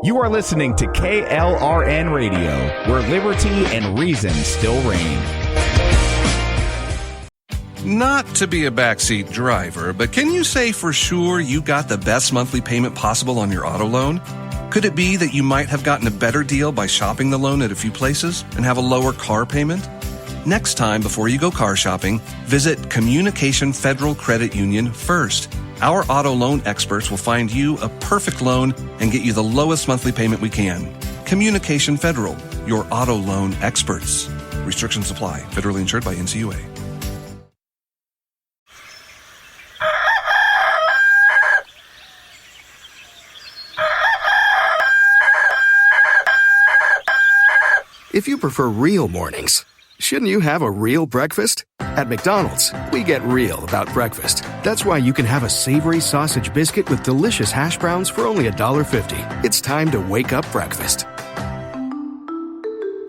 You are listening to KLRN Radio, where liberty and reason still reign. Not to be a backseat driver, but can you say for sure you got the best monthly payment possible on your auto loan? Could it be that you might have gotten a better deal by shopping the loan at a few places and have a lower car payment? Next time, before you go car shopping, visit Communication Federal Credit Union first. Our auto loan experts will find you a perfect loan and get you the lowest monthly payment we can. Communication Federal, your auto loan experts. Restrictions apply. Federally insured by NCUA. If you prefer real mornings, shouldn't you have a real breakfast? At McDonald's, we get real about breakfast. That's why you can have a savory sausage biscuit with delicious hash browns for only $1.50. It's time to wake up breakfast.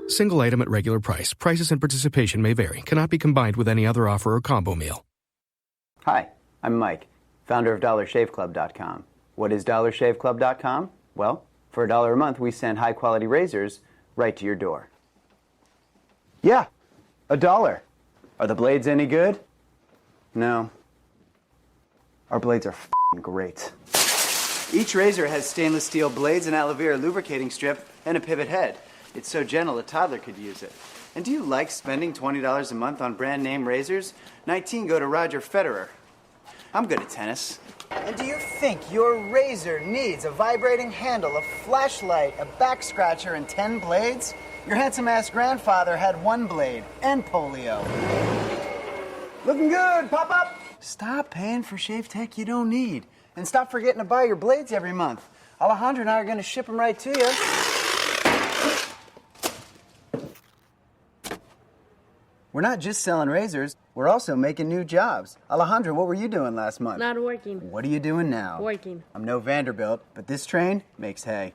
Single item at regular price. Prices and participation may vary. Cannot be combined with any other offer or combo meal. Hi, I'm Mike, founder of DollarShaveClub.com. What is DollarShaveClub.com? Well, for $1 a month, we send high-quality razors right to your door. Yeah, $1. Are the blades any good? No. Our blades are f***ing great. Each razor has stainless steel blades, an aloe vera lubricating strip, and a pivot head. It's so gentle a toddler could use it. And do you like spending $20 a month on brand name razors? 19 go to Roger Federer. I'm good at tennis. And do you think your razor needs a vibrating handle, a flashlight, a back scratcher, and 10 blades? Your handsome-ass grandfather had 1 blade and polio. Looking good, Pop-Up! Stop paying for shave tech you don't need. And stop forgetting to buy your blades every month. Alejandro and I are going to ship them right to you. We're not just selling razors, we're also making new jobs. Alejandro, what were you doing last month? Not working. What are you doing now? Working. I'm no Vanderbilt, but this train makes hay.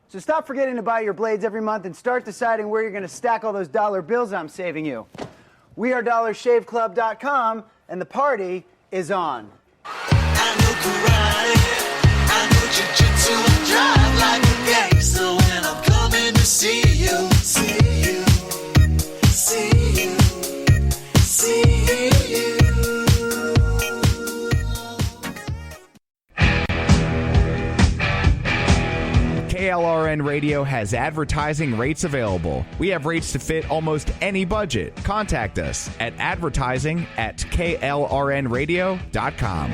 So stop forgetting to buy your blades every month and start deciding where you're going to stack all those dollar bills I'm saving you. We are DollarShaveClub.com, and the party is on. I know karate, I know jiu-jitsu, I drive like a gangster when I'm coming to see you, see you, see you, see you. KLRN Radio has advertising rates available. We have rates to fit almost any budget. Contact us at advertising@klrnradio.com.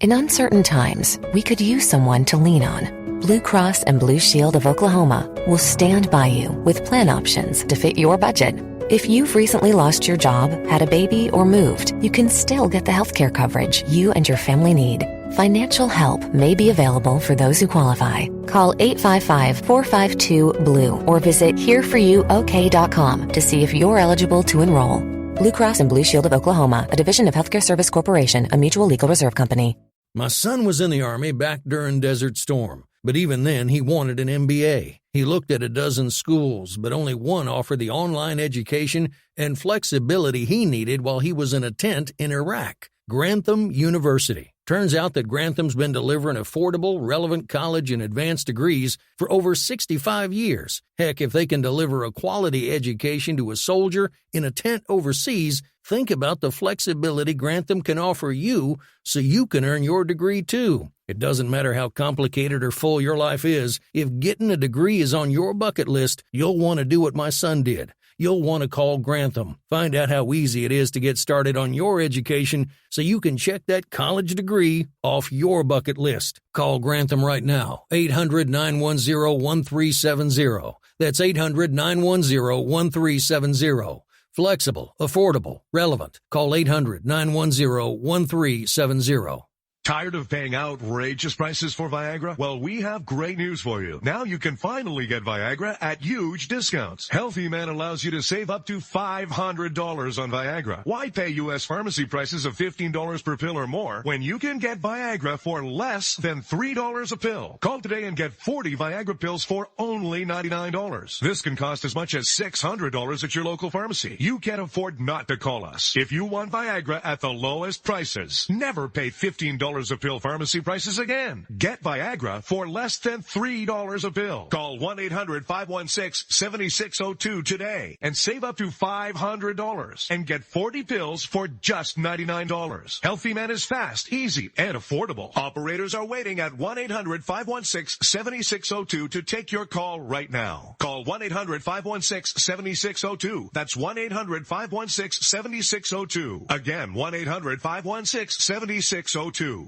In uncertain times, we could use someone to lean on. Blue Cross and Blue Shield of Oklahoma will stand by you with plan options to fit your budget. If you've recently lost your job, had a baby, or moved, you can still get the healthcare coverage you and your family need. Financial help may be available for those who qualify. Call 855-452-BLUE or visit hereforyouok.com to see if you're eligible to enroll. Blue Cross and Blue Shield of Oklahoma, a division of Healthcare Service Corporation, a mutual legal reserve company. My son was in the Army back during Desert Storm, but even then he wanted an MBA. He looked at a dozen schools, but only one offered the online education and flexibility he needed while he was in a tent in Iraq. Grantham University. Turns out that Grantham's been delivering affordable, relevant college and advanced degrees for over 65 years. Heck, if they can deliver a quality education to a soldier in a tent overseas, think about the flexibility Grantham can offer you so you can earn your degree too. It doesn't matter how complicated or full your life is, if getting a degree is on your bucket list, you'll want to do what my son did. You'll want to call Grantham. Find out how easy it is to get started on your education so you can check that college degree off your bucket list. Call Grantham right now, 800-910-1370. That's 800-910-1370. Flexible, affordable, relevant. Call 800-910-1370. Tired of paying outrageous prices for Viagra? Well, we have great news for you. Now you can finally get Viagra at huge discounts. Healthy Man allows you to save up to $500 on Viagra. Why pay U.S. pharmacy prices of $15 per pill or more when you can get Viagra for less than $3 a pill? Call today and get 40 Viagra pills for only $99. This can cost as much as $600 at your local pharmacy. You can't afford not to call us. If you want Viagra at the lowest prices, never pay $15 a pill pharmacy prices again. Get Viagra for less than $3 a pill. Call 1-800-516-7602 today and save up to $500 and get 40 pills for just $99. Healthy Man is fast, easy, and affordable. Operators are waiting at 1-800-516-7602 to take your call right now. Call 1-800-516-7602. That's 1-800-516-7602. Again, 1-800-516-7602.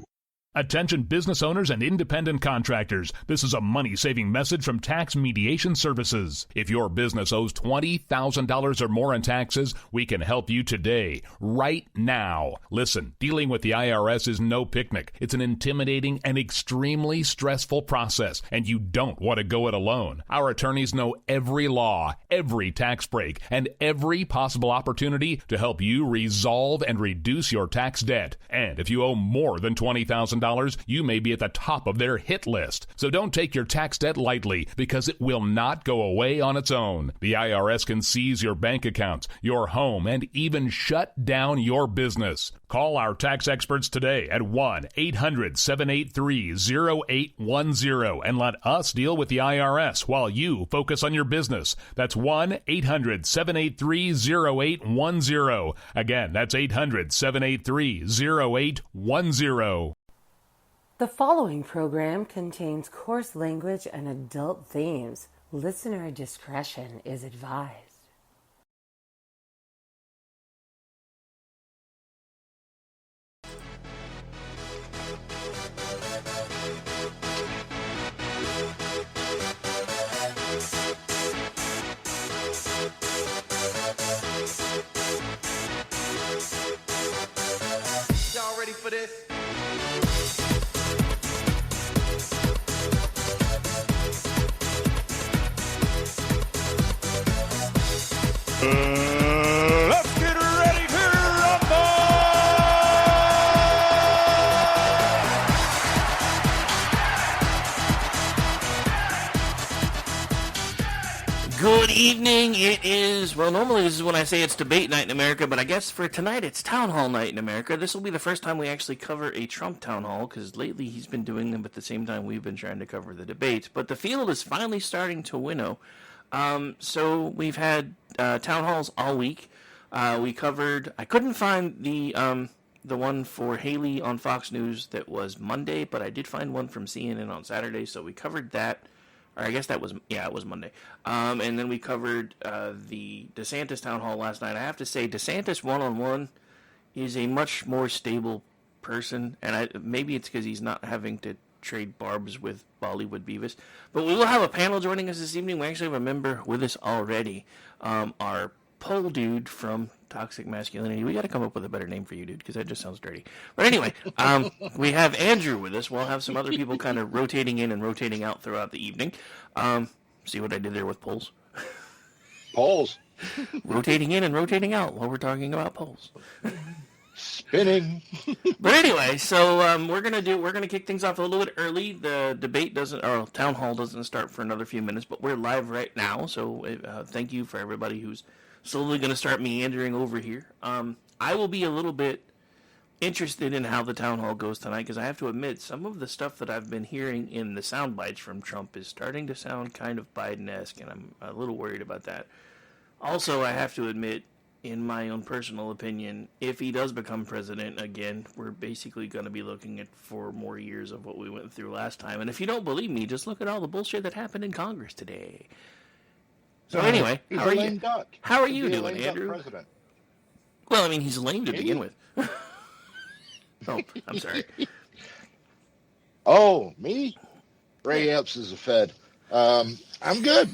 Attention business owners and independent contractors. This is a money-saving message from Tax Mediation Services. If your business owes $20,000 or more in taxes, we can help you today, right now. Listen, dealing with the IRS is no picnic. It's an intimidating and extremely stressful process, and you don't want to go it alone. Our attorneys know every law, every tax break, and every possible opportunity to help you resolve and reduce your tax debt. And if you owe more than $20,000, you may be at the top of their hit list. So don't take your tax debt lightly, because it will not go away on its own. The IRS can seize your bank accounts, your home, and even shut down your business. Call our tax experts today at 1-800-783-0810 and let us deal with the IRS while you focus on your business. That's 1-800-783-0810. Again, that's 800-783-0810. The following program contains coarse language and adult themes. Listener discretion is advised. Y'all ready for this? Let's get ready to rumble! Good evening. It is, well, normally this is when I say it's debate night in America, but I guess for tonight it's town hall night in America. This will be the first time we actually cover a Trump town hall, because lately he's been doing them at the same time we've been trying to cover the debates. But the field is finally starting to winnow. So we've had town halls all week. We covered, I couldn't find the one for Hailey on Fox News that was Monday, but I did find one from CNN on Saturday, so we covered that. Or I guess that was, yeah, it was Monday. And then we covered the DeSantis town hall last night. I have to say, DeSantis one-on-one is a much more stable person, and maybe it's because he's not having to trade barbs with Bollywood Beavis. But we will have a panel joining us this evening. We actually have a member with us already. Our pole dude from Toxic Masculinity. We got to come up with a better name for you, dude, because that just sounds dirty. But anyway, we have Andrew with us. We'll have some other people kind of rotating in and rotating out throughout the evening. See what I did there with polls? Polls. Rotating in and rotating out while we're talking about polls. Spinning. But anyway, so we're gonna kick things off a little bit early. The debate town hall doesn't start for another few minutes, but we're live right now. So thank you for everybody who's slowly gonna start meandering over here. I will be a little bit interested in how the town hall goes tonight, because I have to admit some of the stuff that I've been hearing in the sound bites from Trump is starting to sound kind of Biden-esque, and I'm a little worried about that. Also, I have to admit, in my own personal opinion, if he does become president again, we're basically going to be looking at 4 more years of what we went through last time. And if you don't believe me, just look at all the bullshit that happened in Congress today. So anyway, how are you doing, Andrew? President. Well, I mean, he's lame to begin with. Oh, I'm sorry. Oh, me? Ray Epps is a Fed. I'm good.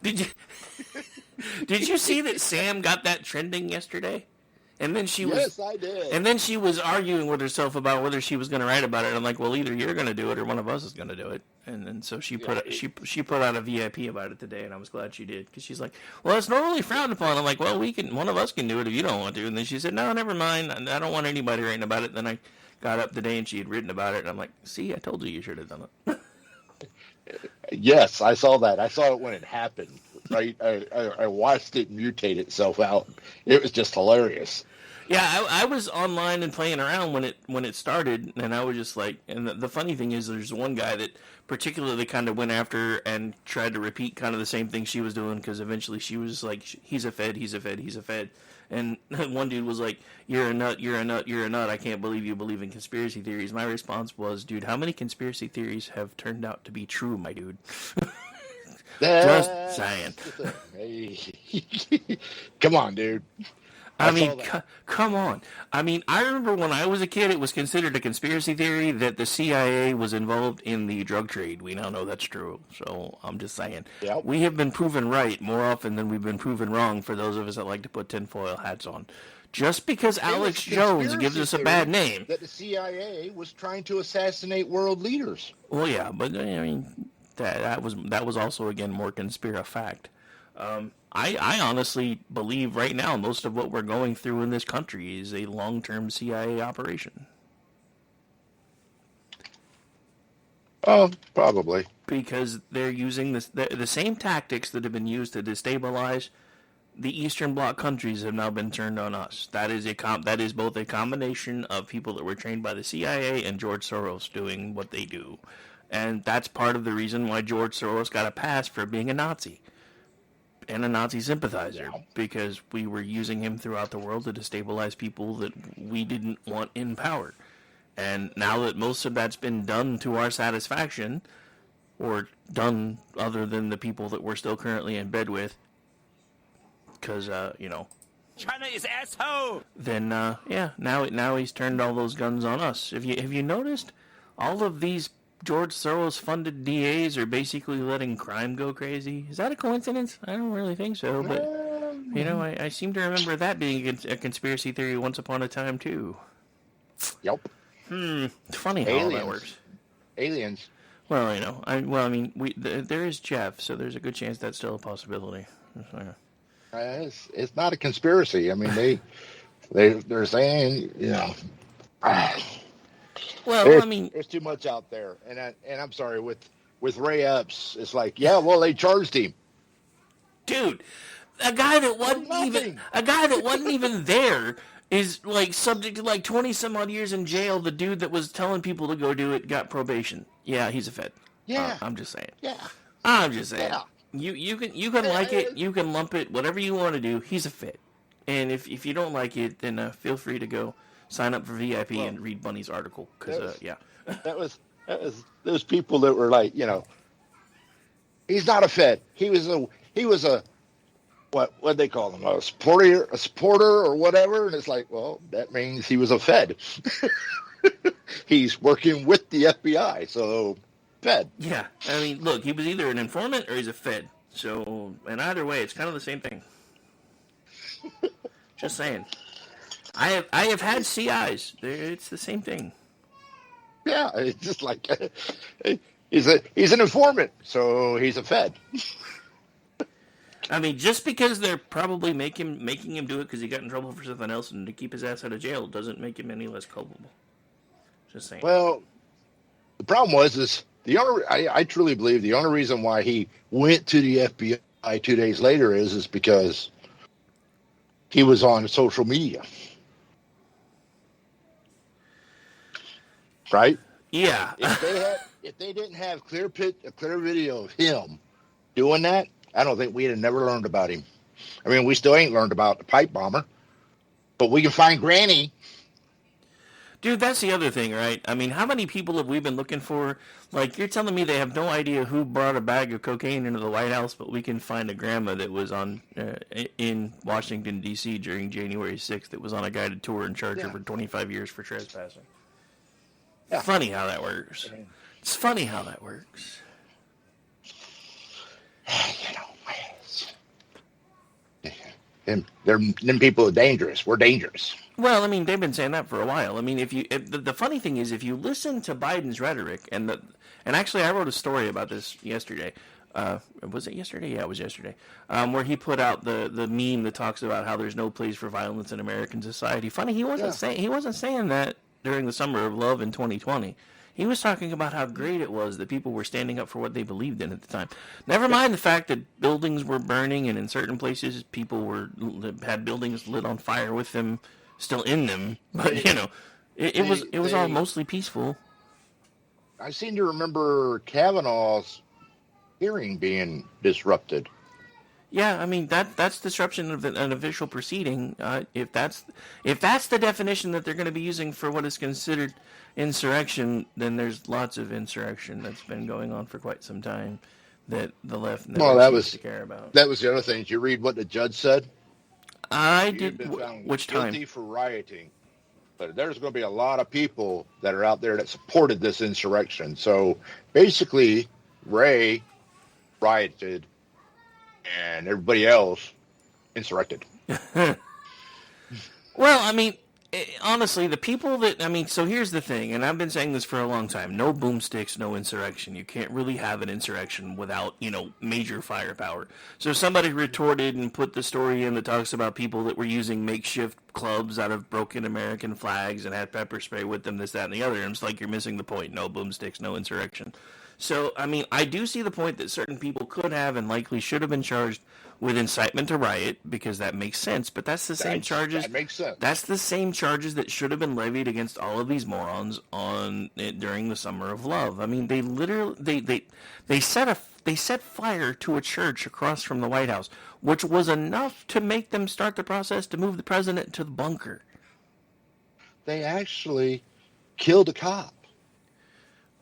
Dude, did you see that Sam got that trending yesterday? And then she Yes, I did. And then she was arguing with herself about whether she was going to write about it. I'm like, well, either you're going to do it or one of us is going to do it. And then so she put out a VIP about it today, and I was glad she did because she's like, well, it's normally frowned upon. I'm like, well, one of us can do it if you don't want to. And then she said, no, never mind. I don't want anybody writing about it. Then I got up today and she had written about it, and I'm like, see, I told you should have done it. Yes, I saw that. I saw it when it happened. Right, I watched it mutate itself out. It was just hilarious. Yeah, I was online and playing around when it started, and I was just like, and the funny thing is, there's one guy that particularly kind of went after and tried to repeat kind of the same thing she was doing, because eventually she was like, he's a Fed, he's a Fed, he's a Fed. And one dude was like, you're a nut, you're a nut, you're a nut, I can't believe you believe in conspiracy theories. My response was, dude, how many conspiracy theories have turned out to be true, my dude? Just saying. Come on, dude. I mean, come on. I mean, I remember when I was a kid, it was considered a conspiracy theory that the CIA was involved in the drug trade. We now know that's true. So I'm just saying. Yep. We have been proven right more often than we've been proven wrong for those of us that like to put tinfoil hats on. Just because Alex Jones gives us a bad name. That the CIA was trying to assassinate world leaders. Well, yeah, but I mean, that was also, again, more conspira fact. I honestly believe right now most of what we're going through in this country is a long-term CIA operation. Oh, probably. Because they're using the same tactics that have been used to destabilize the Eastern Bloc countries have now been turned on us. That is both a combination of people that were trained by the CIA and George Soros doing what they do. And that's part of the reason why George Soros got a pass for being a Nazi. And a Nazi sympathizer, because we were using him throughout the world to destabilize people that we didn't want in power. And now that most of that's been done to our satisfaction, or done other than the people that we're still currently in bed with, because, China is asshole! Then, now he's turned all those guns on us. Have you noticed all of these George Soros-funded DAs are basically letting crime go crazy? Is that a coincidence? I don't really think so, but, I seem to remember that being a conspiracy theory once upon a time, too. Yep. It's funny how all that works. Aliens. Well, there is Jeff, so there's a good chance that's still a possibility. It's not a conspiracy. I mean, they're saying, Well, there's too much out there, and I'm sorry with Ray Epps. It's like, they charged him, dude. A guy that wasn't even there is like subject to like 20 some odd years in jail. The dude that was telling people to go do it got probation. Yeah, he's a Fed. Yeah, I'm just saying. Yeah, I'm just saying. Yeah. You can like it, you can lump it, whatever you want to do. He's a Fed, and if you don't like it, then feel free to go sign up for VIP and read Bunny's article. Because that was those people that were like, he's not a Fed. He was a what they call him, a supporter or whatever. And it's like, well, that means he was a Fed. He's working with the FBI, so Fed. Yeah, I mean, look, he was either an informant or he's a Fed. So, and either way, it's kind of the same thing. Just saying. I have had CIs. It's the same thing. Yeah, it's just like he's an informant, so he's a Fed. I mean, just because they're probably making him do it because he got in trouble for something else and to keep his ass out of jail doesn't make him any less culpable. Just saying. Well, the problem is I truly believe the only reason why he went to the FBI 2 days later is because he was on social media. Right? Yeah. If they didn't have a clear video of him doing that, I don't think we'd have never learned about him. I mean, we still ain't learned about the pipe bomber, but we can find Granny. Dude, that's the other thing, right? I mean, how many people have we been looking for? Like, you're telling me they have no idea who brought a bag of cocaine into the White House, but we can find a grandma that was in Washington, D.C. during January 6th that was on a guided tour and charged her for 25 years for trespassing. Yeah. Funny how that works. It's funny how that works. And them people are dangerous. We're dangerous. Well, I mean, they've been saying that for a while. I mean, the funny thing is, if you listen to Biden's rhetoric, and actually, I wrote a story about this yesterday. Was it yesterday? Yeah, it was yesterday. Where he put out the meme that talks about how there's no place for violence in American society. Funny, he wasn't saying that during the summer of love in 2020. He was talking about how great it was that people were standing up for what they believed in at the time. Never mind the fact that buildings were burning, and in certain places people had buildings lit on fire with them still in them. But it was all mostly peaceful. I seem to remember Kavanaugh's hearing being disrupted. Yeah, I mean that's disruption of an official proceeding. If that's the definition that they're going to be using for what is considered insurrection, then there's lots of insurrection that's been going on for quite some time that the left never seems to care about. That was the other thing. Did you read what the judge said? I did. Which time? Guilty for rioting. But there's going to be a lot of people that are out there that supported this insurrection. So basically, Ray rioted, and everybody else insurrected. Well, I mean, honestly, the people so here's the thing, and I've been saying this for a long time, no boomsticks, no insurrection. You can't really have an insurrection without, major firepower. So somebody retorted and put the story in that talks about people that were using makeshift clubs out of broken American flags and had pepper spray with them, this, that, and the other. And it's like you're missing the point. No boomsticks, no insurrection. So, I mean, I do see the point that certain people could have and likely should have been charged with incitement to riot, because that makes sense. But that's the same charges. That makes sense. That's the same charges that should have been levied against all of these morons during the summer of love. I mean, they literally they set fire to a church across from the White House, which was enough to make them start the process to move the president to the bunker. They actually killed a cop.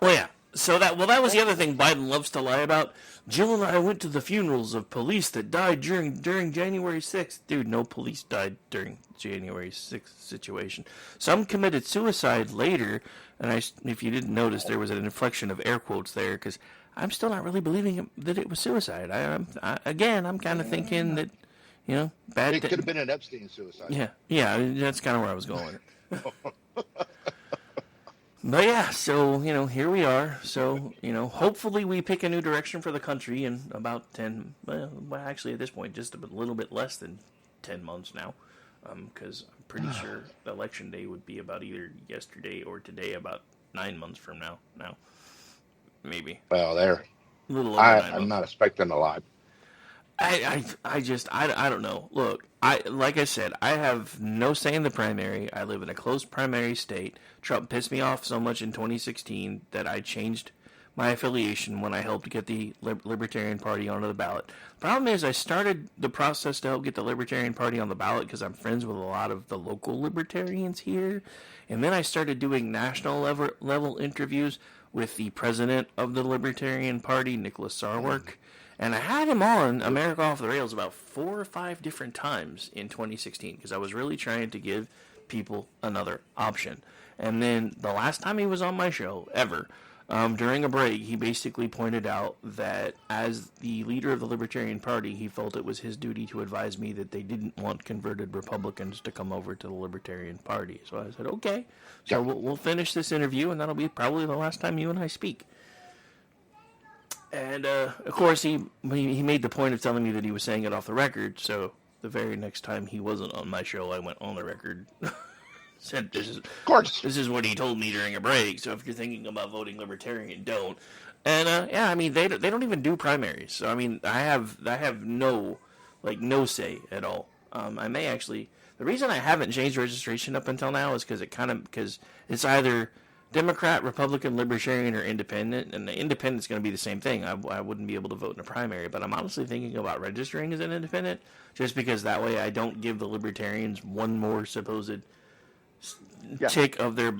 Well, yeah. So that was the other thing Biden loves to lie about. Jill and I went to the funerals of police that died during January 6th. Dude, no police died during January 6th situation. Some committed suicide later, and if you didn't notice, there was an inflection of air quotes there, because I'm still not really believing that it was suicide. I'm kind of thinking that, bad. It could have been an Epstein suicide. Yeah, that's kind of where I was going. But yeah, so, here we are. So, hopefully we pick a new direction for the country in about 10, well, actually at this point, just a little bit less than 10 months now. Because I'm pretty sure election day would be about either yesterday or today, about 9 months from now. Maybe. Well, there. A little over 9 months. I'm not expecting a lot. I don't know. Look, like I said, I have no say in the primary. I live in a close primary state. Trump pissed me off so much in 2016 that I changed my affiliation when I helped get the Libertarian Party onto the ballot. Problem is, I started the process to help get the Libertarian Party on the ballot because I'm friends with a lot of the local libertarians here. And then I started doing national level interviews with the president of the Libertarian Party, Nicholas Sarwark. And I had him on America Off the Rails about 4 or 5 different times in 2016 because I was really trying to give people another option. And then the last time he was on my show, ever, during a break, he basically pointed out that as the leader of the Libertarian Party, he felt it was his duty to advise me that they didn't want converted Republicans to come over to the Libertarian Party. So I said, okay, so we'll finish this interview, and that'll be probably the last time you and I speak. And, of course, he made the point of telling me that he was saying it off the record, so the very next time he wasn't on my show, I went on the record, said this is what he told me during a break, so if you're thinking about voting Libertarian, don't. And, I mean, they don't even do primaries, so, I mean, I have no say at all. I may actually, the reason I haven't changed registration up until now is because it's either Democrat, Republican, Libertarian, or Independent, and the Independent's going to be the same thing. I wouldn't be able to vote in a primary, but I'm honestly thinking about registering as an Independent, just because that way I don't give the Libertarians one more supposed tick of their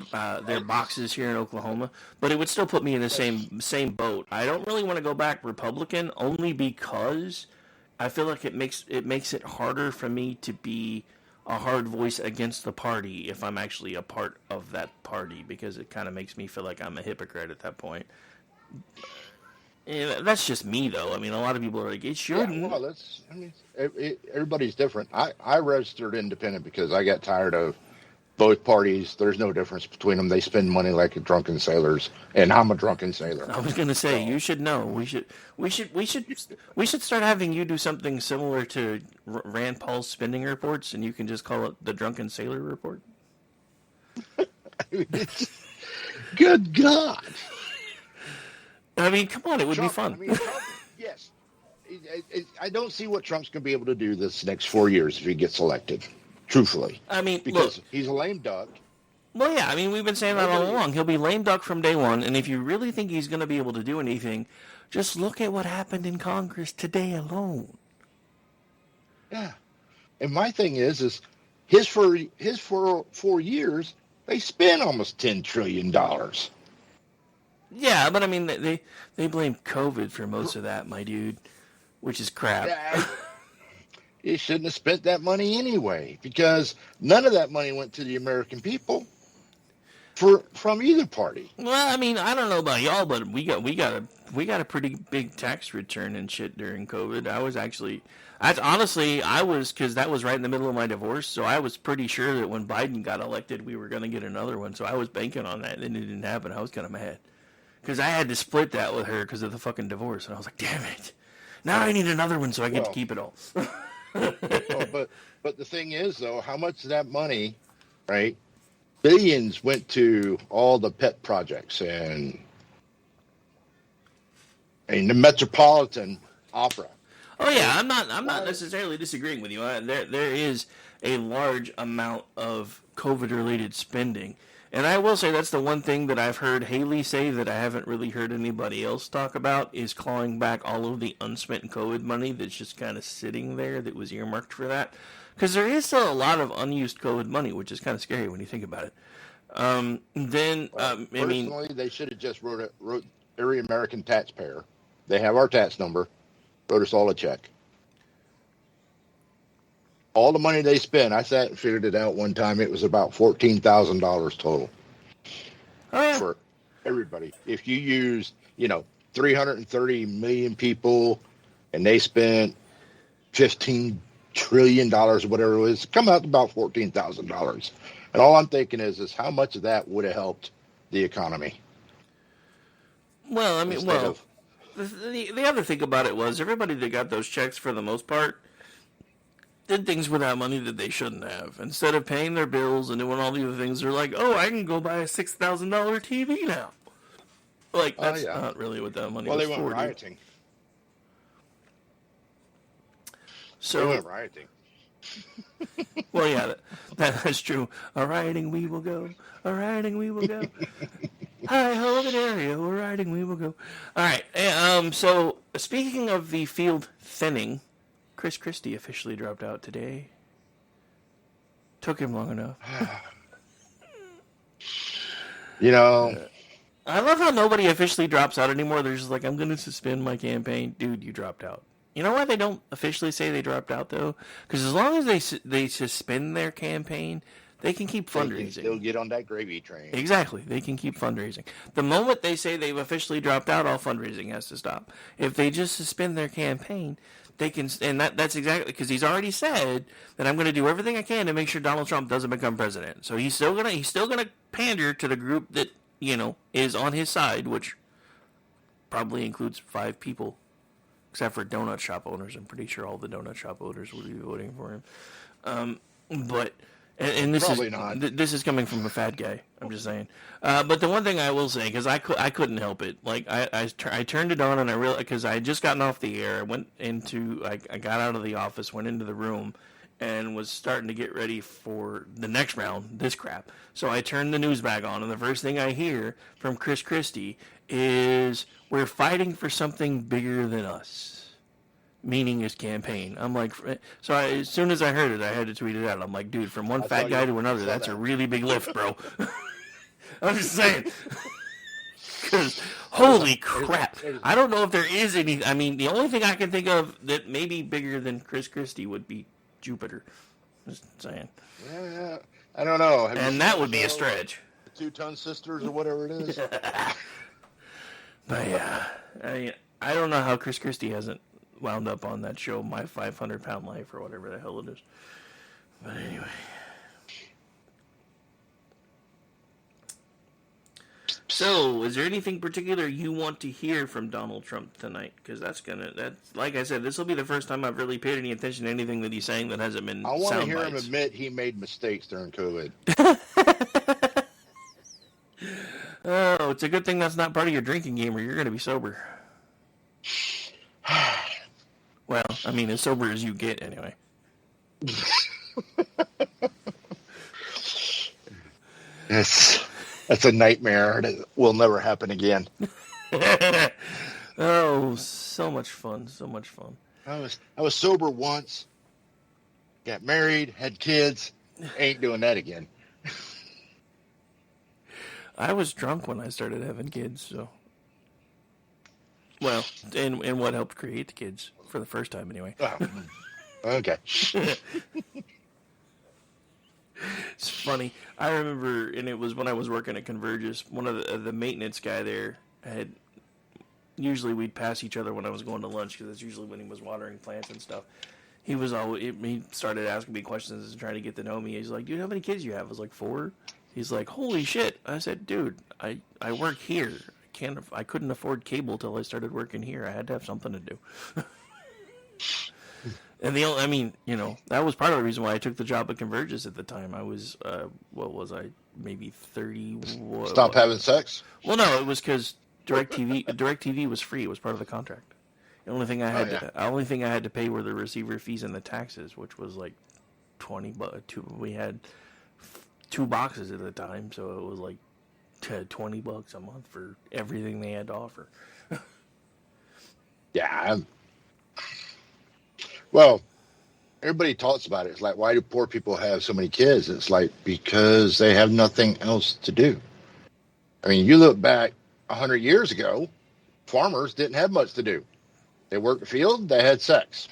boxes here in Oklahoma. But it would still put me in the same boat. I don't really want to go back Republican, only because I feel like it makes it harder for me to be a hard voice against the party if I'm actually a part of that party, because it kind of makes me feel like I'm a hypocrite at that point. Yeah, that's just me, though. I mean, a lot of people are like, it shouldn't. Yeah, well, everybody's different. I registered independent because I got tired of both parties. There's no difference between them. They spend money like drunken sailors, and I'm a drunken sailor. I was gonna say, you should know. We should start having you do something similar to Rand Paul's spending reports, and you can just call it the Drunken Sailor Report. Good God! I mean, come on, it would be fun. I mean, Trump, yes. I don't see what Trump's going to be able to do this next 4 years if he gets elected. Truthfully, I mean, because look, he's a lame duck. Well, yeah, I mean, we've been saying that all along. He'll be lame duck from day one, and if you really think he's going to be able to do anything, just look at what happened in Congress today alone. Yeah, and my thing is his 4 years, they spent almost $10 trillion. Yeah, but I mean, they blame COVID for most of that, my dude, which is crap. Yeah, he shouldn't have spent that money anyway, because none of that money went to the American people from either party. Well, I mean, I don't know about y'all, but we got a pretty big tax return and shit during COVID. I was because that was right in the middle of my divorce, so I was pretty sure that when Biden got elected, we were going to get another one. So I was banking on that, and it didn't happen. I was kind of mad because I had to split that with her because of the fucking divorce, and I was like, damn it! Now I need another one so I get to keep it all. But the thing is, though, how much of that money, right? Billions went to all the pet projects and the Metropolitan Opera. Oh yeah, I'm not necessarily disagreeing with you. There is a large amount of COVID-related spending, and I will say that's the one thing that I've heard Hailey say that I haven't really heard anybody else talk about is clawing back all of the unspent COVID money that's just kind of sitting there that was earmarked for that. Because there is still a lot of unused COVID money, which is kind of scary when you think about it. Personally, they should have just wrote every American taxpayer. They have our tax number. Wrote us all a check. All the money they spent, I sat and figured it out one time. It was about $14,000 total for everybody. If you used, 330 million people, and they spent $15 trillion, whatever it was, come out to about $14,000. And all I'm thinking is how much of that would have helped the economy? Well, I mean, the other thing about it was everybody that got those checks for the most part did things with that money that they shouldn't have. Instead of paying their bills and doing all the other things, they're like, oh, I can go buy a $6,000 TV now. Like, that's not really what that money was for. Well, they went rioting. So, they went rioting. Well, yeah, that's true. A rioting we will go. A rioting we will go. Hi ho, the area. A rioting we will go. All right. So speaking of the field thinning, Chris Christie officially dropped out today. Took him long enough. I love how nobody officially drops out anymore. They're just like, I'm going to suspend my campaign. Dude, you dropped out. You know why they don't officially say they dropped out, though? Because as long as they suspend their campaign, they can keep fundraising. They can still get on that gravy train. Exactly. They can keep fundraising. The moment they say they've officially dropped out, all fundraising has to stop. If they just suspend their campaign, they can, and that's exactly, because he's already said that I'm going to do everything I can to make sure Donald Trump doesn't become president. So he's still gonna pander to the group that, is on his side, which probably includes 5 people. Except for donut shop owners. I'm pretty sure all the donut shop owners will be voting for him. But this probably not. This is coming from a fat guy. I'm just saying. But the one thing I will say, because I couldn't help it. Like I turned it on and I realized, because I had just gotten off the air. I got out of the office, went into the room, and was starting to get ready for the next round. This crap. So I turned the news back on, and the first thing I hear from Chris Christie is, we're fighting for something bigger than us, meaning his campaign. I'm like, so as soon as I heard it, I had to tweet it out. I'm like, dude, from one fat guy to another, that's a really big lift, bro. I'm just saying. Because, holy crap. I don't know if there is any, I mean, the only thing I can think of that may be bigger than Chris Christie would be Jupiter. Just saying. Yeah, I don't know. And that would be a stretch. The 2-ton sisters or whatever it is. But yeah, I don't know how Chris Christie hasn't wound up on that show, My 500-Pound Life, or whatever the hell it is. But anyway. So, is there anything particular you want to hear from Donald Trump tonight? Because that's like I said, this will be the first time I've really paid any attention to anything that he's saying that hasn't been. I want to sound hear him bites. admit he made mistakes during COVID. Oh, it's a good thing that's not part of your drinking game, or you're going to be sober. Well, I mean, as sober as you get, anyway. That's a nightmare that will never happen again. Oh, so much fun, so much fun. I was sober once, got married, had kids. Ain't doing that again. I was drunk when I started having kids, so. Well, and what helped create the kids for the first time, anyway. Oh, okay. It's funny. I remember, and it was when I was working at Convergys, one of the maintenance guy there had. Usually we'd pass each other when I was going to lunch, because that's usually when he was watering plants and stuff. He started asking me questions and trying to get to know me. He's like, "Dude, how many kids do you have?" I was like, 4. He's like, "Holy shit!" I said, "Dude, I work here. I couldn't afford cable till I started working here. I had to have something to do." And that was part of the reason why I took the job at Convergys at the time. I was, what was I, maybe 30? Stop having sex? Well, no, it was because DirecTV was free. It was part of the contract. The only thing I had to pay were the receiver fees and the taxes, which was like $20. We had 2 boxes at the time, so it was like $20 a month for everything they had to offer. Yeah. Well, everybody talks about it. It's like, why do poor people have so many kids? It's like, because they have nothing else to do. I mean, you look back 100 years ago, farmers didn't have much to do. They worked the field, they had sex.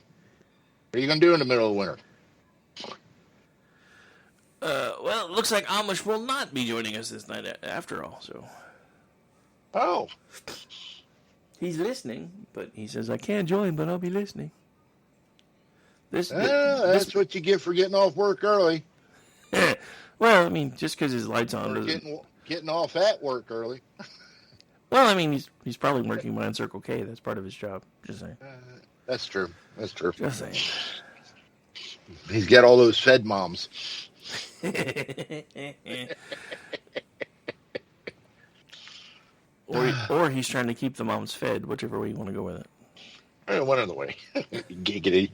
What are you going to do in the middle of winter? Well, it looks like Amish will not be joining us this night after all, so. Oh. He's listening, but he says, "I can't join, but I'll be listening." That's what you get for getting off work early. Well, I mean, just because his light's on. Or getting off at work early. Well, I mean, he's probably working behind Circle K. That's part of his job. Just saying. That's true. Just saying. He's got all those fed moms. or he's trying to keep the moms fed, whichever way you want to go with it. One other way. Giggity.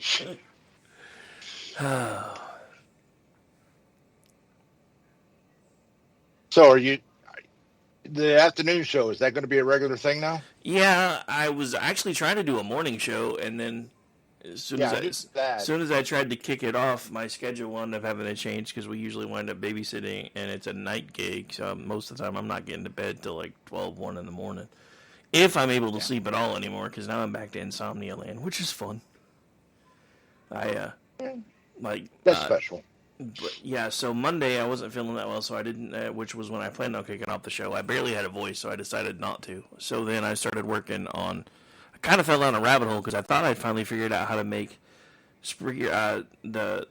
So the afternoon show, is that going to be a regular thing now? Yeah, I was actually trying to do a morning show, and then as soon as I tried to kick it off, my schedule wound up having to change, because we usually wind up babysitting, and it's a night gig, so most of the time I'm not getting to bed till like 12, 1 in the morning. If I'm able to sleep at all anymore, because now I'm back to insomnia land, which is fun. That's special. But yeah, so Monday I wasn't feeling that well, so I didn't, which was when I planned on kicking off the show. I barely had a voice, so I decided not to. So then I started working on, I kind of fell down a rabbit hole, because I thought I'd finally figured out how to make the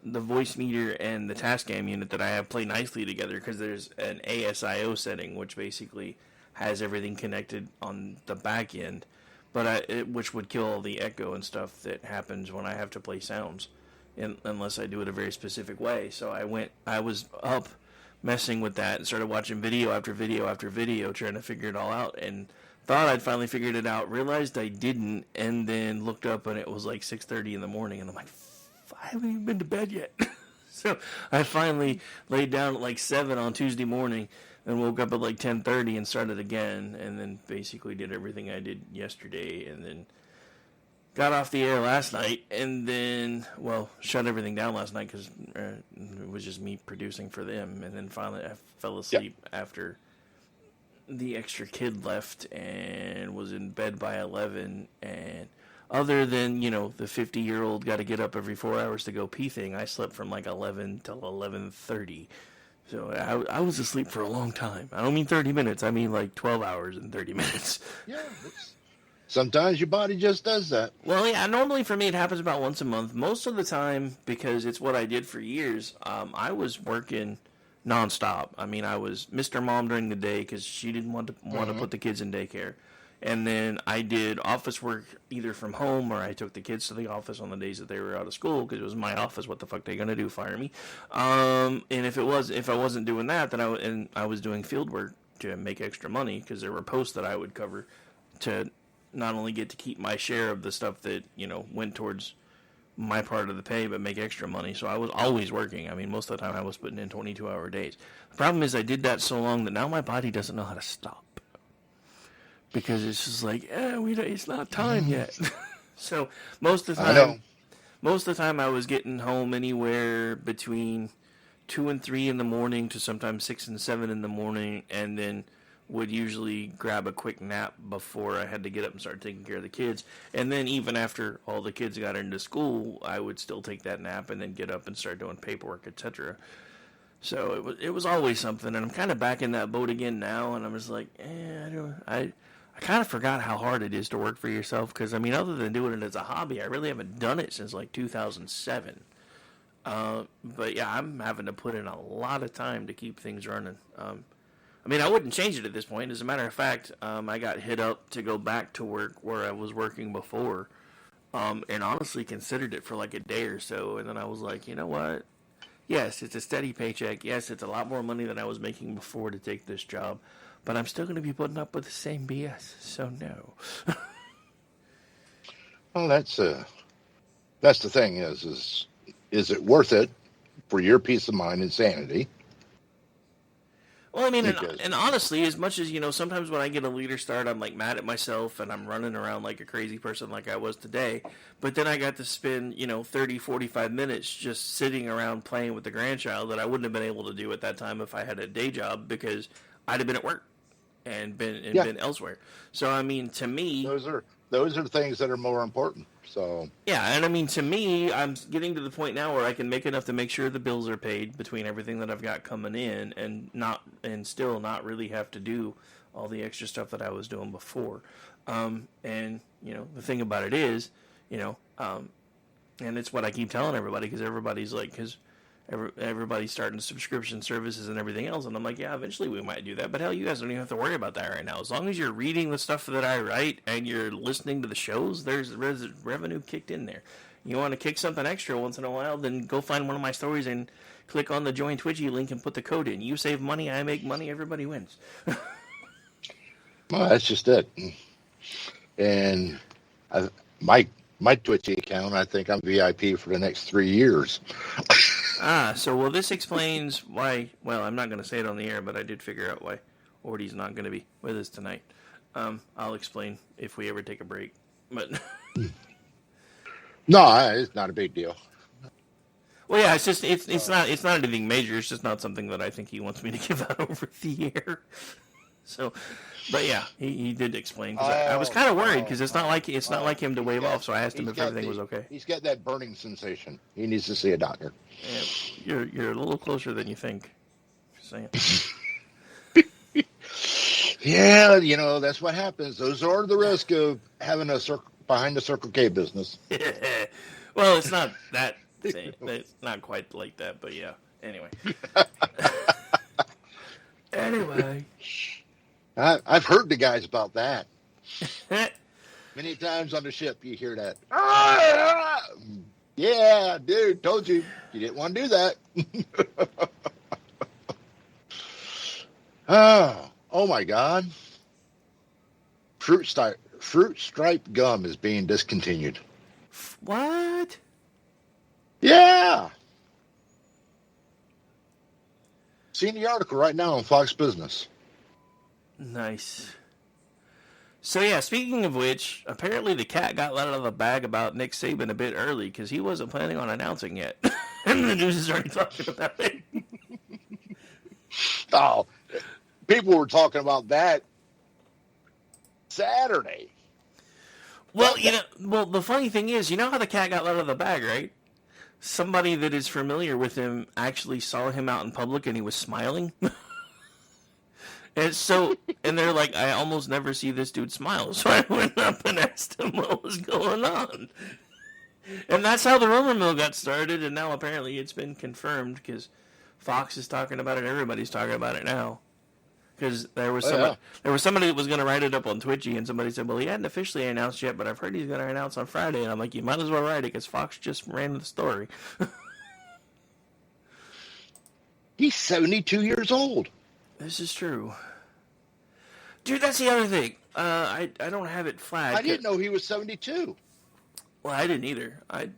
voice meter and the Tascam unit that I have play nicely together, because there's an ASIO setting, which basically has everything connected on the back end, but which would kill all the echo and stuff that happens when I have to play sounds, unless I do it a very specific way. So I was up messing with that and started watching video after video after video, trying to figure it all out, and thought I'd finally figured it out, realized I didn't, and then looked up and it was like 6:30 in the morning, and I'm like, I haven't even been to bed yet. So I finally laid down at like 7 on Tuesday morning, and woke up at like 10:30 and started again, and then basically did everything I did yesterday, and then got off the air last night, and then, shut everything down last night, because it was just me producing for them, and then finally I fell asleep after the extra kid left, and was in bed by 11, and other than, the 50-year-old got to get up every 4 hours to go pee thing, I slept from like 11 till 11:30. So I was asleep for a long time. I don't mean 30 minutes. I mean like 12 hours and 30 minutes. Yeah, Sometimes your body just does that. Well, yeah, normally for me it happens about once a month. Most of the time, because it's what I did for years, I was working nonstop. I mean, I was Mr. Mom during the day because she didn't want to put the kids in daycare. And then I did office work either from home or I took the kids to the office on the days that they were out of school because it was my office. What the fuck they gonna do? Fire me? And if I wasn't doing that, then I was doing field work to make extra money because there were posts that I would cover to not only get to keep my share of the stuff that, went towards my part of the pay, but make extra money. So I was always working. I mean, most of the time I was putting in 22-hour days. The problem is I did that so long that now my body doesn't know how to stop. Because it's just like, it's not time yet. So most of the time I was getting home anywhere between 2 and 3 in the morning to sometimes 6 and 7 in the morning, and then would usually grab a quick nap before I had to get up and start taking care of the kids. And then even after all the kids got into school, I would still take that nap and then get up and start doing paperwork, etc. So it was always something, and I'm kind of back in that boat again now, and I'm just like, I kind of forgot how hard it is to work for yourself, because, I mean, other than doing it as a hobby, I really haven't done it since, 2007. But, yeah, I'm having to put in a lot of time to keep things running. I mean, I wouldn't change it at this point. As a matter of fact, I got hit up to go back to work where I was working before, and honestly considered it for a day or so, and then I was like, you know what? Yes, it's a steady paycheck. Yes, it's a lot more money than I was making before to take this job. But I'm still going to be putting up with the same BS, so no. Well, that's the thing is it worth it for your peace of mind and sanity? Well, I mean, and honestly, as much as, sometimes when I get a leader start, I'm mad at myself and I'm running around like a crazy person like I was today. But then I got to spend, 30, 45 minutes just sitting around playing with the grandchild that I wouldn't have been able to do at that time if I had a day job, because I'd have been at work and been elsewhere. So, I mean, to me, those are the things that are more important. So yeah, and I mean, to me, I'm getting to the point now where I can make enough to make sure the bills are paid between everything that I've got coming in, and still not really have to do all the extra stuff that I was doing before. And the thing about it is, and it's what I keep telling everybody, because everybody's like, everybody's starting subscription services and everything else, and I'm like, yeah, eventually we might do that, but hell, you guys don't even have to worry about that right now. As long as you're reading the stuff that I write and you're listening to the shows, there's revenue kicked in there. You want to kick something extra once in a while, then go find one of my stories and click on the Join Twitchy link and put the code in. You save money, I make money, everybody wins. Well, that's just it. And my Twitchy account, I think I'm VIP for the next 3 years. So this explains why, well, I'm not going to say it on the air, but I did figure out why Orty's not going to be with us tonight. I'll explain if we ever take a break. But no, it's not a big deal. Well, yeah, it's not anything major. It's just not something that I think he wants me to give out over the air. So, but yeah, he did explain. I was kind of worried because it's not like him to wave off. So I asked him if everything was okay. He's got that burning sensation. He needs to see a doctor. Yeah, you're a little closer than you think. Just saying. Yeah, that's what happens. Those are the risk of having a behind the Circle K business. Well, it's not that same. It's not quite like that, but yeah. Anyway. I've heard the guys about that. Many times on the ship, you hear that. Yeah, dude, told you. You didn't want to do that. Oh my God. Fruit stripe gum is being discontinued. What? Yeah. Seeing the article right now on Fox Business. Nice. So yeah, speaking of which, apparently the cat got let out of the bag about Nick Saban a bit early because he wasn't planning on announcing yet. And the news is already talking about it. Oh, people were talking about that Saturday. Well, the funny thing is, you know how the cat got let out of the bag, right? Somebody that is familiar with him actually saw him out in public and he was smiling. And they're like, I almost never see this dude smile. So I went up and asked him what was going on. And that's how the rumor mill got started. And now apparently it's been confirmed because Fox is talking about it. Everybody's talking about it now. Because there was somebody that was going to write it up on Twitchy, and somebody said, well, he hadn't officially announced yet, but I've heard he's going to announce on Friday. And I'm like, you might as well write it because Fox just ran the story. He's 72 years old. This is true. Dude, that's the other thing. I don't have it flagged. I didn't know he was 72. Well, I didn't either. I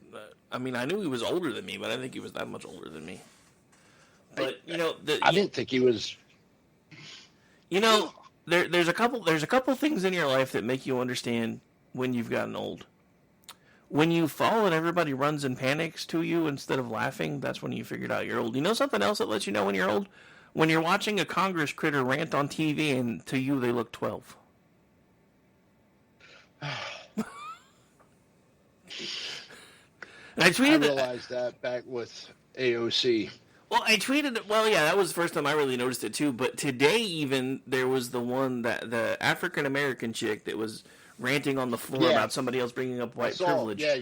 mean, I knew he was older than me, but I didn't think he was that much older than me. But, I didn't think he was... there's a couple things in your life that make you understand when you've gotten old. When you fall and everybody runs and panics to you instead of laughing, that's when you figured out you're old. You know something else that lets you know when you're old? When you're watching a Congress critter rant on TV and to you they look 12. And I realized that back with AOC. Well, I tweeted it. Well, yeah, that was the first time I really noticed it too. But today, even there was the African American chick that was ranting on the floor about somebody else bringing up white privilege. Yeah,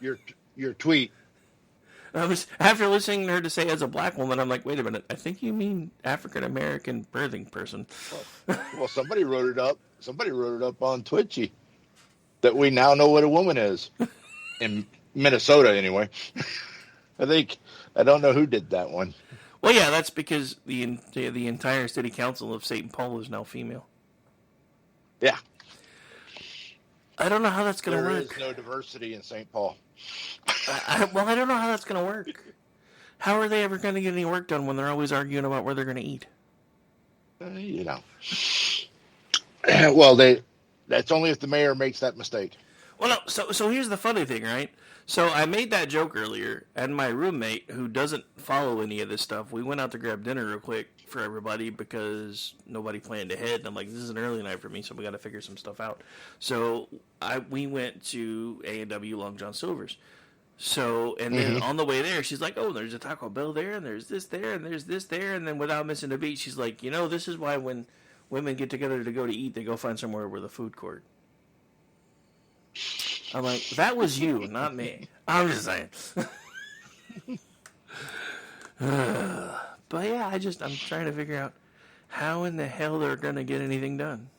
your tweet. I was after listening to her to say as a black woman, I'm like, wait a minute, I think you mean African American birthing person. Well, somebody wrote it up. Somebody wrote it up on Twitchy that we now know what a woman is in Minnesota, anyway. I don't know who did that one. Well, yeah, that's because the entire city council of St. Paul is now female. Yeah. I don't know how that's going to work. There is no diversity in St. Paul. I don't know how that's going to work. How are they ever going to get any work done when they're always arguing about where they're going to eat? Well, that's only if the mayor makes that mistake. Well, no, so here's the funny thing, right? So I made that joke earlier, and my roommate, who doesn't follow any of this stuff, we went out to grab dinner real quick for everybody because nobody planned ahead. And I'm like, this is an early night for me, so we got to figure some stuff out. So we went to A&W Long John Silver's. So, and then on the way there, she's like, oh, there's a Taco Bell there, and there's this there, and there's this there. And then without missing a beat, she's like, this is why when women get together to go to eat, they go find somewhere with a food court. I'm like, that was you, not me. I'm just saying. But yeah, I'm trying to figure out how in the hell they're going to get anything done.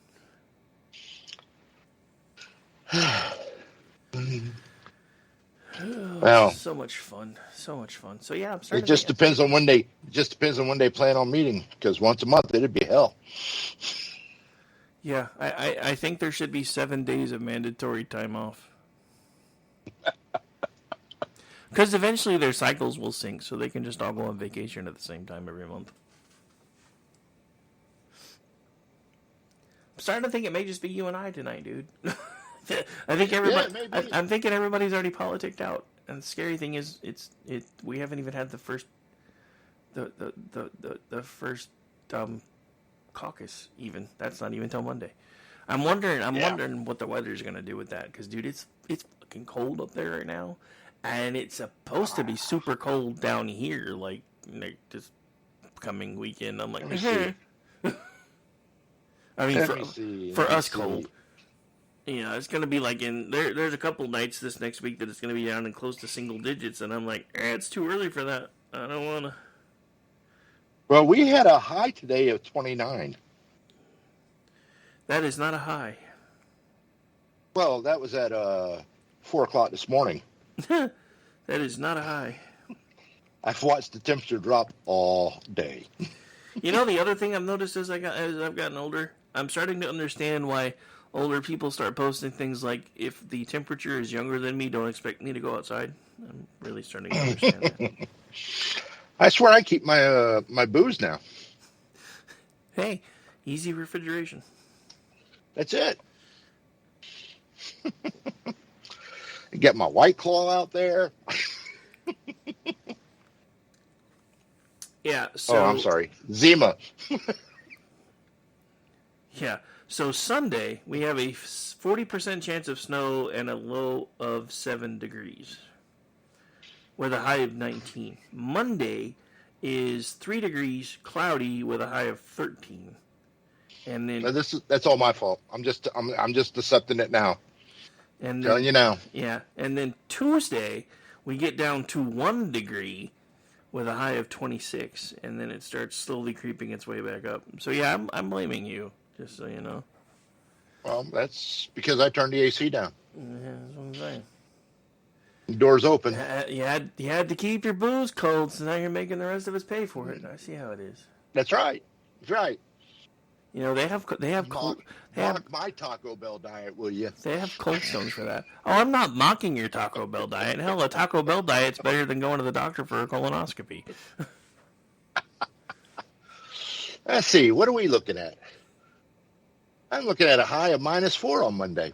Well, so much fun. So yeah, I'm starting. It just depends on when they plan on meeting, because once a month it'd be hell. Yeah, I think there should be 7 days of mandatory time off. Because eventually their cycles will sync, so they can just all go on vacation at the same time every month. I'm starting to think it may just be you and I tonight, dude. I think everybody. Yeah, I'm thinking everybody's already politicked out, and the scary thing is, we haven't even had the first caucus. Even that's not even till Monday. I'm wondering what the weather's gonna do with that, because dude, it's fucking cold up there right now, and it's supposed to be super cold down here, like this coming weekend. I'm like, I mean, for us cold. Yeah, it's going to be like there's a couple nights this next week that it's going to be down in close to single digits, and I'm like, it's too early for that. I don't want to. Well, we had a high today of 29. That is not a high. Well, that was at 4 o'clock this morning. That is not a high. I've watched the temperature drop all day. You know, the other thing I've noticed as I've gotten older, I'm starting to understand why older people start posting things like, if the temperature is younger than me, don't expect me to go outside. I'm really starting to understand that. I swear I keep my booze now. Hey, easy refrigeration. That's it. Get my White Claw out there. Yeah. So, oh, I'm sorry. Zima. Yeah. So Sunday, we have a 40% chance of snow and a low of 7 degrees, with a high of 19. Monday is 3 degrees, cloudy, with a high of 13. And then that's all my fault. I'm just accepting it now. And telling you now. Yeah. And then Tuesday we get down to 1 degree with a high of 26, and then it starts slowly creeping its way back up. So yeah, I'm blaming you, just so you know. Well, that's because I turned the AC down. Yeah, that's what I'm saying. The door's open. You had to keep your booze cold, so now you're making the rest of us pay for it. I see how it is. That's right. That's right. You know, they have my Taco Bell diet, will you? They have Cold Stones for that. Oh, I'm not mocking your Taco Bell diet. Hell, a Taco Bell diet's better than going to the doctor for a colonoscopy. Let's see. What are we looking at? I'm looking at a high of -4 on Monday.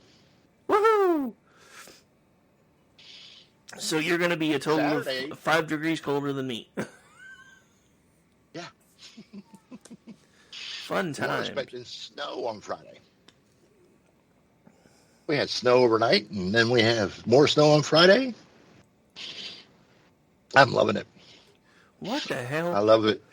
Woohoo! So you're going to be a total Saturday. of 5 degrees colder than me. Yeah. Fun time. We're expecting snow on Friday. We had snow overnight, and then we have more snow on Friday. I'm loving it. What the hell? I love it.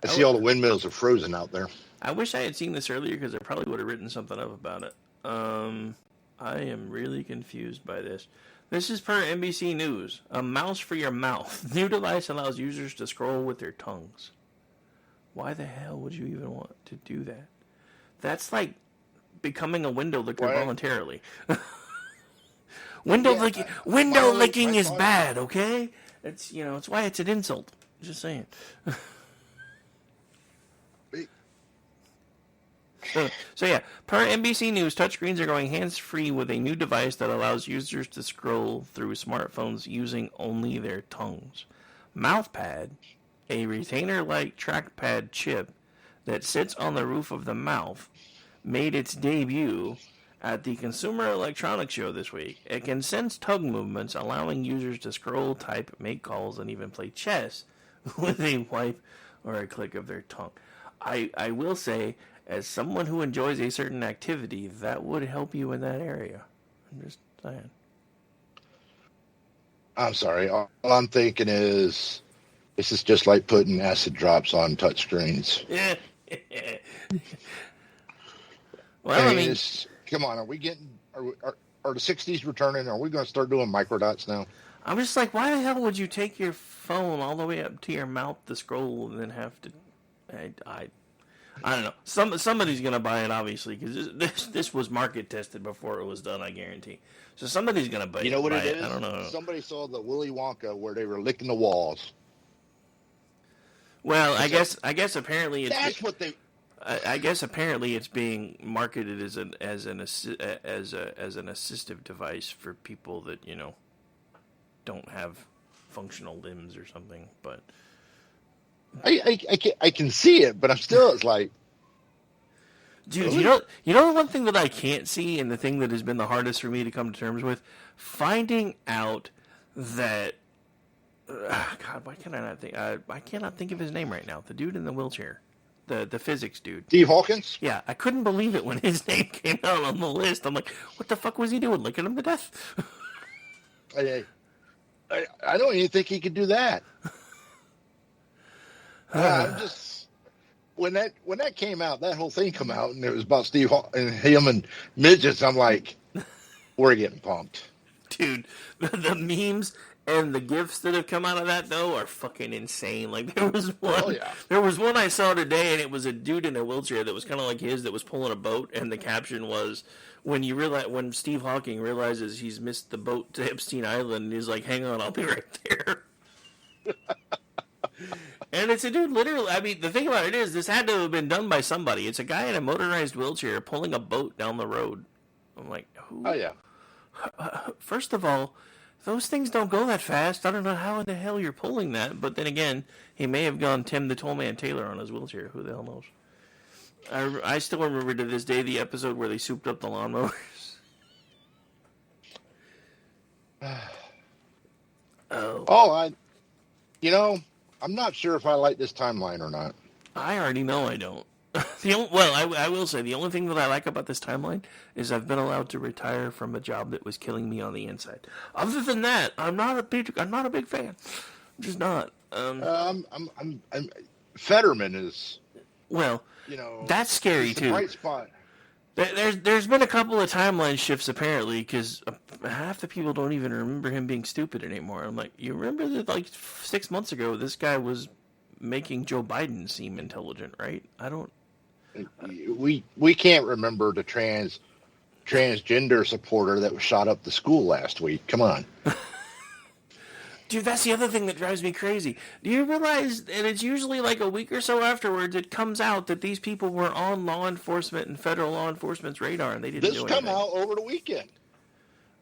I see all the windmills are frozen out there. I wish I had seen this earlier because I probably would have written something up about it. I am really confused by this. This is per NBC News. A mouse for your mouth. New device allows users to scroll with their tongues. Why the hell would you even want to do that? That's like becoming a window licker voluntarily. Window licking is bad, okay? It's it's why it's an insult. Just saying. So yeah, per NBC News, touchscreens are going hands-free with a new device that allows users to scroll through smartphones using only their tongues. MouthPad, a retainer-like trackpad chip that sits on the roof of the mouth, made its debut at the Consumer Electronics Show this week. It can sense tongue movements, allowing users to scroll, type, make calls, and even play chess with a wipe or a click of their tongue. I will say, as someone who enjoys a certain activity, that would help you in that area. I'm just saying. I'm sorry. All I'm thinking is this is just like putting acid drops on touchscreens. Yeah. Well, I mean, come on. Are the 60s returning? Are we going to start doing microdots now? I'm just like, why the hell would you take your phone all the way up to your mouth to scroll and then have to? I don't know. Somebody's gonna buy it, obviously, because this was market tested before it was done. I guarantee. So somebody's gonna buy it. You know what it is? I don't know. Somebody saw the Willy Wonka where they were licking the walls. Well, I guess apparently it's that's what they. I guess apparently it's being marketed as an assistive device for people that don't have functional limbs or something, but. I can see it, but it's like, dude, you know the one thing that I can't see, and the thing that has been the hardest for me to come to terms with, finding out that God, why can I not think? I cannot think of his name right now. The dude in the wheelchair, the physics dude, Steve Hawkins. Yeah, I couldn't believe it when his name came out on the list. I'm like, what the fuck was he doing, licking him to death? I don't even think he could do that. I'm just when that came out, that whole thing came out, and it was about Steve and him and midgets. I'm like, we're getting pumped, dude. The memes and the gifs that have come out of that though are fucking insane. Like there was one, there was one I saw today, and it was a dude in a wheelchair that was kind of like his that was pulling a boat, and the caption was, when Steve Hawking realizes he's missed the boat to Epstein Island, and he's like, hang on, I'll be right there. And it's a dude, literally, I mean, the thing about it is, this had to have been done by somebody. It's a guy in a motorized wheelchair pulling a boat down the road. I'm like, who? Oh, yeah. First of all, those things don't go that fast. I don't know how in the hell you're pulling that. But then again, he may have gone Tim the Tollman Taylor on his wheelchair. Who the hell knows? I still remember to this day the episode where they souped up the lawnmowers. I'm not sure if I like this timeline or not. I already know I don't. I will say the only thing that I like about this timeline is I've been allowed to retire from a job that was killing me on the inside. Other than that, I'm not a big fan. I'm just not. Fetterman is Well, that's scary it's a too. bright spot. There's been a couple of timeline shifts apparently because half the people don't even remember him being stupid anymore. I'm like, you remember that like 6 months ago this guy was making Joe Biden seem intelligent, right? I don't. We can't remember the transgender supporter that was shot up the school last week. Come on. Dude, that's the other thing that drives me crazy. Do you realize that it's usually like a week or so afterwards it comes out that these people were on law enforcement and federal law enforcement's radar and they didn't do anything? This come out over the weekend.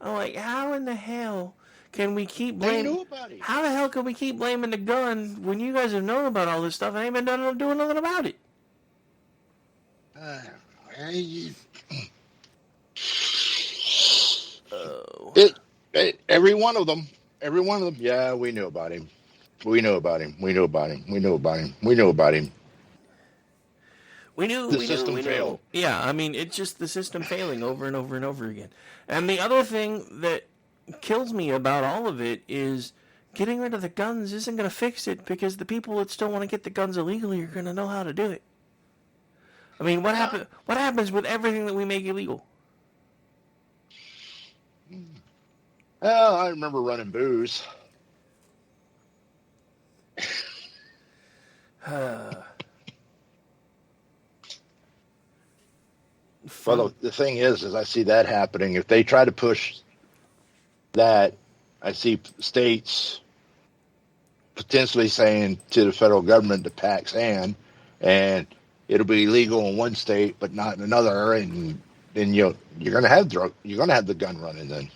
I'm like, how in the hell can we keep blaming? They knew about it. How the hell can we keep blaming the gun when you guys have known about all this stuff and ain't been doing nothing about it? Every one of them. Yeah, we knew about him. We knew about him. We knew about him. We knew about him. We knew about him. The system failed. Yeah, I mean, it's just the system failing over and over and over again. And the other thing that kills me about all of it is getting rid of the guns isn't going to fix it because the people that still want to get the guns illegally are going to know how to do it. I mean, what happens with everything that we make illegal? Well, I remember running booze. Well, the thing is I see that happening. If they try to push that, I see states potentially saying to the federal government to pack sand, and it'll be illegal in one state but not in another, and then you're going to have the gun running then.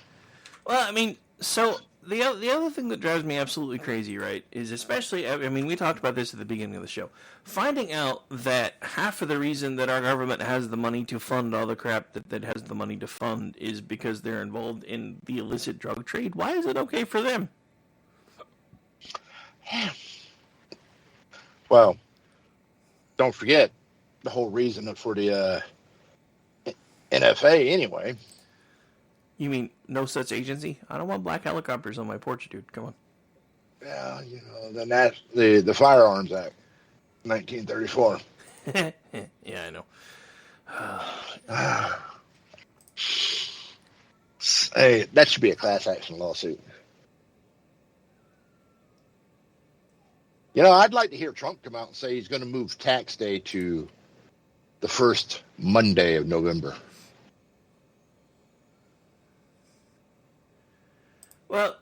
Well, I mean, so the other thing that drives me absolutely crazy, right, is especially, I mean, we talked about this at the beginning of the show, finding out that half of the reason that our government has the money to fund all the crap that has the money to fund is because they're involved in the illicit drug trade. Why is it okay for them? Well, don't forget the whole reason for the NFA anyway. You mean no such agency? I don't want black helicopters on my porch, dude. Come on. Yeah, the Firearms Act, 1934. Yeah, I know. Hey, that should be a class action lawsuit. I'd like to hear Trump come out and say he's going to move tax day to the first Monday of November. Well,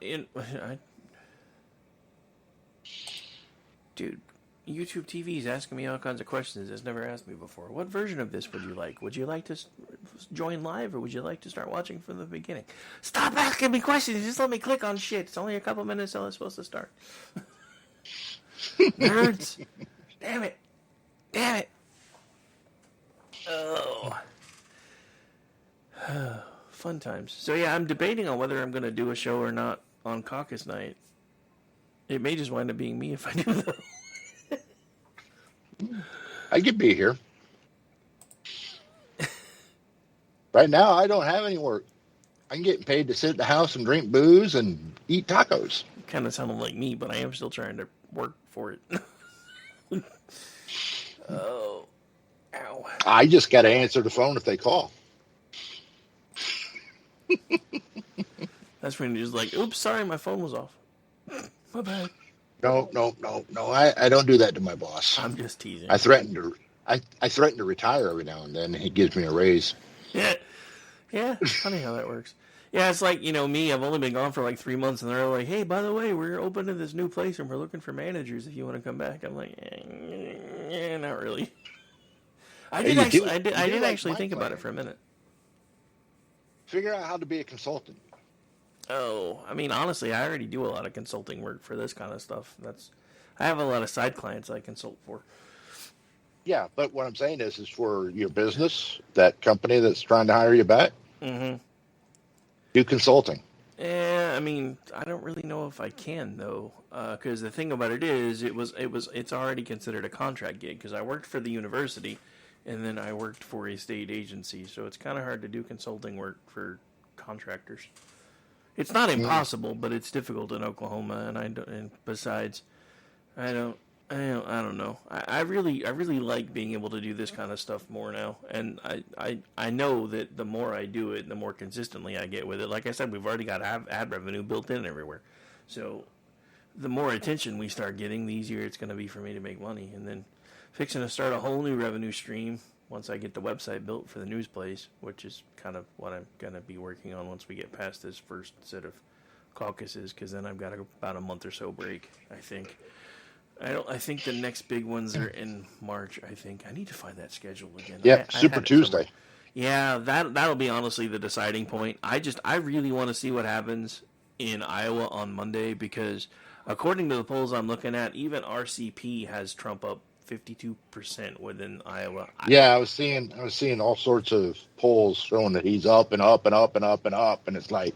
dude, YouTube TV is asking me all kinds of questions it's never asked me before. What version of this would you like? Would you like to join live, or would you like to start watching from the beginning? Stop asking me questions. Just let me click on shit. It's only a couple minutes till it's supposed to start. Nerds. Damn it. Oh. Fun times. So yeah, I'm debating on whether I'm going to do a show or not on caucus night. It may just wind up being me if I do though. I could be here. Right now, I don't have any work. I'm getting paid to sit at the house and drink booze and eat tacos. Kind of sounded like me, but I am still trying to work for it. Oh. Ow. I just got to answer the phone if they call. That's when you're just like, oops, sorry, my phone was off. My bad. No. I don't do that to my boss. I'm just teasing. I threaten to retire every now and then. He gives me a raise. Yeah. Funny how that works. Yeah, it's like, me, I've only been gone for like 3 months, and they're like, hey, by the way, we're opening this new place, and we're looking for managers if you want to come back. I'm like, not really. I did actually think about it for a minute. Figure out how to be a consultant. Oh, I mean, honestly, I already do a lot of consulting work for this kind of stuff. I have a lot of side clients I consult for. Yeah, but what I'm saying is for your business, that company that's trying to hire you back, do consulting. Yeah, I mean, I don't really know if I can though, because the thing about it is, it's already considered a contract gig because I worked for the university, and then I worked for a state agency, so it's kind of hard to do consulting work for contractors. It's not impossible, but it's difficult in Oklahoma, and besides, I don't I don't know. I really like being able to do this kind of stuff more now, and I know that the more I do it, the more consistently I get with it. Like I said, we've already got ad revenue built in everywhere, so the more attention we start getting, the easier it's going to be for me to make money. And then fixing to start a whole new revenue stream once I get the website built for the news place, which is kind of what I'm going to be working on once we get past this first set of caucuses, because then I've got about a month or so break, I think. I think the next big ones are in March. I think I need to find that schedule again. Yeah, Super Tuesday. Yeah, that'll be honestly the deciding point. I really want to see what happens in Iowa on Monday, because according to the polls I'm looking at, even RCP has Trump up 52% within Iowa. Yeah, I was seeing all sorts of polls showing that he's up and up and up and up and up, and it's like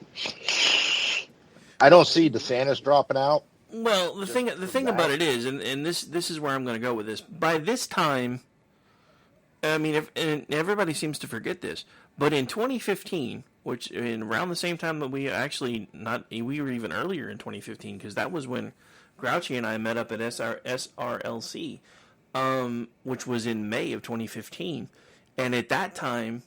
I don't see DeSantis dropping out. Well, the thing about it is, and this is where I'm going to go with this. By this time, I mean, and everybody seems to forget this, but in 2015, which around the same time that we were even earlier in 2015, because that was when Grouchy and I met up at SRLC, which was in May of 2015, and at that time,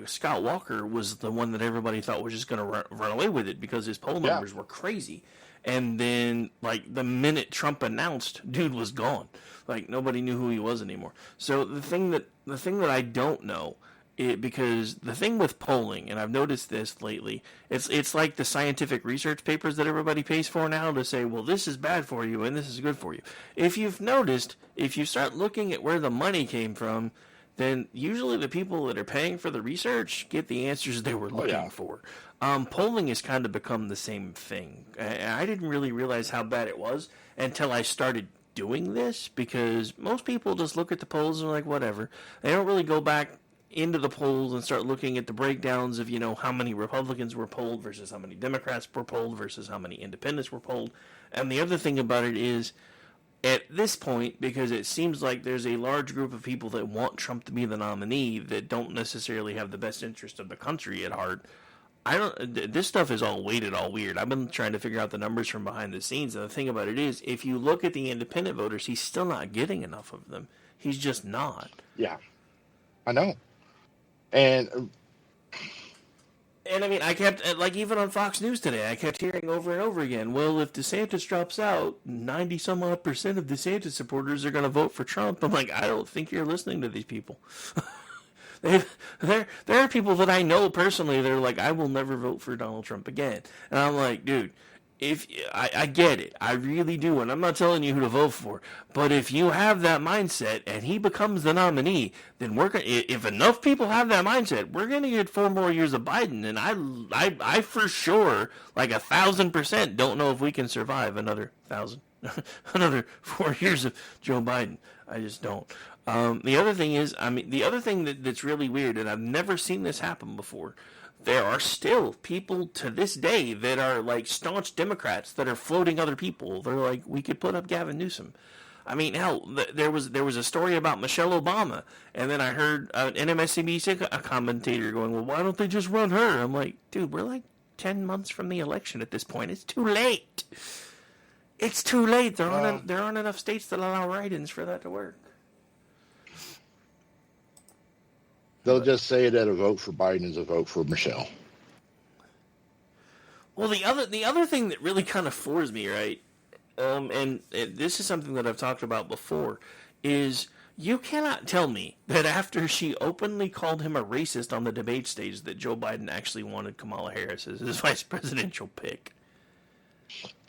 Scott Walker was the one that everybody thought was just going to run away with it because his poll numbers were crazy. And then, like, the minute Trump announced, dude was gone. Like, nobody knew who he was anymore. So the thing that I don't know, because the thing with polling, and I've noticed this lately, it's like the scientific research papers that everybody pays for now to say, well, this is bad for you and this is good for you. If you've noticed, if you start looking at where the money came from, then usually the people that are paying for the research get the answers they were looking for. Polling has kind of become the same thing. I didn't really realize how bad it was until I started doing this, because most people just look at the polls and are like, whatever. They don't really go back into the polls and start looking at the breakdowns of, how many Republicans were polled versus how many Democrats were polled versus how many independents were polled. And the other thing about it is, at this point, because it seems like there's a large group of people that want Trump to be the nominee that don't necessarily have the best interest of the country at heart, this stuff is all weighted all weird. I've been trying to figure out the numbers from behind the scenes, and the thing about it is, if you look at the independent voters, he's still not getting enough of them. He's just not. Yeah, I know. And I mean, I kept, like, even on Fox News today, I kept hearing over and over again, well, if DeSantis drops out, 90-some-odd% of DeSantis supporters are going to vote for Trump. I'm like, I don't think you're listening to these people. There are people that I know personally that are like, I will never vote for Donald Trump again. And I'm like, dude, if I get it, I really do, and I'm not telling you who to vote for, but if you have that mindset and he becomes the nominee, then if enough people have that mindset, we're gonna get 4 more years of Biden. And I for sure, like 1,000%, don't know if we can survive another 4 years of Joe Biden. I just don't. The other thing is, the other thing that's really weird, and I've never seen this happen before, there are still people to this day that are like staunch Democrats that are floating other people. They're like, we could put up Gavin Newsom. I mean, hell, there was a story about Michelle Obama, and then I heard an MSNBC commentator going, well, why don't they just run her? I'm like, dude, we're like 10 months from the election at this point. It's too late. It's too late. There aren't enough states that allow write-ins for that to work. They'll just say that a vote for Biden is a vote for Michelle. Well, the other thing that really kind of floors me, right, and this is something that I've talked about before, is you cannot tell me that after she openly called him a racist on the debate stage that Joe Biden actually wanted Kamala Harris as his vice presidential pick.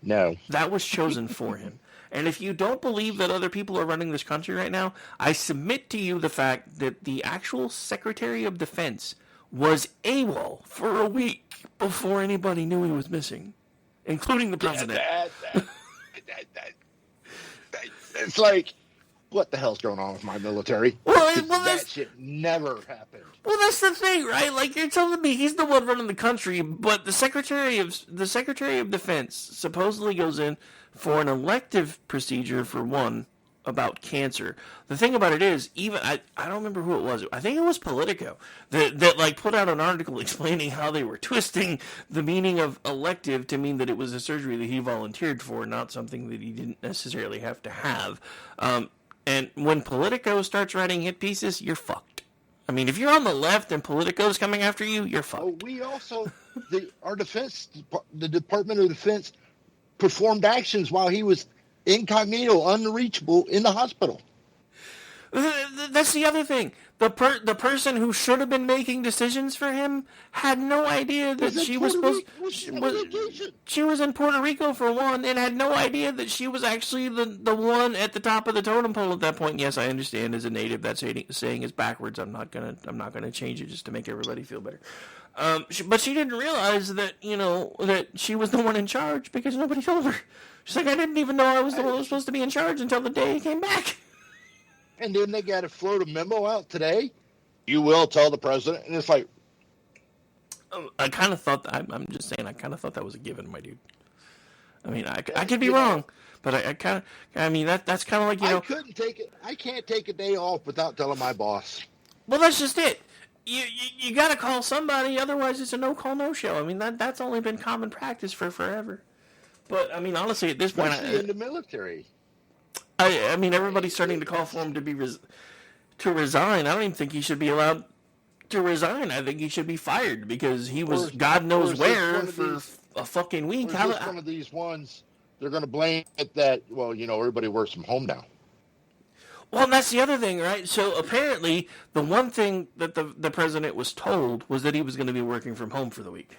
No. That was chosen for him. And if you don't believe that other people are running this country right now, I submit to you the fact that the actual Secretary of Defense was AWOL for a week before anybody knew he was missing, including the president. It's like, what the hell's going on with my military? Well, that shit never happened. Well, that's the thing, right? Like, you're telling me he's the one running the country, but the Secretary of Defense supposedly goes in for an elective procedure for one about cancer. The thing about it is, even I don't remember who it was. I think it was Politico that like put out an article explaining how they were twisting the meaning of elective to mean that it was a surgery that he volunteered for, not something that he didn't necessarily have to have. And when Politico starts writing hit pieces, you're fucked. I mean, if you're on the left and Politico's coming after you, you're fucked. Oh, we also, our defense, the Department of Defense, performed actions while he was incognito, unreachable in the hospital. That's the other thing. The person who should have been making decisions for him had no idea that she was supposed. She was in Puerto Rico for one, and had no idea that she was actually the one at the top of the totem pole at that point. Yes, I understand. As a native, that saying is backwards. I'm not gonna change it just to make everybody feel better. But she didn't realize that that she was the one in charge because nobody told her. She's like, I didn't even know I was the one who was supposed to be in charge until the day he came back. And then they got to float a memo out today. You will tell the president, and it's like, I kind of thought. I'm just saying. I kind of thought that was a given, my dude. I mean, I could be wrong, but I mean that's kind of like I couldn't take it. I can't take a day off without telling my boss. Well, that's just it. You got to call somebody, otherwise it's a no call no show. I mean that's only been common practice for forever. But I mean, honestly, at this point, especially in the military. I mean, everybody's starting to call for him to resign. I don't even think he should be allowed to resign. I think he should be fired because he was God knows where for a fucking week. How one of these ones they're going to blame it that everybody works from home now. Well, and that's the other thing, right? So apparently, the one thing that the president was told was that he was going to be working from home for the week.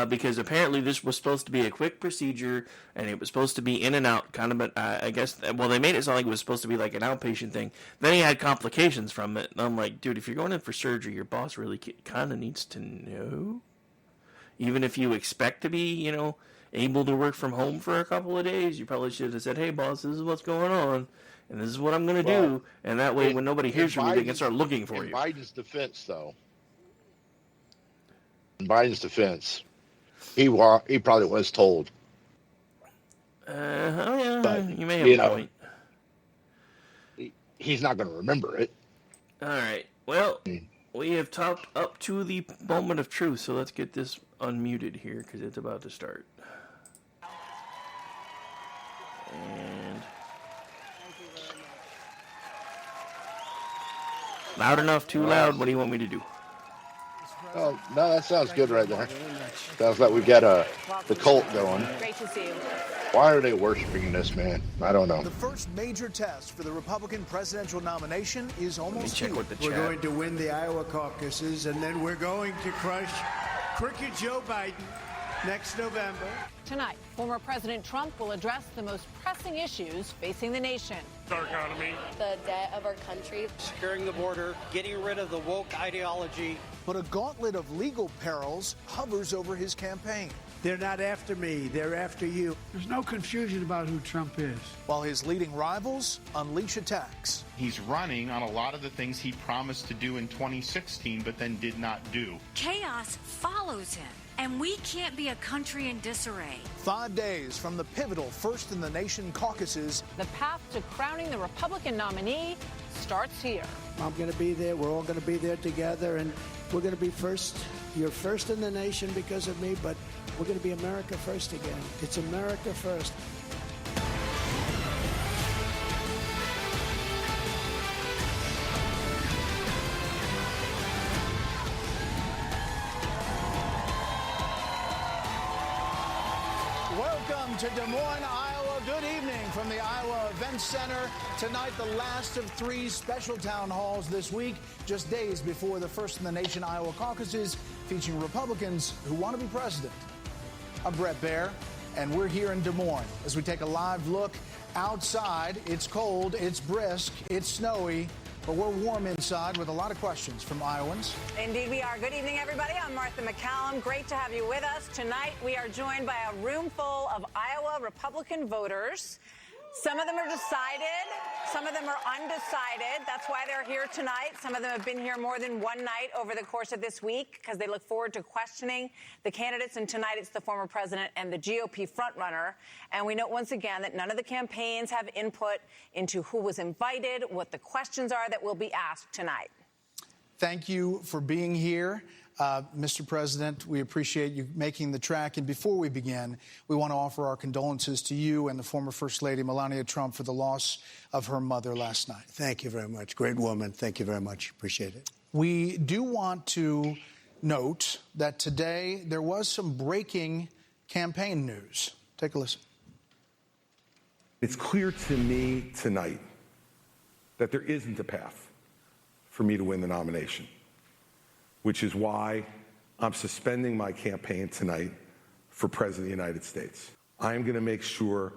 Because apparently this was supposed to be a quick procedure, and it was supposed to be in and out, kind of, I guess, they made it sound like it was supposed to be like an outpatient thing. Then he had complications from it, and I'm like, dude, if you're going in for surgery, your boss really kind of needs to know. Even if you expect to be, able to work from home for a couple of days, you probably should have said, hey, boss, this is what's going on, and this is what I'm going to do, and that way when nobody hears from you, they can start looking for you. In Biden's defense, though, he probably was told. Yeah, but, you may have a point. He's not going to remember it. All right. Well, we have topped up to the moment of truth, so let's get this unmuted here because it's about to start. And loud enough, too loud. What do you want me to do? Oh, no, that sounds good right there. Sounds like we got the cult going. Great to see you. Why are they worshiping this man? I don't know. The first major test for the Republican presidential nomination is almost here. We're going to win the Iowa caucuses, and then we're going to crush crooked Joe Biden next November. Tonight, former President Trump will address the most pressing issues facing the nation. Our economy, the debt of our country, securing the border, getting rid of the woke ideology. But a gauntlet of legal perils hovers over his campaign. They're not after me, they're after you. There's no confusion about who Trump is. While his leading rivals unleash attacks. He's running on a lot of the things he promised to do in 2016, but then did not do. Chaos follows him, and we can't be a country in disarray. 5 days from the pivotal First in the Nation caucuses. The path to crowning the Republican nominee starts here. I'm going to be there. We're all going to be there together, and we're going to be first. You're first in the nation because of me, but we're going to be America first again. It's America first. Welcome to Des Moines, Iowa. Good evening from the Iowa Events Center. Tonight, the last of 3 special town halls this week, just days before the First in the Nation Iowa caucuses, featuring Republicans who want to be president. I'm Brett Baer, and we're here in Des Moines as we take a live look outside. It's cold, it's brisk, it's snowy, but we're warm inside with a lot of questions from Iowans. Indeed we are. Good evening, everybody. I'm Martha McCallum. Great to have you with us. Tonight, we are joined by a room full of Iowa Republican voters. Some of them are decided. Some of them are undecided. That's why they're here tonight. Some of them have been here more than one night over the course of this week because they look forward to questioning the candidates. And tonight it's the former president and the GOP frontrunner. And we note once again that none of the campaigns have input into who was invited, what the questions are that will be asked tonight. Thank you for being here. Mr. President, we appreciate you making the trek. And before we begin, we want to offer our condolences to you and the former First Lady, Melania Trump, for the loss of her mother last night. Thank you very much. Great woman. Thank you very much. Appreciate it. We do want to note that today there was some breaking campaign news. Take a listen. It's clear to me tonight that there isn't a path for me to win the nomination, which is why I'm suspending my campaign tonight for President of the United States. I am going to make sure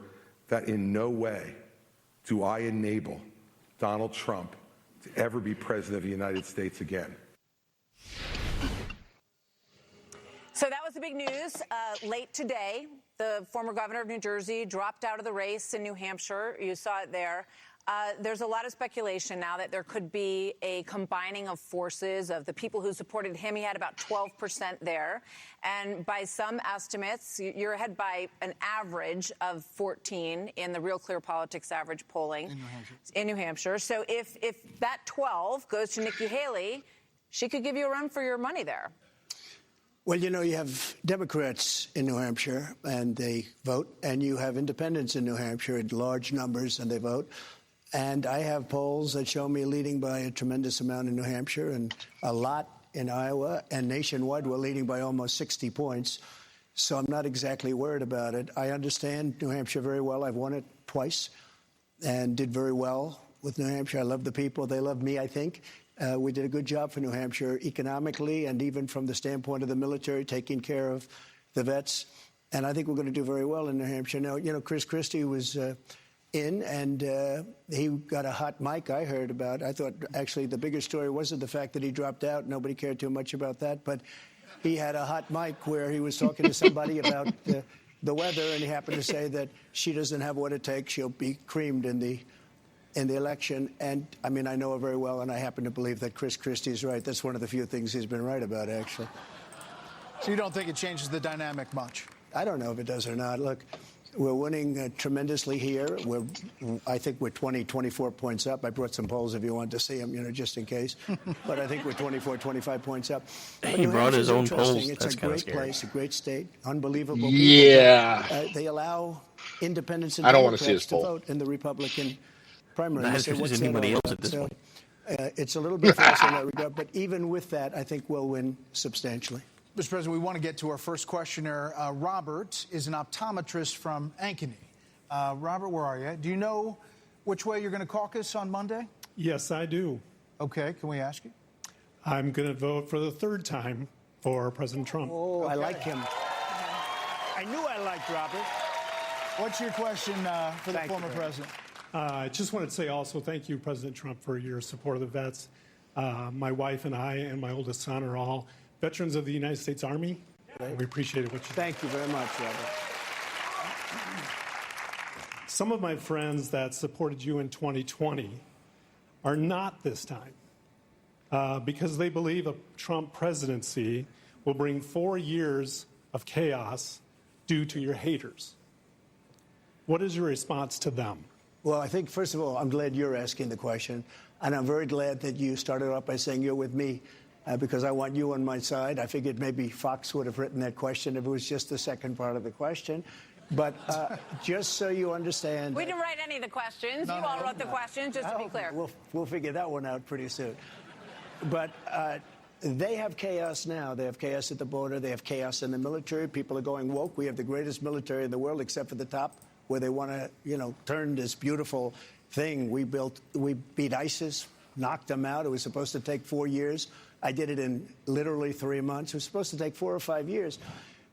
that in no way do I enable Donald Trump to ever be President of the United States again. So that was the big news. Late today, the former governor of New Jersey dropped out of the race in New Hampshire. You saw it there. There's a lot of speculation now that there could be a combining of forces of the people who supported him. He had about 12% there. And by some estimates, you're ahead by an average of 14 in the Real Clear Politics average polling in New Hampshire. So if that 12 goes to Nikki Haley, she could give you a run for your money there. Well, you know, you have Democrats in New Hampshire, and they vote, and you have independents in New Hampshire in large numbers, and they vote. And I have polls that show me leading by a tremendous amount in New Hampshire and a lot in Iowa, and nationwide we're leading by almost 60 points. So I'm not exactly worried about it. I understand New Hampshire very well. I've won it twice and did very well with New Hampshire. I love the people. They love me, I think. We did a good job for New Hampshire economically and even from the standpoint of the military, taking care of the vets. And I think we're going to do very well in New Hampshire. Now, you know, Chris Christie was in, and he got a hot mic I heard about. I thought, actually, the bigger story wasn't the fact that he dropped out. Nobody cared too much about that. But he had a hot mic where he was talking to somebody about the weather, and he happened to say that she doesn't have what it takes. She'll be creamed in the election. And, I mean, I know her very well, and I happen to believe that Chris Christie's right. That's one of the few things he's been right about, actually. So you don't think it changes the dynamic much? I don't know if it does or not. Look, we're winning tremendously here. I think we're 20, 24 points up. I brought some polls if you want to see them, you know, just in case. But I think we're 24, 25 points up. He brought his own polls. It's That's a great place, a great state, unbelievable people. Yeah. They allow independents and I don't want to see Democrats his to poll. vote in the Republican primary. Not as good as anybody else at this point. It's a little bit false in that regard. But even with that, I think we'll win substantially. Mr. President, we want to get to our first questioner. Robert is an optometrist from Ankeny. Robert, where are you? Do you know which way you're going to caucus on Monday? Yes, I do. Okay, can we ask you? I'm going to vote for the third time for President Trump. Oh, I like him. I knew I liked Robert. What's your question for the former president? I just wanted to say also thank you, President Trump, for your support of the vets. My wife and I and my oldest son are all veterans of the United States Army. We appreciate what you do. Thank you very much, Robert. Some of my friends that supported you in 2020 are not this time because they believe a Trump presidency will bring 4 years of chaos due to your haters. What is your response to them? Well, I think, first of all, I'm glad you're asking the question. And I'm very glad that you started off by saying you're with me because I want you on my side. I figured maybe Fox would have written that question if it was just the second part of the question. But just so you understand. We didn't write any of the questions. You all wrote the questions, just to be clear. We'll figure that one out pretty soon. But they have chaos now. They have chaos at the border. They have chaos in the military. People are going woke. We have the greatest military in the world, except for the top, where they want to, you know, turn this beautiful thing we built. We beat ISIS, knocked them out. It was supposed to take 4 years. I did it in literally 3 months. It was supposed to take 4 or 5 years.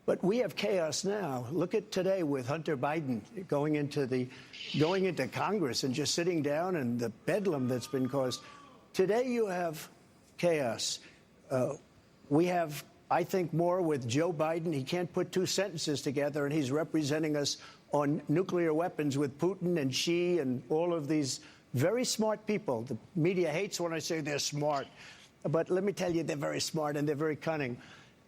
But we have chaos now. Look at today with Hunter Biden going into Congress and just sitting down and the bedlam that's been caused. Today you have chaos. We have, I think, more with Joe Biden. He can't put two sentences together, and he's representing us on nuclear weapons with Putin and Xi and all of these very smart people. The media hates when I say they're smart, but let me tell you, they're very smart and they're very cunning.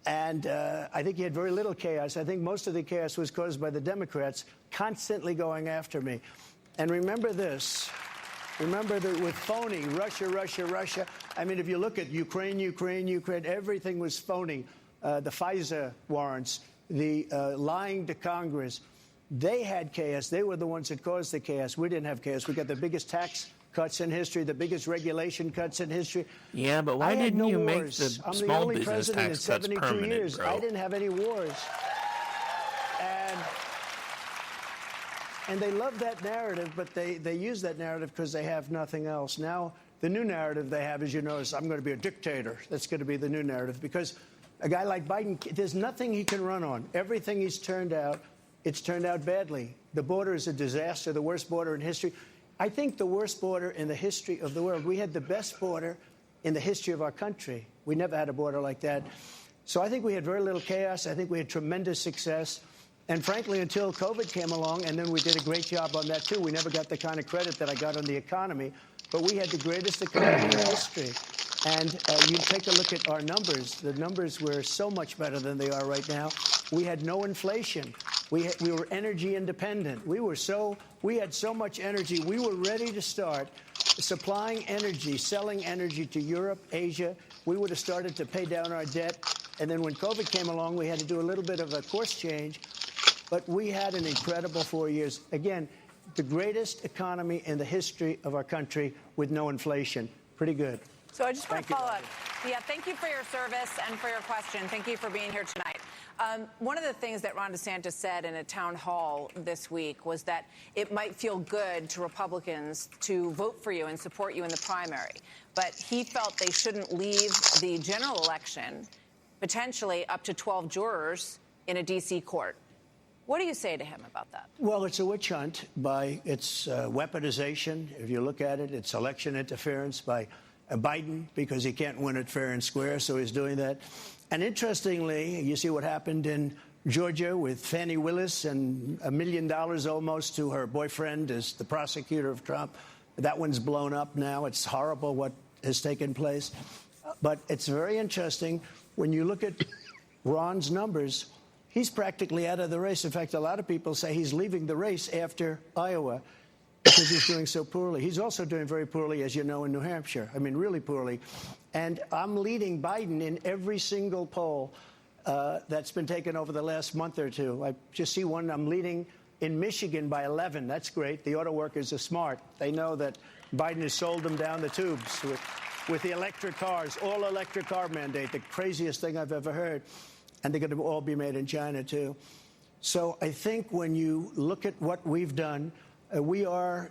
And I think he had very little chaos. I think most of the chaos was caused by the Democrats constantly going after me. And remember this. Remember that with phony, Russia, Russia, Russia. I mean, if you look at Ukraine, Ukraine, Ukraine, everything was phony. The FISA warrants, the lying to Congress. They had chaos. They were the ones that caused the chaos. We didn't have chaos. We got the biggest tax cuts in history, the biggest regulation cuts in history. Yeah, but why didn't you make the I'm small the only business president tax in cuts 72 permanent, years. bro? I didn't have any wars. And they love that narrative, but they use that narrative because they have nothing else. Now, the new narrative they have, as you know, is I'm going to be a dictator. That's going to be the new narrative because a guy like Biden, there's nothing he can run on. Everything he's turned out, it's turned out badly. The border is a disaster, the worst border in history. I think the worst border in the history of the world. We had the best border in the history of our country. We never had a border like that. So I think we had very little chaos. I think we had tremendous success. And frankly, until COVID came along, and then we did a great job on that, too. We never got the kind of credit that I got on the economy. But we had the greatest economy in history. And you take a look at our numbers. The numbers were so much better than they are right now. We had no inflation. We were energy independent. We had so much energy. We were ready to start supplying energy, selling energy to Europe, Asia. We would have started to pay down our debt. And then when COVID came along, we had to do a little bit of a course change. But we had an incredible 4 years. Again, the greatest economy in the history of our country with no inflation. Pretty good. So I just want to follow up. Yeah, thank you for your service and for your question. Thank you for being here tonight. One of the things that Ron DeSantis said in a town hall this week was that it might feel good to Republicans to vote for you and support you in the primary. But he felt they shouldn't leave the general election potentially up to 12 jurors in a D.C. court. What do you say to him about that? Well, it's a witch hunt by its weaponization. If you look at it, it's election interference by Biden because he can't win it fair and square, so he's doing that. And interestingly, you see what happened in Georgia with Fannie Willis and $1 million almost to her boyfriend as the prosecutor of Trump. That one's blown up now. It's horrible what has taken place. But it's very interesting when you look at Ron's numbers. He's practically out of the race. In fact, a lot of people say he's leaving the race after Iowa because he's doing so poorly. He's also doing very poorly, as you know, in New Hampshire. I mean, really poorly. And I'm leading Biden in every single poll that's been taken over the last month or two. I just see one. I'm leading in Michigan by 11. That's great. The auto workers are smart. They know that Biden has sold them down the tubes with the electric cars, all electric car mandate, the craziest thing I've ever heard. And they're going to all be made in China, too. So I think when you look at what we've done, we are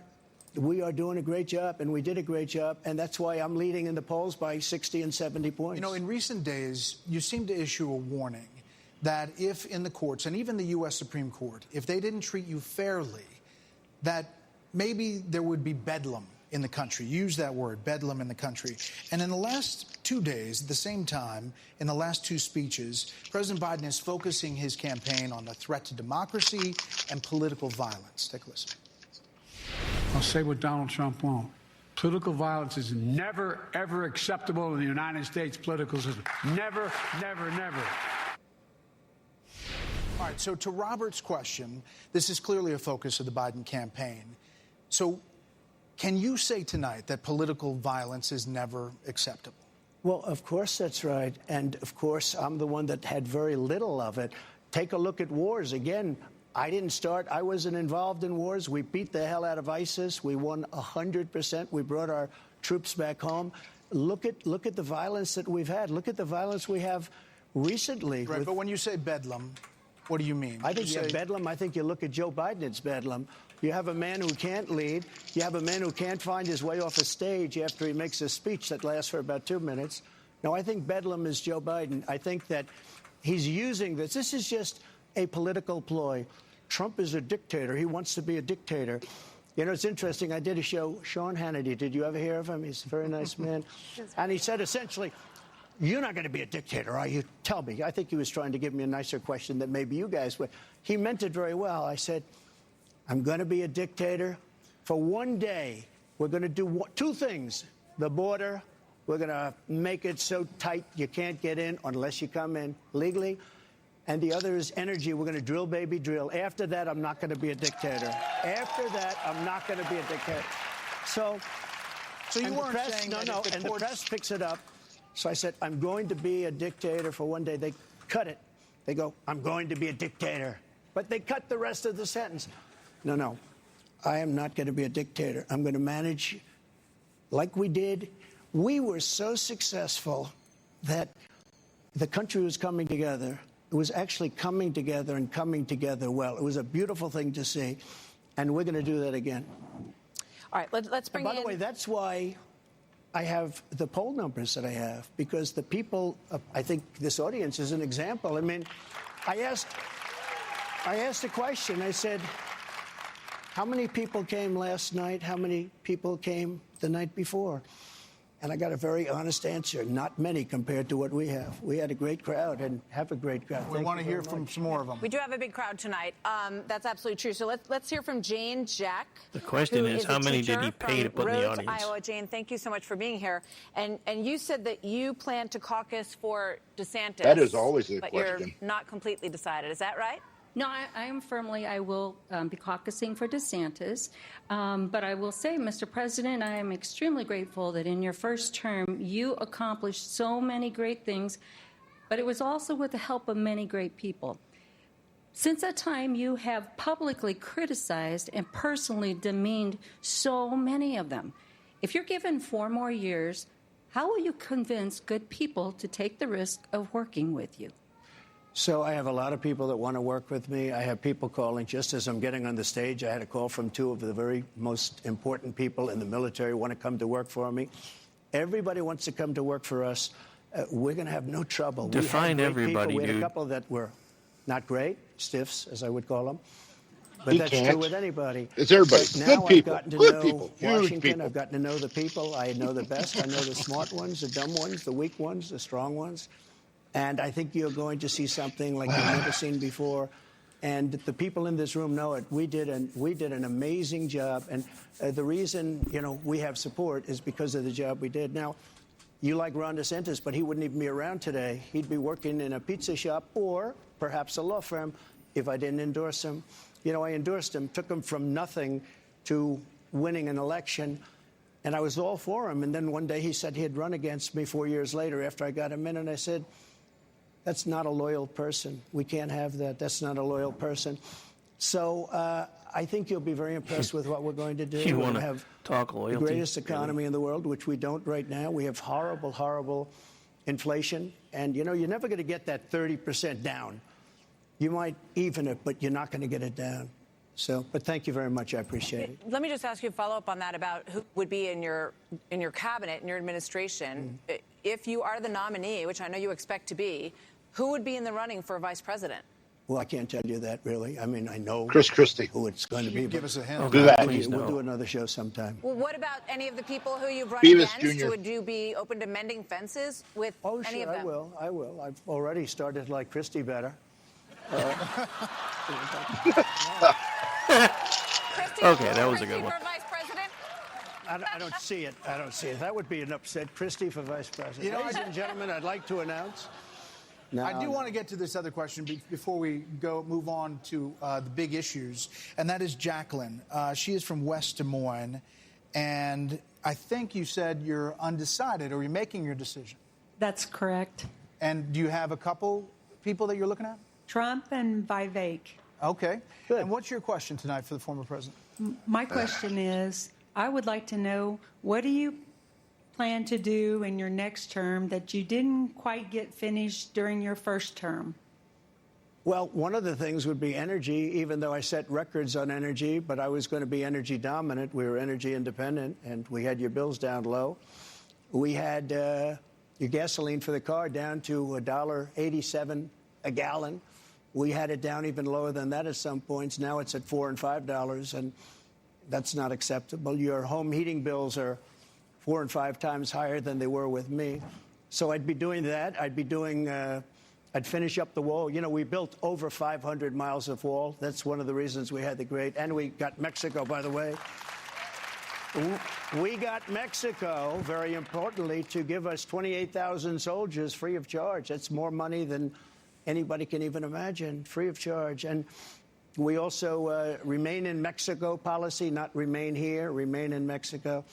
doing a great job, and we did a great job, and that's why I'm leading in the polls by 60 and 70 points. You know, in recent days, you seem to issue a warning that if in the courts, and even the U.S. Supreme Court, if they didn't treat you fairly, that maybe there would be bedlam in the country. Use that word, bedlam in the country. And in the last 2 days, at the same time, in the last two speeches, President Biden is focusing his campaign on the threat to democracy and political violence. Take a listen. I'll say what Donald Trump won't. Political violence is never, ever acceptable in the United States political system. Never, never, never. All right, so to Robert's question, this is clearly a focus of the Biden campaign. So can you say tonight that political violence is never acceptable? Well, of course that's right. And, of course, I'm the one that had very little of it. Take a look at wars. Again, I didn't start. I wasn't involved in wars. We beat the hell out of ISIS. We won 100%. We brought our troops back home. Look at the violence that we've had. Look at the violence we have recently. Right, but when you say bedlam, what do you mean? I think you have bedlam. I think you look at Joe Biden, it's bedlam. You have a man who can't lead. You have a man who can't find his way off a stage after he makes a speech that lasts for about 2 minutes. No, I think bedlam is Joe Biden. I think that he's using this. This is just a political ploy. Trump is a dictator. He wants to be a dictator. You know, it's interesting. I did a show, Sean Hannity. Did you ever hear of him? He's a very nice man. And he said, essentially, you're not going to be a dictator, are you? Tell me. I think he was trying to give me a nicer question that maybe you guys would. He meant it very well. I said, I'm going to be a dictator. For one day, we're going to do two things. The border, we're going to make it so tight you can't get in unless you come in legally. And the other is energy. We're going to drill, baby, drill. After that, I'm not going to be a dictator. After that, I'm not going to be a dictator. So you weren't saying the press picks it up. So I said, I'm going to be a dictator for one day. They cut it. They go, I'm going to be a dictator. But they cut the rest of the sentence. No. I am not going to be a dictator. I'm going to manage like we did. We were so successful that the country was coming together. It was actually coming together and coming together well. It was a beautiful thing to see, and we're going to do that again. All right, let's bring in... By the way, that's why I have the poll numbers that I have, because the people, I think this audience is an example. I mean, I asked a question. I said, how many people came last night? How many people came the night before? And I got a very honest answer. Not many compared to what we have. We had a great crowd and have a great crowd. We want to hear from some more of them. We do have a big crowd tonight. That's absolutely true. So let's hear from Jane Jack. The question is, how many did he pay to put in the audience? Iowa. Jane, thank you so much for being here. And you said that you plan to caucus for DeSantis. That is always the question. But you're not completely decided. Is that right? No, I will be caucusing for DeSantis. But I will say, Mr. President, I am extremely grateful that in your first term you accomplished so many great things, but it was also with the help of many great people. Since that time, you have publicly criticized and personally demeaned so many of them. If you're given 4 more years, how will you convince good people to take the risk of working with you? So I have a lot of people that want to work with me. I have people calling just as I'm getting on the stage. I had a call from 2 of the very most important people in the military who want to come to work for me. Everybody wants to come to work for us. We're going to have no trouble. Define everybody, dude. We had a couple that were not great, stiffs, as I would call them. But that's true with anybody. It's everybody. Now Good people. I've gotten to Good know people. Huge Washington. people. I've gotten to know the people. I know the best. I know the smart ones, the dumb ones, the weak ones, the strong ones. And I think you're going to see something like you've never seen before. And the people in this room know it. We did an amazing job. And the reason, we have support is because of the job we did. Now, you like Ron DeSantis, but he wouldn't even be around today. He'd be working in a pizza shop or perhaps a law firm if I didn't endorse him. I endorsed him, took him from nothing to winning an election. And I was all for him. And then one day he said he'd run against me 4 years later after I got him in. And I said, that's not a loyal person. We can't have that. That's not a loyal person. So I think you'll be very impressed with what we're going to do. You we're want going to have talk loyalty? The greatest economy in the world, which we don't right now. We have horrible, horrible inflation. And, you're never going to get that 30% down. You might even it, but you're not going to get it down. So, but thank you very much. I appreciate it. Let me just ask you a follow-up on that about who would be in your cabinet, in your administration. If you are the nominee, which I know you expect to be, who would be in the running for vice president? Well, I can't tell you that, really. I mean, I know Chris Christie, who it's going to be. Give us a hint. We'll do another show sometime. Well, what about any of the people who you've run Beavis against? Jr. Would you be open to mending fences with any of them? I will. I've already started to like Christie better. Okay, that was a good one. I don't see it. That would be an upset. Christie for vice president. Ladies and gentlemen, I'd like to announce. I do want to get to this other question before we move on to the big issues, and that is Jacqueline. She is from West Des Moines, and I think you said you're undecided, or you're making your decision. That's correct. And do you have a couple people that you're looking at? Trump and Vivek. Okay. Good. And what's your question tonight for the former president? My question is, I would like to know, what do you plan to do in your next term that you didn't quite get finished during your first term? Well, one of the things would be energy, even though I set records on energy, but I was going to be energy dominant. We were energy independent, and we had your bills down low. We had your gasoline for the car down to $1.87 a gallon. We had it down even lower than that at some points. Now it's at $4 and $5, and that's not acceptable. Your home heating bills are 4 and 5 times higher than they were with me. So I'd be doing that. I'd be doing I'd finish up the wall. You know, we built over 500 miles of wall. That's one of the reasons we had the great, and we got Mexico, by the way. We got Mexico, very importantly, to give us 28,000 soldiers free of charge. That's more money than anybody can even imagine, free of charge. And we also remain in Mexico policy, not remain here, remain in Mexico.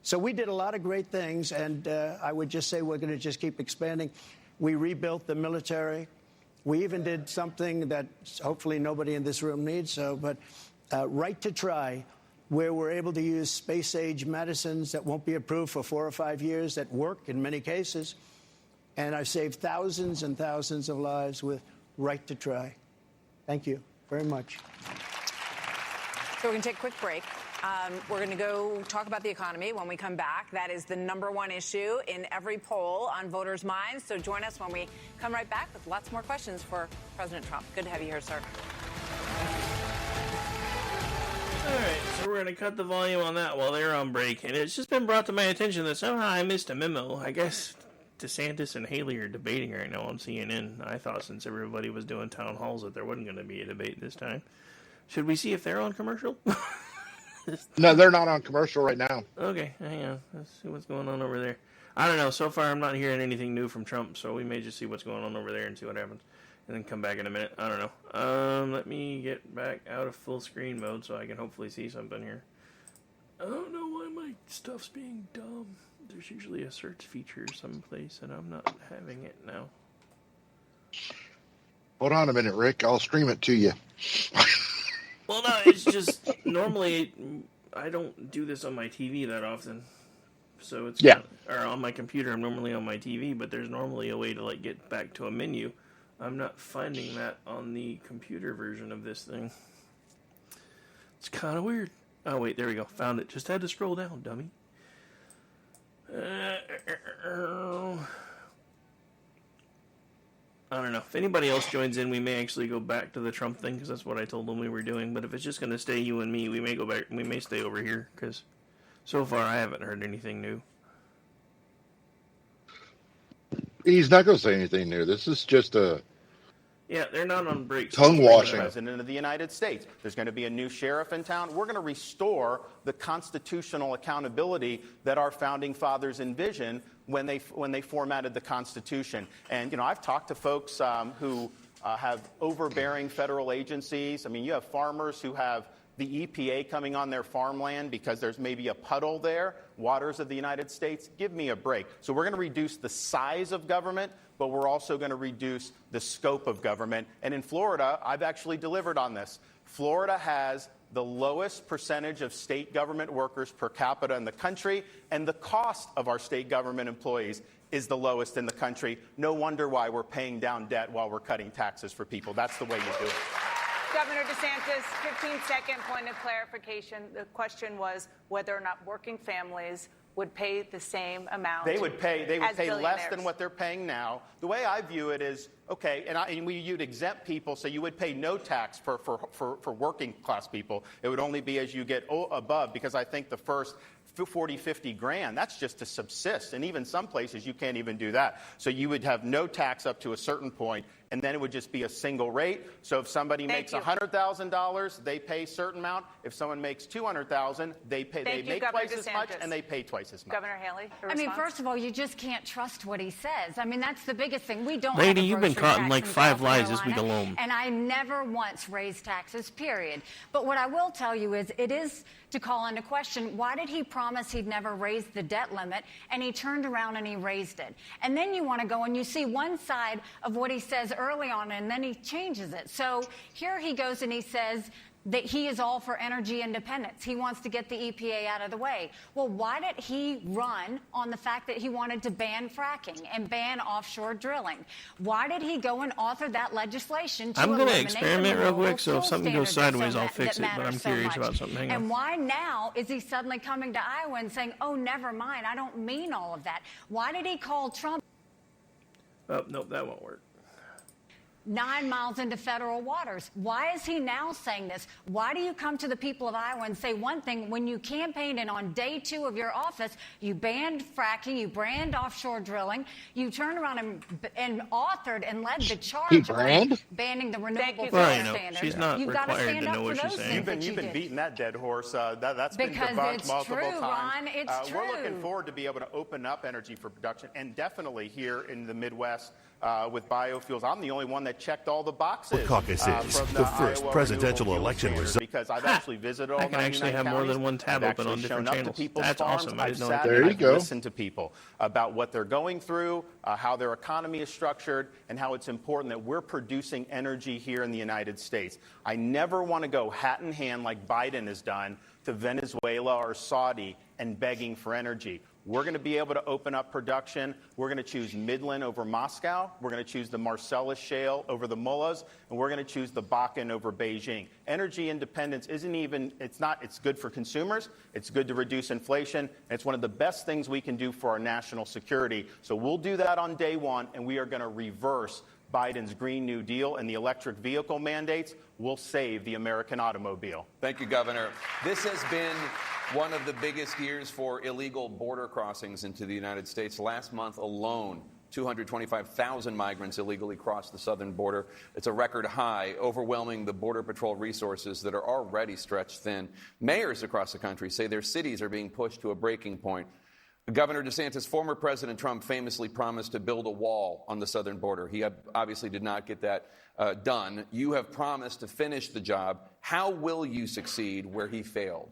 So we did a lot of great things, and I would just say we're going to just keep expanding. We rebuilt the military. We even did something that hopefully nobody in this room needs, but right to try, where we're able to use space-age medicines that won't be approved for 4 or 5 years that work in many cases. And I've saved thousands and thousands of lives with right to try. Thank you very much. So we're going to take a quick break. We're going to go talk about the economy when we come back. That is the #1 issue in every poll on voters' minds. So join us when we come right back with lots more questions for President Trump. Good to have you here, sir. All right, so we're going to cut the volume on that while they're on break. And it's just been brought to my attention that somehow I missed a memo. I guess DeSantis and Hailey are debating right now on CNN. I thought since everybody was doing town halls that there wasn't going to be a debate this time. Should we see if they're on commercial? No, they're not on commercial right now. Okay, hang on. Let's see what's going on over there. I don't know. So far, I'm not hearing anything new from Trump, so we may just see what's going on over there and see what happens. And then come back in a minute. I don't know. Let me get back out of full screen mode so I can hopefully see something here. I don't know why my stuff's being dumb. There's usually a search feature someplace, and I'm not having it now. Hold on a minute, Rick. I'll stream it to you. Well, no, it's just normally I don't do this on my TV that often. So it's or on my computer. I'm normally on my TV, but there's normally a way to like get back to a menu. I'm not finding that on the computer version of this thing. It's kind of weird. Oh, wait, there we go. Found it. Just had to scroll down, dummy. I don't know. If anybody else joins in, we may actually go back to the Trump thing, because that's what I told them we were doing. But if it's just going to stay you and me, we may go back. We may stay over here, because so far I haven't heard anything new. He's not going to say anything new. This is just a... Yeah, they're not on breaks. Tongue washing. President of the United States. There's going to be a new sheriff in town. We're going to restore the constitutional accountability that our founding fathers envisioned when they formatted the Constitution. And, you know, I've talked to folks who have overbearing federal agencies. I mean, you have farmers who have the EPA coming on their farmland because there's maybe a puddle there, waters of the United States. Give me a break. So we're going to reduce the size of government, but we're also going to reduce the scope of government. And in Florida, I've actually delivered on this. Florida has the lowest percentage of state government workers per capita in the country, and the cost of our state government employees is the lowest in the country. No wonder why we're paying down debt while we're cutting taxes for people. That's the way you do it. Governor DeSantis, 15-second point of clarification. The question was whether or not working families would pay the same amount. They would pay less than what they're paying now. The way I view it is, okay, you'd exempt people, so you would pay no tax for working class people. It would only be as you get above, because I think the first 40, 50 grand, that's just to subsist. And even some places you can't even do that. So you would have no tax up to a certain point, and then it would just be a single rate. So if somebody makes $100,000, they pay a certain amount. If someone makes $200,000, they make twice as much, and they pay twice as much. Governor Hailey, I mean, first of all, you just can't trust what he says. I mean, that's the biggest thing. We don't. Lady, have a you've been grocery caught in tax like 5 lies this week alone. And I never once raised taxes, period. But what I will tell you is it is to call into question, why did he promise he'd never raise the debt limit, and he turned around and he raised it? And then you want to go and you see one side of what he says early on, and then he changes it. So here he goes and he says that he is all for energy independence. He wants to get the EPA out of the way. Well, why did he run on the fact that he wanted to ban fracking and ban offshore drilling? Why did he go and author that legislation to I'm going to eliminate experiment the real quick, local so if something goes standards sideways, I'll that fix it, but matter I'm so curious much? about something. Hang on. And why now is he suddenly coming to Iowa and saying, oh, never mind, I don't mean all of that? Why did he call Trump? Oh, nope, that won't work. 9 miles into federal waters. Why is he now saying this? Why do you come to the people of Iowa and say one thing when you campaigned and on day 2 of your office, you banned fracking, you banned offshore drilling, you turned around and authored and led the charge on banning the renewable fuel standard. She's not You've got to required stand to up know for what she's those saying. things You've been beating that dead horse. That's been Because debunked it's multiple true, times. Ron, it's We're looking true. forward to be able to open up energy for production, and definitely here in the Midwest with biofuels. I'm the only one that checked all the boxes. Caucus is from the first Iowa presidential renewable fuel election standard, result. because I've actually visited all I can 99 actually have more counties. than one tab I've open on actually different shown up channels. to people's That's farms. awesome. I I've didn't know sat that. and There I've you go. listened to people about what they're going through, how their economy is structured, and how it's important that we're producing energy here in the United States. I never want to go hat in hand like Biden has done to Venezuela or Saudi and begging for energy. We're going to be able to open up production. We're going to choose Midland over Moscow. We're going to choose the Marcellus Shale over the Mullahs. And we're going to choose the Bakken over Beijing. Energy independence it's good for consumers. It's good to reduce inflation. And it's one of the best things we can do for our national security. So we'll do that on day 1, and we are going to reverse Biden's Green New Deal and the electric vehicle mandates. Will save the American automobile. Thank you, Governor. This has been one of the biggest years for illegal border crossings into the United States. Last month alone, 225,000 migrants illegally crossed the southern border. It's a record high, overwhelming the Border Patrol resources that are already stretched thin. Mayors across the country say their cities are being pushed to a breaking point. Governor DeSantis, former President Trump famously promised to build a wall on the southern border. He obviously did not get that done. You have promised to finish the job. How will you succeed where he failed?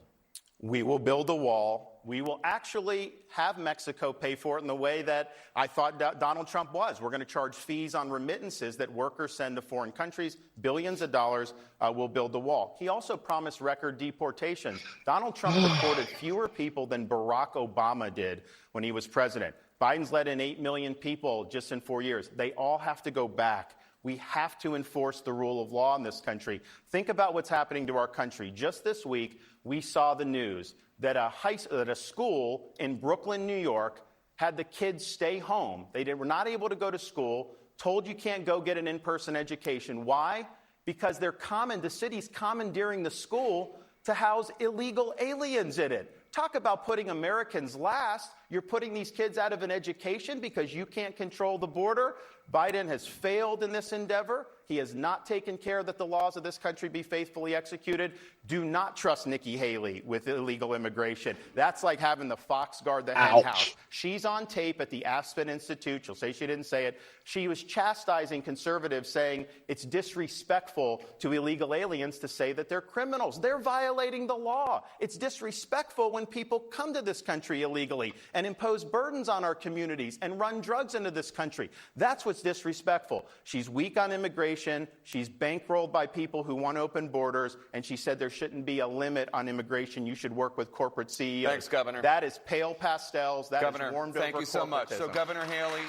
We will build a wall. We will actually have Mexico pay for it in the way that I thought Donald Trump was. We're going to charge fees on remittances that workers send to foreign countries, billions of dollars. We'll build the wall. He also promised record deportations. Donald Trump deported fewer people than Barack Obama did when he was president. Biden's let in 8 million people just in 4 years. They all have to go back. We have to enforce the rule of law in this country. Think about what's happening to our country. Just this week, we saw the news that a school in Brooklyn, New York, had the kids stay home. They were not able to go to school, told you can't go get an in-person education. Why? Because the city's commandeering the school to house illegal aliens in it. Talk about putting Americans last. You're putting these kids out of an education because you can't control the border. Biden has failed in this endeavor. He has not taken care that the laws of this country be faithfully executed. Do not trust Nikki Haley with illegal immigration. That's like having the fox guard the hen house. She's on tape at the Aspen Institute. She'll say she didn't say it. She was chastising conservatives, saying it's disrespectful to illegal aliens to say that they're criminals. They're violating the law. It's disrespectful when people come to this country illegally and impose burdens on our communities and run drugs into this country. That's what's disrespectful. She's weak on immigration. She's bankrolled by people who want open borders. And she said there shouldn't be a limit on immigration. You should work with corporate CEOs. Thanks, Governor. That is pale pastels. That Governor, is warmed thank over you so much. So, corporatism. Governor Haley,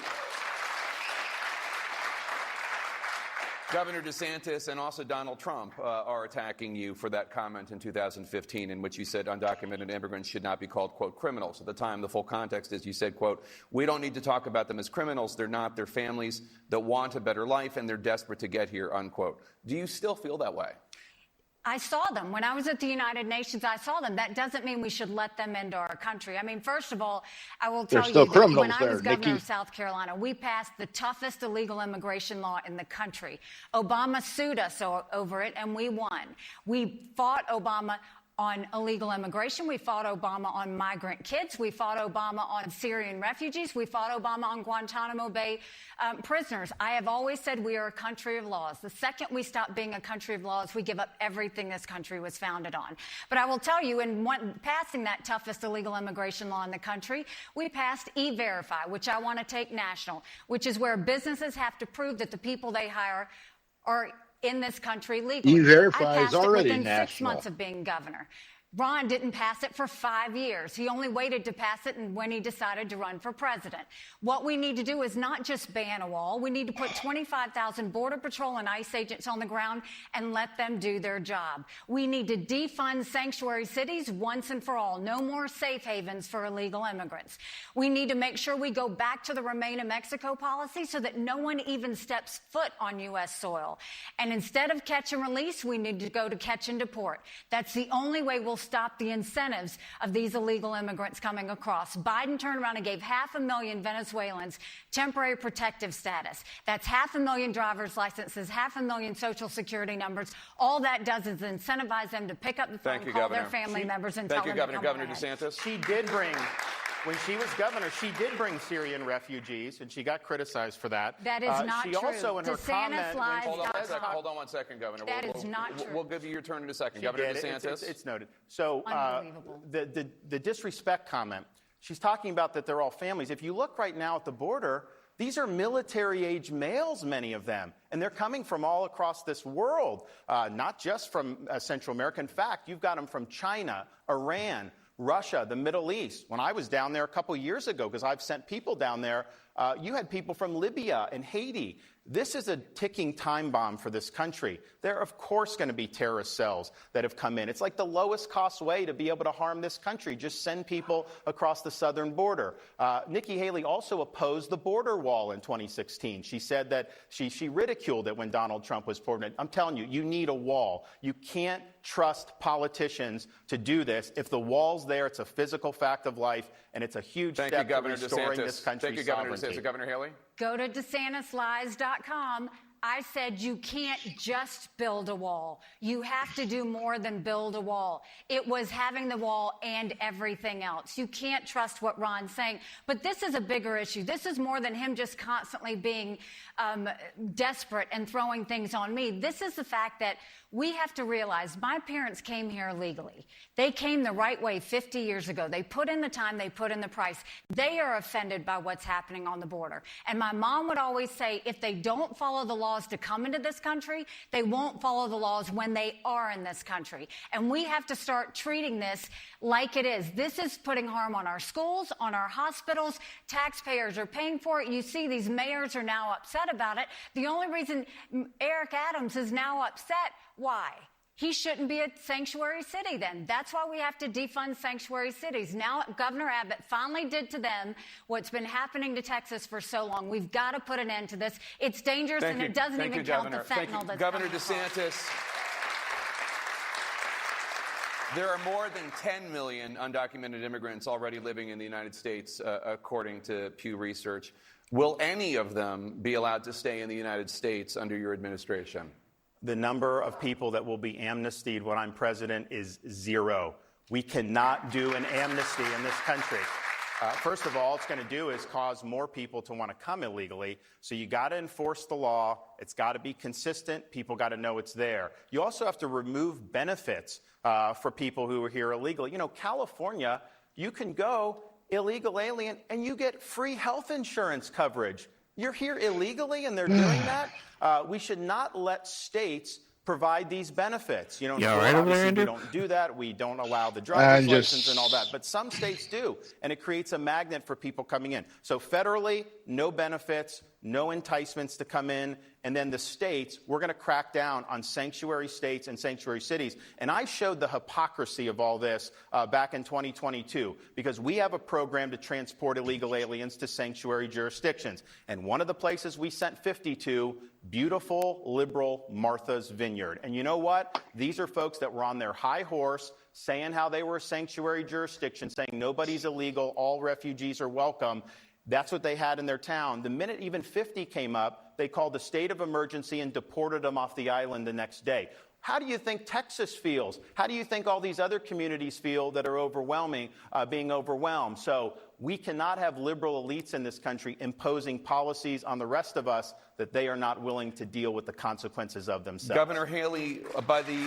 Governor DeSantis and also Donald Trump are attacking you for that comment in 2015 in which you said undocumented immigrants should not be called, quote, criminals. At the time, the full context is you said, quote, we don't need to talk about them as criminals. They're not. They're families that want a better life and they're desperate to get here, unquote. Do you still feel that way? I saw them. When I was at the United Nations, I saw them. That doesn't mean we should let them into our country. I mean, first of all, I will tell you that when I was governor of South Carolina, we passed the toughest illegal immigration law in the country. Obama sued us over it, and we won. We fought Obama on illegal immigration. We fought Obama on migrant kids. We fought Obama on Syrian refugees. We fought Obama on Guantanamo Bay prisoners. I have always said we are a country of laws. The second we stop being a country of laws, we give up everything this country was founded on. But I will tell you, in passing that toughest illegal immigration law in the country, we passed E-Verify, which I want to take national, which is where businesses have to prove that the people they hire are in this country legally. E-Verify is already within national. 6 months of being governor. Ron didn't pass it for 5 years. He only waited to pass it when he decided to run for president. What we need to do is not just ban a wall. We need to put 25,000 Border Patrol and ICE agents on the ground and let them do their job. We need to defund sanctuary cities once and for all. No more safe havens for illegal immigrants. We need to make sure we go back to the Remain in Mexico policy so that no one even steps foot on U.S. soil. And instead of catch and release, we need to go to catch and deport. That's the only way we'll stop the incentives of these illegal immigrants coming across. Biden turned around and gave 500,000 Venezuelans temporary protective status. That's 500,000 driver's licenses, 500,000 social security numbers. All that does is incentivize them to pick up the phone, call their family members, and tell them to come ahead. Governor DeSantis. She did bring, when she was governor, she did bring Syrian refugees, and she got criticized for that. That is not she true. Also, in her DeSantis lies. Hold on one second, Governor. That is not true. We'll give you your turn in a second. She Governor did. DeSantis. It's noted. So Unbelievable. The disrespect comment, she's talking about that they're all families. If you look right now at the border, these are military-age males, many of them, and they're coming from all across this world, not just from Central America. In fact, you've got them from China, Iran, Russia, the Middle East. When I was down there a couple years ago, because I've sent people down there, you had people from Libya and Haiti. This is a ticking time bomb for this country. There are, of course, going to be terrorist cells that have come in. It's like the lowest cost way to be able to harm this country. Just send people across the southern border. Nikki Haley also opposed the border wall in 2016. She said that she ridiculed it when Donald Trump was president. I'm telling you, you need a wall. You can't trust politicians to do this. If the wall's there, it's a physical fact of life, and it's a huge step to restoring this country's sovereignty. Governor Haley. Go to DeSantisLies.com. I said you can't just build a wall. You have to do more than build a wall. It was having the wall and everything else. You can't trust what Ron's saying. But this is a bigger issue. This is more than him just constantly being desperate and throwing things on me. This is the fact that we have to realize my parents came here illegally. They came the right way 50 years ago. They put in the time, they put in the price. They are offended by what's happening on the border. And my mom would always say, if they don't follow the laws to come into this country, they won't follow the laws when they are in this country. And we have to start treating this like it is. This is putting harm on our schools, on our hospitals. Taxpayers are paying for it. You see these mayors are now upset about it. The only reason Eric Adams is now upset, why? He shouldn't be a sanctuary city then. That's why we have to defund sanctuary cities. Now Governor Abbott finally did to them what's been happening to Texas for so long. We've got to put an end to this. It's dangerous, and it doesn't even count the fentanyl that's Governor coming DeSantis. There are more than 10 million undocumented immigrants already living in the United States, according to Pew Research. Will any of them be allowed to stay in the United States under your administration? The number of people that will be amnestied when I'm president is 0. We cannot do an amnesty in this country. First of all, it's going to do is cause more people to want to come illegally. So you got to enforce the law. It's got to be consistent. People got to know it's there. You also have to remove benefits for people who are here illegally. You know, California, you can go illegal alien and you get free health insurance coverage. You're here illegally and they're doing that? We should not let states provide these benefits. You know, obviously we don't do that. We don't allow the driver's license and all that. But some states do, and it creates a magnet for people coming in. So federally, no benefits, no enticements to come in. And then the states, we're going to crack down on sanctuary states and sanctuary cities. And I showed the hypocrisy of all this back in 2022, because we have a program to transport illegal aliens to sanctuary jurisdictions. And one of the places we sent 50 to, beautiful, liberal Martha's Vineyard. And you know what? These are folks that were on their high horse, saying how they were a sanctuary jurisdiction, saying nobody's illegal, all refugees are welcome. That's what they had in their town. The minute even 50 came up, they called a state of emergency and deported them off the island the next day. How do you think Texas feels? How do you think all these other communities feel that are being overwhelmed? So we cannot have liberal elites in this country imposing policies on the rest of us that they are not willing to deal with the consequences of themselves. Governor Haley, by the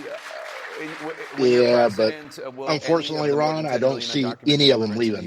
Yeah, but unfortunately, Ron, I don't see any of them leaving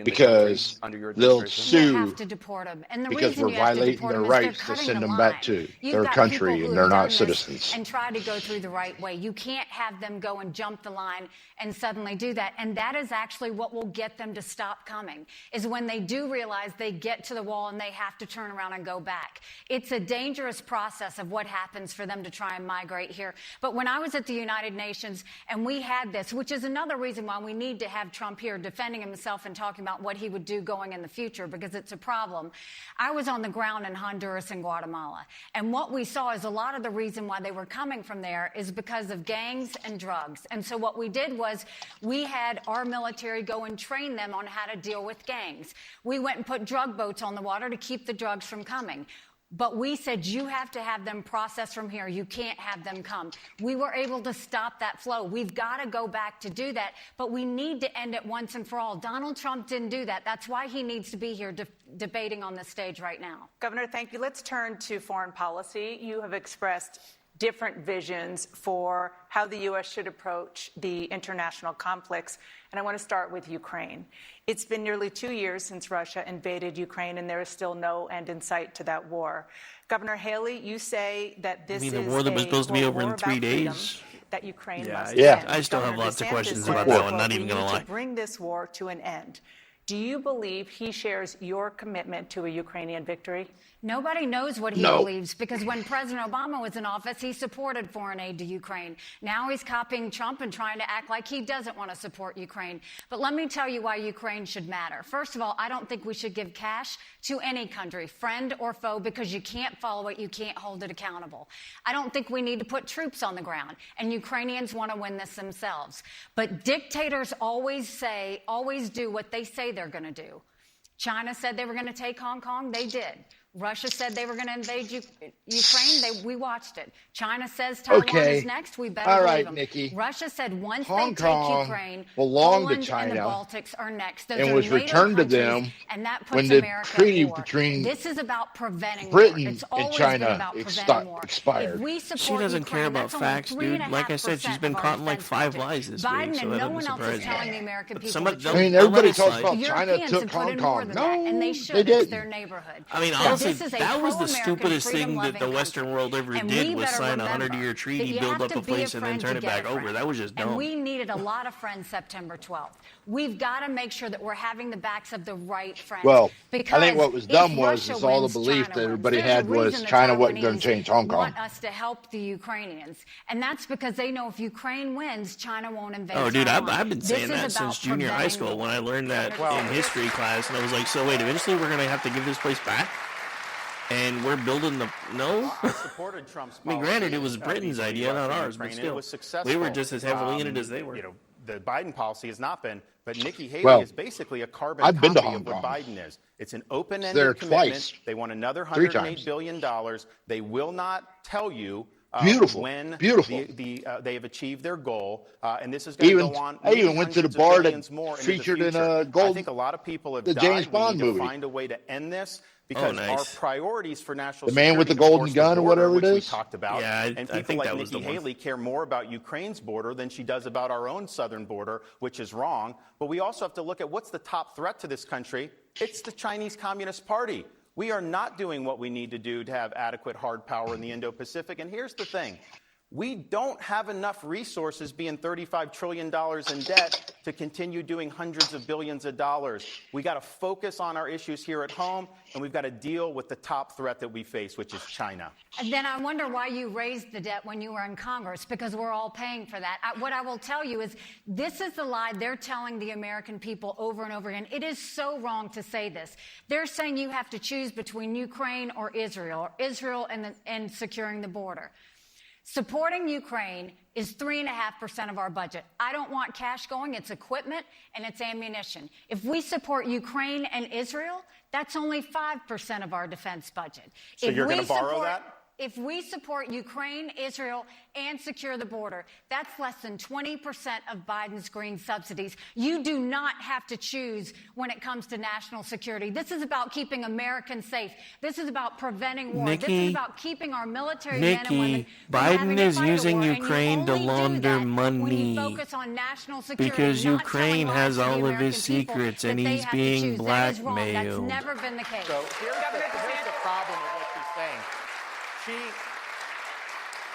because they'll You have sue to deport them. And the because reason we're you have to violating deport their them is they're rights to cutting send the them line. back to You've their got country, people and who they're have not done this citizens. and try to go through the right way. You can't have them go and jump the line and suddenly do that. And that is actually what will get them to stop coming, is when they do realize they get to the wall and they have to turn around and go back. It's a dangerous process of what happens for them to try and migrate here. But when I was at the United Nations and we had this, which is another reason why we need to have Trump here defending himself and talking about what he would do going in the future, because it's a problem. I was on the ground in Honduras and Guatemala. And what we saw is a lot of the reason why they were coming from there is because of gangs and drugs. And so what we did was we had our military go and train them on how to deal with gangs. We went and put drug boats on the water to keep the drugs from coming. But we said, you have to have them processed from here. You can't have them come. We were able to stop that flow. We've got to go back to do that. But we need to end it once and for all. Donald Trump didn't do that. That's why he needs to be here debating on the stage right now. Governor, thank you. Let's turn to foreign policy. You have expressed different visions for how the U.S. should approach the international conflicts. And I want to start with Ukraine. It's been nearly 2 years since Russia invaded Ukraine, and there is still no end in sight to that war. Governor Hailey, you say that this is the war that was supposed to be over in 3 days. That Ukraine must Yeah, end. I still have Governor lots of DeSantis questions said, about that one, quote, not even going to "We lie. need to bring this war to an end." Do you believe he shares your commitment to a Ukrainian victory? Nobody knows what he believes, because when President Obama was in office, he supported foreign aid to Ukraine. Now he's copying Trump and trying to act like he doesn't want to support Ukraine. But let me tell you why Ukraine should matter. First of all, I don't think we should give cash to any country, friend or foe, because you can't follow it, you can't hold it accountable. I don't think we need to put troops on the ground, and Ukrainians want to win this themselves. But dictators always do what they say they're going to do. China said they were going to take Hong Kong, they did. Russia said they were going to invade Ukraine. We watched it. China says Taiwan is next. We better believe them. Nikki. Russia said once Hong they take Kong Ukraine, belonged Poland to China and the Baltics are next. Those and are was NATO returned to countries, them and that puts when the America treaty at war. between This is about preventing Britain war. It's and always China been about preventing war. expired. If we She support doesn't Ukraine, care about that's only facts, dude. Like I said, 3.5% she's been of our caught in like defense 5 budget. lies this Biden week, so and that no doesn't one else surprise is me. telling the American people Somebody- what don't- to I mean, do. everybody don't talks lie. about The China Europeans took have put Hong in more Kong. than that, and they No, should. they It's didn't. their neighborhood. I mean, But honestly, this is a that was the pro-American, stupidest thing that the freedom-loving Western world ever and did we was better sign a remember 100-year that treaty, you build have up to a be a place, and then friend turn to it get back a over. friend. That was just And dumb. we needed a lot of friends September 12th. We've got to make sure that we're having the backs of the right friends. Well, because I think what was if dumb was Russia is all the wins, belief China that wins. everybody There's a had was reason the China wasn't going Taiwanese to change Hong Kong. want us to help the Ukrainians, and that's because they know if Ukraine wins, China won't invade. Oh, dude, Taiwan. I've been saying This that is since about junior high preventing school war. when I learned that in history class, and I was like, so wait, eventually we're going to have to give this place back? And we're building the... No? I supported Trump's I mean, granted, it was Britain's idea, not ours, but Ukraine, and still. it was successful. We were just as heavily in it as they were. You know, the Biden policy has not been, but Nikki Haley Well, is basically a carbon I've been to copy Hong of what Kong. Biden is. It's an there open-ended commitment. twice. They want another 3 $108 times. billion. They will not tell you Beautiful. when Beautiful. they have achieved their goal, and this is going to go on. I even went to the hundreds of bar that billions more into the featured in future. Gold, I think a lot of people have the died. James We Bond need to movie. find a way to end this. Because nice. our priorities for national The man with the security, of golden course, gun the or border, whatever it which we is? talked about, Yeah, and I people think like that was Nikki the one. Haley care more about Ukraine's border than she does about our own southern border, which is wrong. But we also have to look at what's the top threat to this country. It's the Chinese Communist Party. We are not doing what we need to do to have adequate hard power in the Indo-Pacific. And here's the thing. We don't have enough resources being $35 trillion in debt to continue doing hundreds of billions of dollars. We got to focus on our issues here at home, and we've got to deal with the top threat that we face, which is China. And then I wonder why you raised the debt when you were in Congress, because we're all paying for that. What I will tell you is this is the lie they're telling the American people over and over again. It is so wrong to say this. They're saying you have to choose between Ukraine or Israel and securing the border. Supporting Ukraine is 3.5% of our budget. I don't want cash going. It's equipment and it's ammunition. If we support Ukraine and Israel, that's only 5% of our defense budget. So you're going to borrow that? if we support Ukraine, Israel, and secure the border, that's less than 20% of Biden's green subsidies. You do not have to choose when it comes to national security. This is about keeping Americans safe. This is about preventing war. This is about keeping our military men and women from having Biden to is fight a using war. Ukraine to launder money because Ukraine has all of his secrets and he's being blackmailed. That's never been the case. So here's the problem with what she's saying.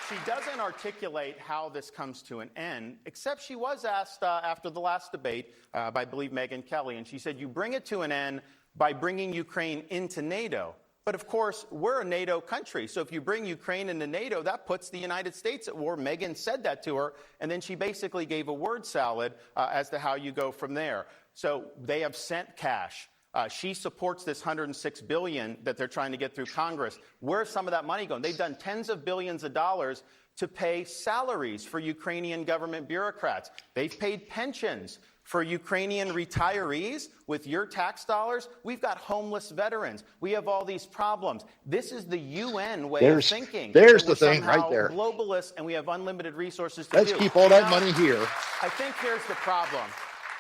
She doesn't articulate how this comes to an end, except she was asked after the last debate by, I believe, Megyn Kelly, and she said, you bring it to an end by bringing Ukraine into NATO. But of course, we're a NATO country, so if you bring Ukraine into NATO, that puts the United States at war. Megyn said that to her, and then she basically gave a word salad as to how you go from there. So they have sent cash. She supports this $106 billion that they're trying to get through Congress. Where's some of that money going? They've done tens of billions of dollars to pay salaries for Ukrainian government bureaucrats. They've paid pensions for Ukrainian retirees with your tax dollars. We've got homeless veterans. We have all these problems. This is the UN way of thinking. There's the thing right there. Globalists, and we have unlimited resources to Let's keep all that money here. I think here's the problem.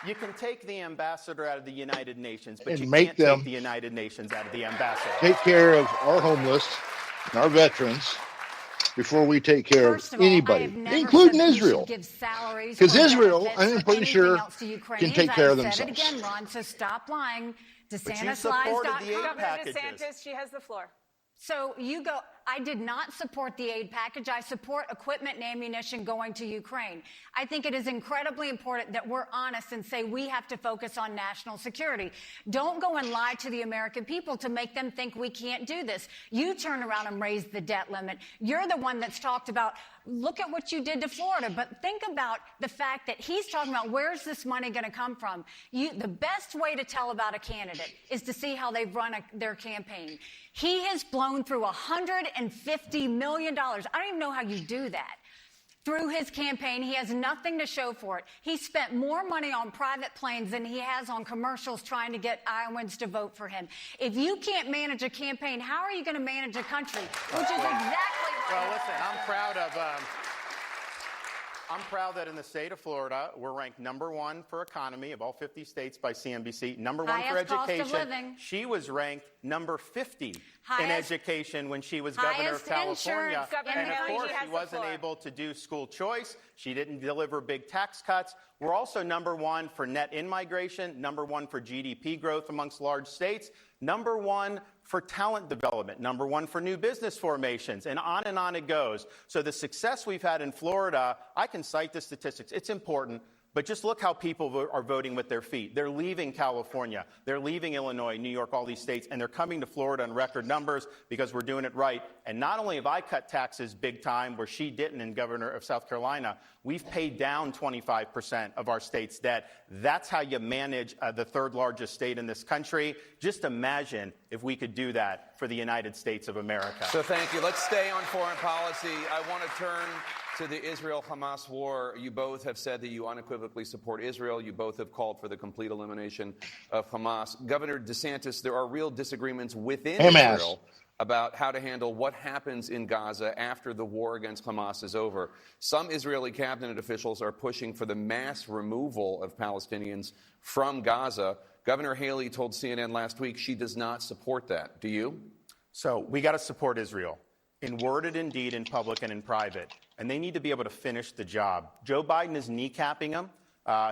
You can take the ambassador out of the United Nations, but And you make can't them take the United Nations out of the ambassador. Take care of our homeless and our veterans before we take care of anybody, including Israel. Because Israel, I'm pretty sure, can take care of themselves. Said it again, Ron, so stop lying. DeSantis Governor DeSantis, she has the floor. So you go, I did not support the aid package. I support equipment and ammunition going to Ukraine. I think it is incredibly important that we're honest and say we have to focus on national security. Don't go and lie to the American people to make them think we can't do this. You turn around and raise the debt limit. You're the one that's talked about, look at what you did to Florida. But think about the fact that he's talking about where's this money going to come from. The best way to tell about a candidate is to see how they've run their campaign. He has blown through $150 million. I don't even know how you do that. Through his campaign, he has nothing to show for it. He spent more money on private planes than he has on commercials trying to get Iowans to vote for him. If you can't manage a campaign, how are you going to manage a country? Which is exactly what Well, listen, I'm proud that in the state of Florida, we're ranked #1 for economy of all 50 states by CNBC, #1 for education. Cost of living. She was ranked number 50 in education when she was governor of California. And of course, she wasn't able to do school choice. She didn't deliver big tax cuts. We're also #1 for net in-migration, #1 for GDP growth amongst large states, #1 for talent development, #1 for new business formations, and on it goes. So the success we've had in Florida, I can cite the statistics. It's important. But just look how people are voting with their feet. They're leaving California. They're leaving Illinois, New York, all these states, and they're coming to Florida in record numbers because we're doing it right. And not only have I cut taxes big time, where she didn't in governor of South Carolina, we've paid down 25% of our state's debt. That's how you manage the third largest state in this country. Just imagine if we could do that for the United States of America. So thank you. Let's stay on foreign policy. I want to turn to the Israel-Hamas war. You both have said that you unequivocally support Israel. You both have called for the complete elimination of Hamas. Governor DeSantis, there are real disagreements within Israel about how to handle what happens in Gaza after the war against Hamas is over. Some Israeli cabinet officials are pushing for the mass removal of Palestinians from Gaza. Governor Hailey told CNN last week she does not support that. Do you? So we got to support Israel. In word and in deed, in public and in private. And they need to be able to finish the job. Joe Biden is kneecapping them.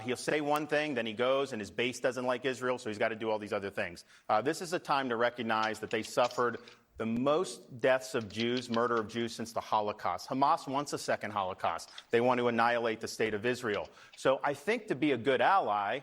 He'll say one thing, then he goes, and his base doesn't like Israel, so he's got to do all these other things. This is a time to recognize that they suffered the most deaths of Jews, murder of Jews, since the Holocaust. Hamas wants a second Holocaust. They want to annihilate the state of Israel. So I think to be a good ally,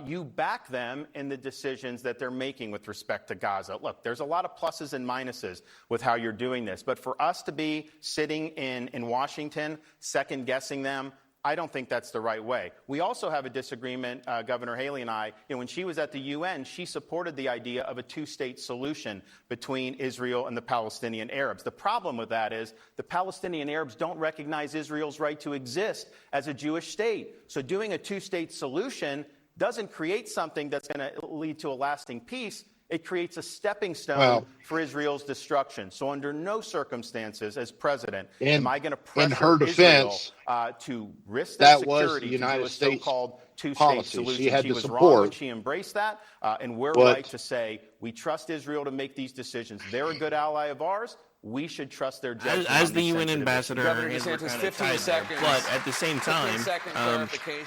you back them in the decisions that they're making with respect to Gaza. Look, there's a lot of pluses and minuses with how you're doing this. But for us to be sitting in Washington, second-guessing them, I don't think that's the right way. We also have a disagreement, Governor Hailey and I. When she was at the UN, she supported the idea of a two-state solution between Israel and the Palestinian Arabs. The problem with that is the Palestinian Arabs don't recognize Israel's right to exist as a Jewish state. So doing a two-state solution doesn't create something that's going to lead to a lasting peace. It creates a stepping stone for Israel's destruction. So under no circumstances, as president, am I going to pressure her defense, Israel to risk their that was security the United to do a States so-called two-state policy. solution. She had She to was support wrong when she embraced that, and we're right to say we trust Israel to make these decisions. They're a good ally of ours. We should trust their judgment. As the UN ambassador, Governor DeSantis, 15 seconds. But at the same time,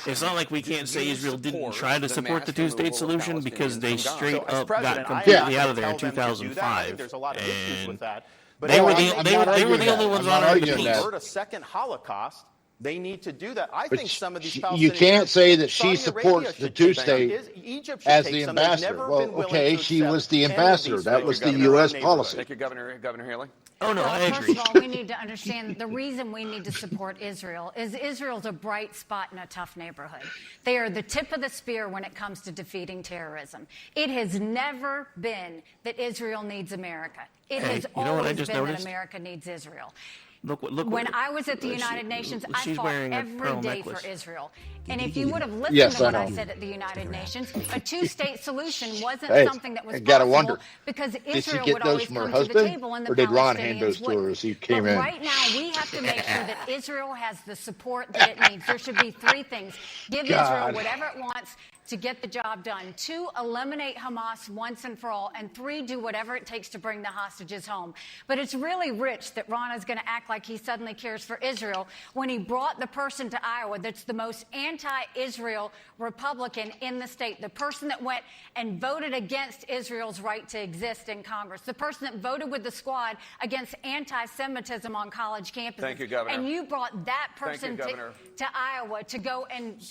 it's not like we can't say Israel didn't try to support the two-state solution because they straight up got completely out of there in 2005. There's a lot of issues with that. But they were the only ones honoring the peace. A second Holocaust. They need to do that. I think some of these Palestinians... You can't say that she supports the two-state as the some. ambassador. Well, okay, she was the ambassador. That was the U.S. policy. Thank you, Governor Hailey. Oh, no, I agree. First of all, we need to understand the reason we need to support Israel is Israel's a bright spot in a tough neighborhood. They are the tip of the spear when it comes to defeating terrorism. It has never been that Israel needs America. It has always been that America needs Israel. Look when I was at the United Nations, I fought every day for Israel. And if you would have listened Yes, to what I I said at the United Nations, a two-state solution wasn't something that was I gotta possible wonder, because did Israel she would get those always from her come to the husband, table and the or did Ron hand Palestinians those to her wouldn't. as he came But in? right now, we have to make sure that Israel has the support that it needs. There should be three things. Give Israel whatever it wants to get the job done. 2, eliminate Hamas once and for all. And 3, do whatever it takes to bring the hostages home. But it's really rich that Ron is going to act like he suddenly cares for Israel when he brought the person to Iowa that's the most anti-Israel Republican in the state, the person that went and voted against Israel's right to exist in Congress, the person that voted with the squad against anti-Semitism on college campuses. Thank you, Governor. And you brought that person to Iowa to go and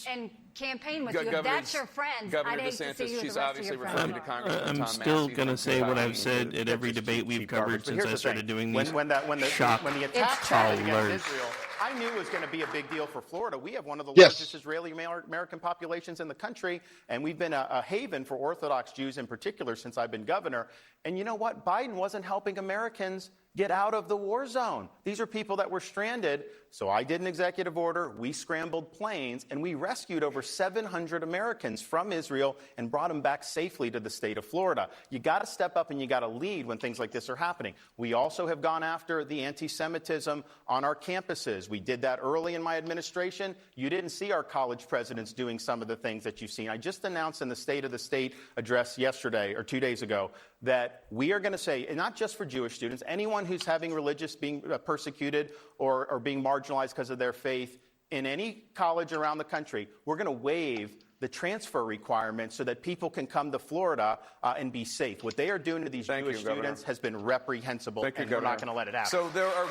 campaign with you. If that's your friend, I'd hate to see you with the rest of your friends. I'm still going to say what I've said at every debate we've covered since I started doing these. When the attack started against Israel, I knew it was going to be a big deal for Florida. We have one of the largest Israeli American populations in the country, and we've been a haven for Orthodox Jews in particular since I've been governor. And you know what? Biden wasn't helping Americans get out of the war zone. These are people that were stranded. So I did an executive order. We scrambled planes, and we rescued over 700 Americans from Israel and brought them back safely to the state of Florida. You got to step up and you got to lead when things like this are happening. We also have gone after the anti-Semitism on our campuses. We did that early in my administration. You didn't see our college presidents doing some of the things that you've seen. I just announced in the State of the State address yesterday or 2 days ago that we are going to say, and not just for Jewish students, anyone who's having religious being persecuted or being marginalized because of their faith in any college around the country, we're going to waive the transfer requirement so that people can come to Florida and be safe. What they are doing to these Jewish students has been reprehensible, and we're not going to let it happen. So there are...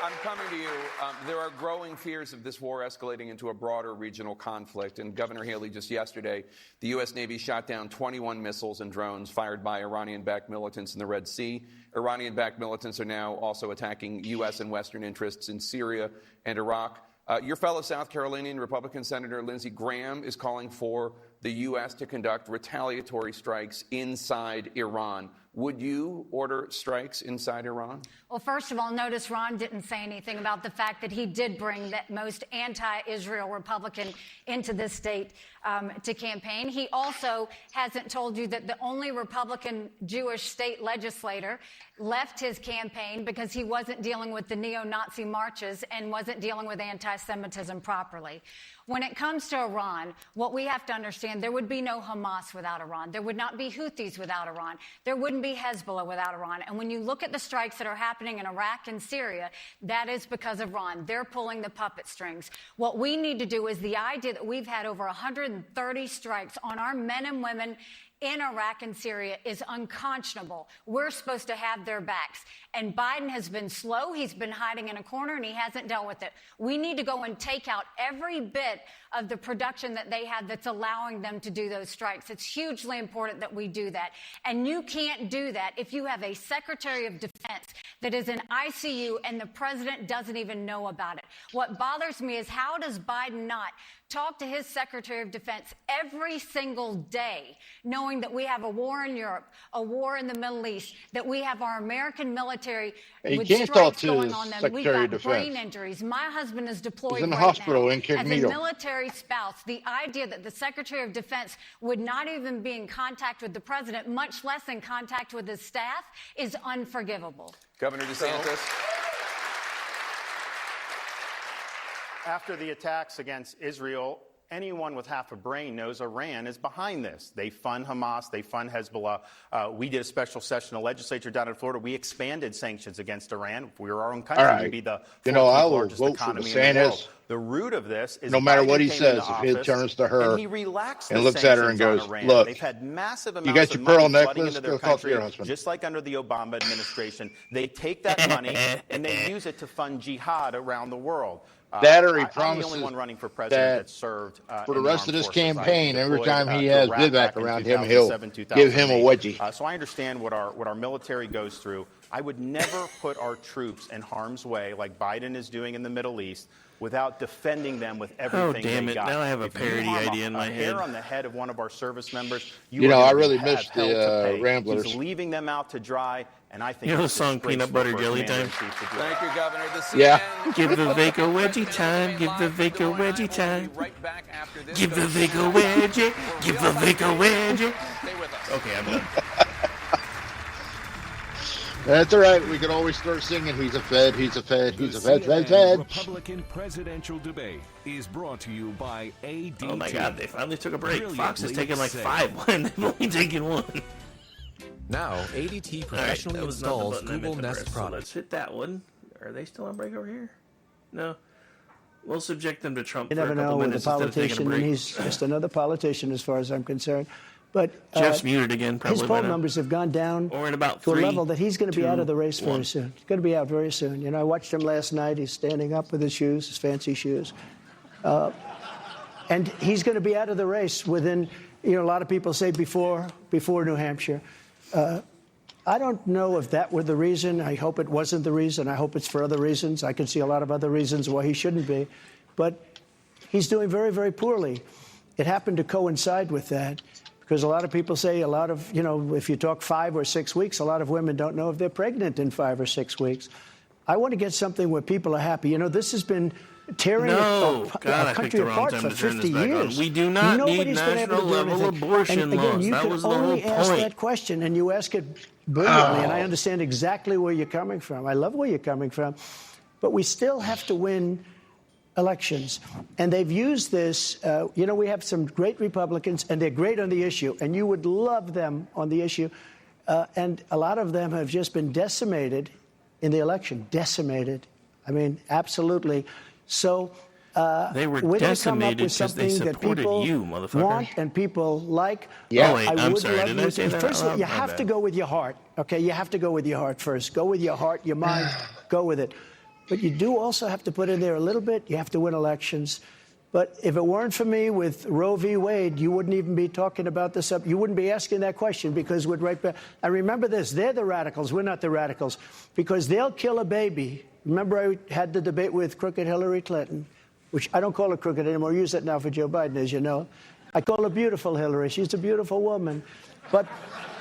I'm coming to you. There are growing fears of this war escalating into a broader regional conflict. And Governor Hailey, just yesterday, the U.S. Navy shot down 21 missiles and drones fired by Iranian-backed militants in the Red Sea. Iranian-backed militants are now also attacking U.S. and Western interests in Syria and Iraq. Your fellow South Carolinian Republican Senator Lindsey Graham is calling for the U.S. to conduct retaliatory strikes inside Iran. Would you order strikes inside Iran? Well, first of all, notice Ron didn't say anything about the fact that he did bring that most anti-Israel Republican into this state to campaign. He also hasn't told you that the only Republican Jewish state legislator left his campaign because he wasn't dealing with the neo-Nazi marches and wasn't dealing with anti-Semitism properly. When it comes to Iran, what we have to understand, there would be no Hamas without Iran. There would not be Houthis without Iran. There wouldn't be Hezbollah without Iran. And when you look at the strikes that are happening in Iraq and Syria, that is because of Iran. They're pulling the puppet strings. What we need to do is the idea that we've had over 130 strikes on our men and women in Iraq and Syria is unconscionable. We're supposed to have their backs. And Biden has been slow. He's been hiding in a corner, and he hasn't dealt with it. We need to go and take out every bit of the production that they have that's allowing them to do those strikes. It's hugely important that we do that. And you can't do that if you have a Secretary of Defense that is in ICU and the president doesn't even know about it. What bothers me is how does Biden not talk to his Secretary of Defense every single day, knowing knowing that we have a war in Europe, a war in the Middle East, that we have our American military with strikes going on them. We've got brain injuries. My husband is deployed He's in the right hospital now. incognito. As a military spouse, the idea that the Secretary of Defense would not even be in contact with the president, much less in contact with his staff, is unforgivable. Governor DeSantis. After the attacks against Israel, anyone with half a brain knows Iran is behind this. They fund Hamas. They fund Hezbollah. We did a special session of the legislature down in Florida. We expanded sanctions against Iran. If we were our own country, All right. we'd be the I will largest vote for economy in the world. DeSantis. The root of this is no matter Biden what he came says, into if he office, turns to her and he relaxed and the looks at her and sanctions goes, on Iran. look, They've had massive you amounts got your of pearl money flooding necklace, into their go talk to your country, husband. just like under the Obama administration. They take that money and they use it to fund jihad around the world. That or he I'm the promises only one running for president that served for the in rest of armed this forces. campaign, I every deployed, time he to has Iraq Vivek back in around him, he'll 2007, give him a 2008. wedgie. So I understand what our military goes through. I would never put our troops in harm's way like Biden is doing in the Middle East without defending them with everything damn they it. got. Now I have a If you parody harm idea in my a head. hair on the head of one of our service members, You know, are I gonna really have missed hell the, to pay. Ramblers. He's leaving them out to dry, and I think You know the it's song Peanut Butter disgraceful Jelly for a Time? commander-in-chief to do Thank that. you, Governor. The Yeah. CNN Give Vivek a wedgie time. Give Vivek a wedgie time. right back after this. Give Go to Vivek a wedgie. Give Vivek a wedgie. Stay with us. Okay, I'm done. That's all right. We can always start singing, he's a Fed, he's a Fed, he's a Fed, Fed, CNN Fed. Republican presidential debate is brought to you by ADT. Oh my God, they finally took a break. Fox has Brilliantly taken like said. 5 when they've only taken one. Now, ADT professionally All right, that was not the installs button I meant Google to Nest press, so products. let's hit that one. Are they still on break over here? No. We'll subject them to Trump You for a never couple know with a minutes instead of taking a politician, and break. he's just another politician as far as I'm concerned. But Jeff's muted again, probably his by poll now. numbers have gone down Or in about to a 3, level that he's going to be 2, out of the race 1. very soon. He's going to be out very soon. You know, I watched him last night. He's standing up with his shoes, his fancy shoes. And he's going to be out of the race within, a lot of people say before New Hampshire. I don't know if that were the reason. I hope it wasn't the reason. I hope it's for other reasons. I can see a lot of other reasons why he shouldn't be. But he's doing very, very poorly. It happened to coincide with that because a lot of people say if you talk 5 or 6 weeks, a lot of women don't know if they're pregnant in 5 or 6 weeks. I want to get something where people are happy. This has been tearing No, a God, I picked country the wrong apart time for to turn 50 this back on. years. We do not need Nobody's been able to national do level anything. abortion and again, laws. you That can was the only whole ask point. that question, and you ask it brilliantly, and I Oh. understand exactly where you're coming from. I love where you're coming from. But we still have to win elections. And they've used this. We have some great Republicans, and they're great on the issue, and you would love them on the issue. And a lot of them have just been decimated in the election. Decimated. I mean, absolutely. So They were we're going to come up decimated with 'cause they something that supported people you, motherfucker. want and people like. Yeah. Oh, wait, I I'm would sorry. love Did I you say to- that First out of all, you loud? My have to bad. go with your heart. Okay, you have to go with your heart first. Go with your heart, your mind. Go with it. But you do also have to put in there a little bit. You have to win elections. But if it weren't for me with Roe v. Wade, you wouldn't even be talking about this up. You wouldn't be asking that question because we'd right back. And remember this: they're the radicals. We're not the radicals because they'll kill a baby. Remember, I had the debate with crooked Hillary Clinton, which I don't call her crooked anymore. I use that now for Joe Biden, as you know. I call her beautiful Hillary. She's a beautiful woman. But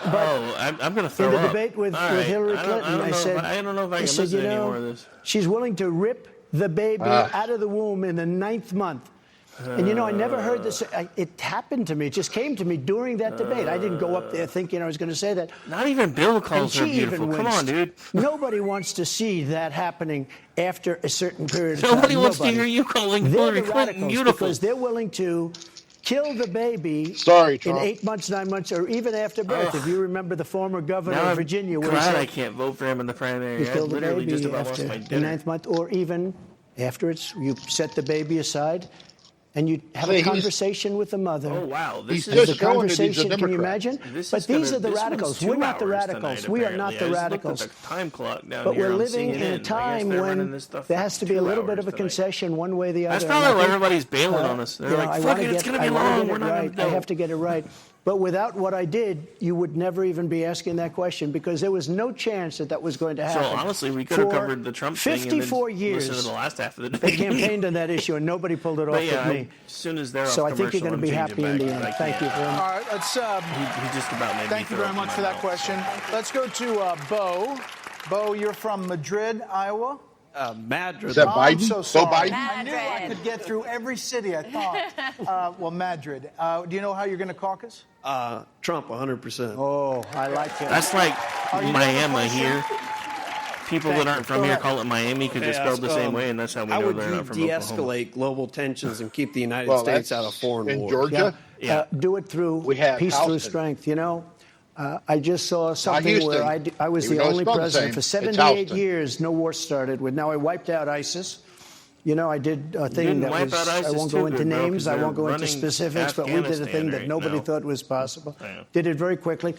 I'm going to throw in the up. debate with All right. Hillary I don't- Clinton, I know said, if I don't know if I can said, listen to any more of this. she's willing to rip the baby out of the womb in the 9th month. And I never heard this. It happened to me. It just came to me during that debate. I didn't go up there thinking I was going to say that. Not even Bill calls her And she even beautiful. Come on, winced. dude. Nobody wants to see that happening after a certain period of time. Nobody wants to hear you calling They're Hillary the Clinton radicals beautiful. because they're willing to kill the baby Sorry, in Trump. 8 months, 9 months, or even after birth. If you remember the former governor Now of I'm Virginia, where he glad said I can't vote for him in the primary. you I kill the literally just baby about after lost my the dinner. 9th month, or even after you set the baby aside and you have See, a he's- conversation with the mother. Oh, wow. He's This There's just a showing that he's a conversation, can you Democrat. imagine? This But is these gonna- are the this one's radicals. 2 We're not the hours radicals. tonight, We are not apparently. the I just radicals. looked at the time clock down But here we're on living CNN. in a I guess time they're running when this stuff there for has to be a 2 little bit hours of a tonight. concession one way or the other. That's And probably I why think, everybody's bailing on us. They're like, I fuck wanna it, it's get- going to be I wanna long. get We're it not right. going to I go. have to get it right. But without what I did, you would never even be asking that question because there was no chance that was going to happen. So honestly, we could have covered the Trump thing 54 and years. Listen to the last half of the debate. They campaigned on that issue, and nobody pulled it off with me. As soon as they're so off I think you're going to be happy in the end. Thank you very much. All right, let's. He just about made thank you very much for that question. Let's go to Bo. Bo, you're from Madrid, Iowa. Madrid. Is that Biden? I'm so sorry. Biden? I knew I could get through every city, I thought. Well, Madrid. Do you know how you're going to caucus? Trump, 100%. Oh, I like it. That's like Miami here. People that aren't from here call it Miami because it's spelled the same way, and that's how we know they're not from Oklahoma. de-escalate global tensions and keep the United States out of foreign in wars. Georgia? Yeah. Do it through peace through strength. You know, I just saw something where I was the only president for 78 years. No war started with. Now I wiped out ISIS. You know, I did a thing that was. I won't go into names. I won't go into specifics. But we did a thing that nobody thought was possible. Did it very quickly.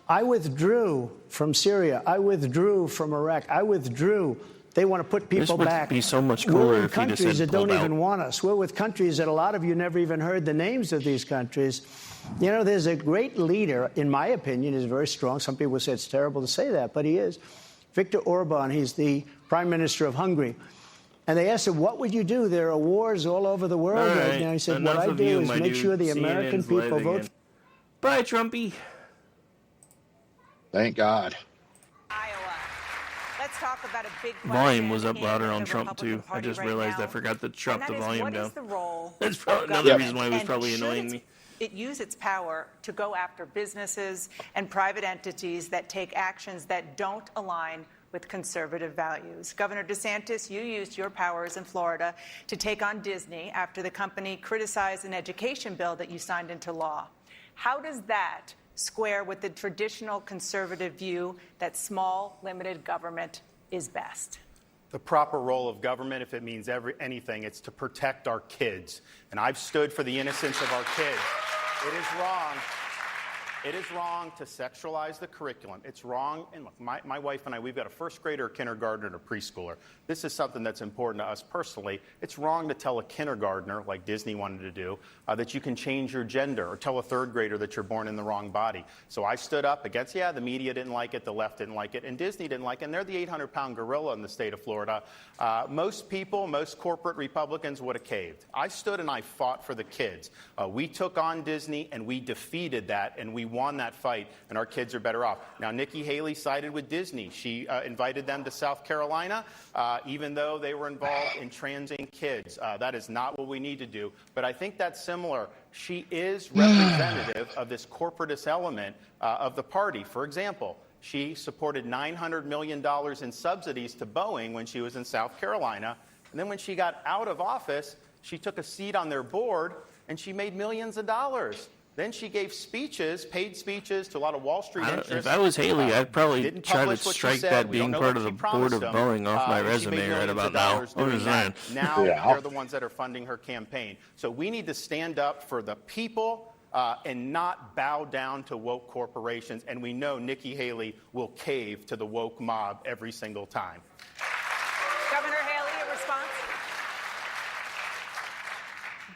I withdrew from Syria. I withdrew from Iraq. I withdrew. They want to put people back. This would be so much cooler We're with if he just countries had that don't pulled even out. want us. We're with countries that a lot of you never even heard the names of these countries. You know, there's a great leader, in my opinion, is very strong. Some people say it's terrible to say that, but he is. Viktor Orban, he's the prime minister of Hungary. And they asked him, what would you do? There are wars all over the world right now. He said, what I do is make sure the American people vote. Bye, Trumpy. Thank God. Let's talk about a big Volume was up louder on Trump, too. I just realized I forgot to drop the volume down. What is the role That's probably another reason why it was probably annoying me. It use its power to go after businesses and private entities that take actions that don't align with conservative values. Governor DeSantis, you used your powers in Florida to take on Disney after the company criticized an education bill that you signed into law. How does that square with the traditional conservative view that small, limited government is best? The proper role of government, if it means anything, it's to protect our kids. And I've stood for the innocence of our kids. It is wrong. It is wrong to sexualize the curriculum. It's wrong. And look, my wife and I, we've got a first grader, a kindergartner, and a preschooler. This is something that's important to us personally. It's wrong to tell a kindergartner, like Disney wanted to do, that you can change your gender, or tell a third grader that you're born in the wrong body. So I stood up against, the media didn't like it, the left didn't like it, and Disney didn't like it, and they're the 800-pound gorilla in the state of Florida. Most people, most corporate Republicans would have caved. I stood and I fought for the kids. We took on Disney, and we defeated that, and we won that fight, and our kids are better off. Now, Nikki Haley sided with Disney. She invited them to South Carolina, even though they were involved in transing kids. That is not what we need to do. But I think that's similar. She is representative of this corporatist element of the party. For example, she supported $900 million in subsidies to Boeing when she was in South Carolina. And then when she got out of office, she took a seat on their board, and she made millions of dollars. Then she gave speeches, paid speeches to a lot of Wall Street interests. If I was Haley, I'd probably try to strike that being part of the board of Boeing off my resume right about now. I'm just saying. Now they're the ones that are funding her campaign. So we need to stand up for the people and not bow down to woke corporations. And we know Nikki Haley will cave to the woke mob every single time. Governor Haley, a response?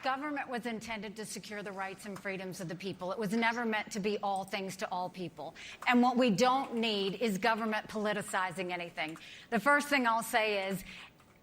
Government was intended to secure the rights and freedoms of the people. It was never meant to be all things to all people. And what we don't need is government politicizing anything. The first thing I'll say is,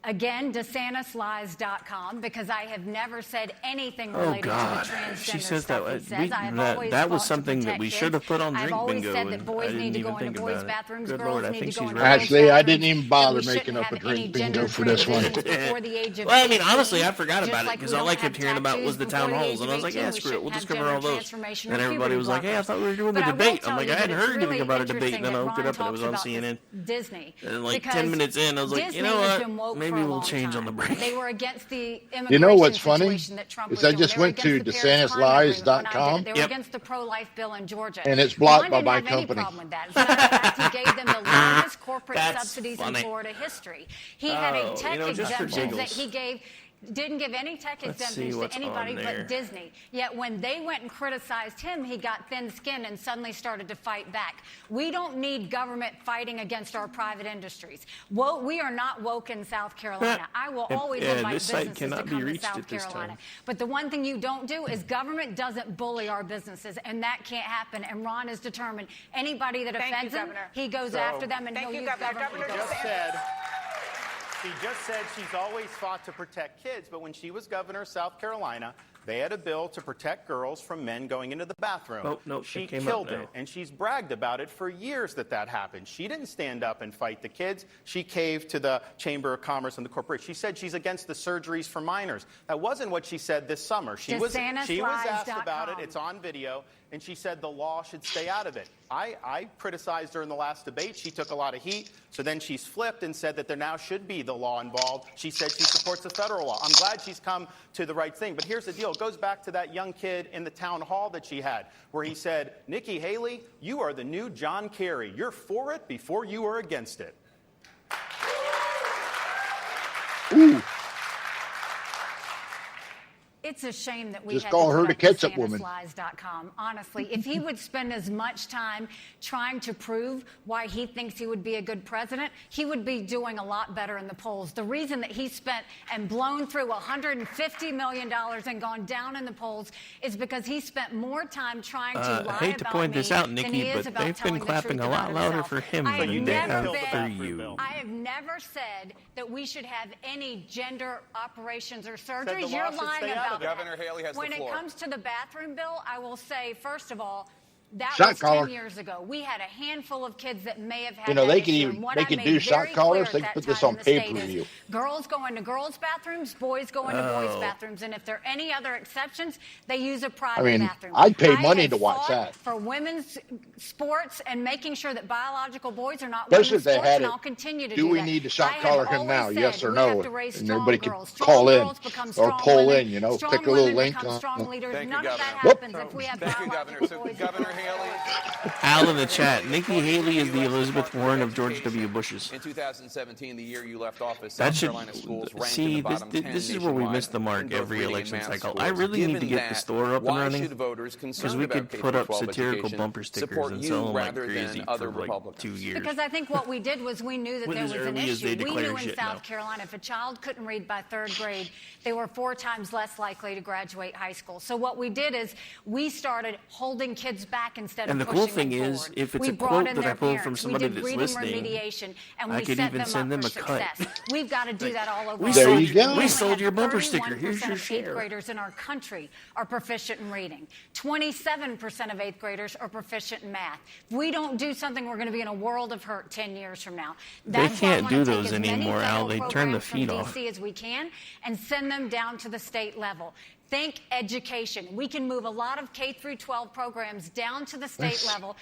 again, DeSantisLies.com, because I have never said anything related to the transgender she says stuff that. he says. I have always that was fought something to that we protect should have kids. put on Drink I've always Bingo. said that boys need to go into boys' about bathrooms, Good girls Lord, I need think to go she's into right. girls' Actually, I didn't bathrooms, even bother that we making up a shouldn't have drink any bingo for gender this one. transitions before the age of Well, I mean, 18, honestly, I forgot just about it like because we all don't I kept have hearing about was the tattoos town before the halls, and I was like, age of yeah, 18, screw it, we'll we just shouldn't cover all have gender those. transformation And or everybody puberty was like, hey, I blockers. thought we were doing the But I will debate. I'm tell like, you I hadn't that it's heard anything really about a debate, interesting and then I that looked it Ron up, and it was on talks about CNN. Disney. And like Because 10 minutes in, I was like, Disney you know has what? been woke Maybe for a we'll long change time. on the break. They were against the immigration You know what's funny situation that Trump is was I doing. just They were went to against the Paris Climate Agreement when I did DeSantisLies.com. it. They were against the pro-life bill in Georgia. And it's blocked Ron by didn't my have any company. problem with that. As a matter of fact, he gave them the largest corporate That's subsidies funny. in Florida history. He had a tech just for exemptions that giggles. he gave didn't give any tech exemptions to anybody but Disney. Yet when they went and criticized him, he got thin-skinned and suddenly started to fight back. We don't need government fighting against our private industries. We are not woke in South Carolina. I will always invite businesses to come to South Carolina. But the one thing you don't do is government doesn't bully our businesses, and that can't happen. And Ron is determined. Anybody that offends him, he goes after them, and he'll use government. She just said she's always fought to protect kids, but when she was governor of South Carolina, they had a bill to protect girls from men going into the bathroom. Oh, no, she killed it, and she's bragged about it for years that happened. She didn't stand up and fight the kids. She caved to the Chamber of Commerce and the corporation. She said she's against the surgeries for minors. That wasn't what she said this summer. She was asked about it. It's on video. And she said the law should stay out of it. I criticized her in the last debate. She took a lot of heat. So then she's flipped and said that there now should be the law involved. She said she supports the federal law. I'm glad she's come to the right thing. But here's the deal. It goes back to that young kid in the town hall that she had, where he said, Nikki Haley, you are the new John Kerry. You're for it before you are against it. Ooh. It's a shame that we just had call to her the ketchup woman. DeSantisLies.com. Honestly, if he would spend as much time trying to prove why he thinks he would be a good president, he would be doing a lot better in the polls. The reason that he spent and blown through $150 million and gone down in the polls is because he spent more time trying to lie I hate to point this out, Nikki, but they've been clapping a lot louder for him than they have for you. I have never said that we should have any gender operations or surgeries. You're lying about Governor Haley has when the floor. It comes to the bathroom bill, I will say, first of all, that shot was collar. 10 years ago. We had a handful of kids that may have had they that can do shot collars. They can put this on pay-per-view. Girls go into girls' bathrooms, boys go into boys' bathrooms, and if there are any other exceptions, they use a private bathroom. I'd pay money to watch that. For women's sports and making sure that biological boys are not Especially women's if they sports, had and it. I'll continue to Do do we that. need to shot collar him now? Yes or no? And everybody can girls. call in Strong or pull women. in. Strong click a little women link become on. strong leaders. Thank None you, of that Governor. happens if we have Thank you, biological Governor. boys. Governor Haley. Al in the chat, Nikki Haley is the Elizabeth Warren of George W. Bush's. In 2017, the year you left office, That South should Carolina schools ranked in see the bottom 10 this is where we miss the mark in both every reading election and math cycle. scores. I really need to get Given the store up and why running should voters concerned because we about could put up K-12 satirical education bumper stickers support and you sell them like rather crazy than other for like Republicans? 2 years. Because I think what we did was we knew that When there as was an early as they issue. We declare knew in shit South now. Carolina if a child couldn't read by third grade, they were 4 times less likely to graduate high school. So what we did is we started holding kids back instead And of the pushing cool thing them is, forward. if it's we a brought quote in that I their pulled parents. from somebody we did that's reading listening, remediation, and I we could set even them send up them for a cut. success. We've got to do that all over. There you go. We sold your bumper 31% sticker. Here's your of share. 8th graders in our country are proficient in reading. 27% of 8th graders are proficient in math. If we don't do something, we're going to be in a world of hurt 10 years from now. That's can't why I do wanna those take as many anymore, Al. federal They turn the programs from feed off. DC as we can and send them down to the state level. Think education. We can move a lot of K through 12 programs down to the state level,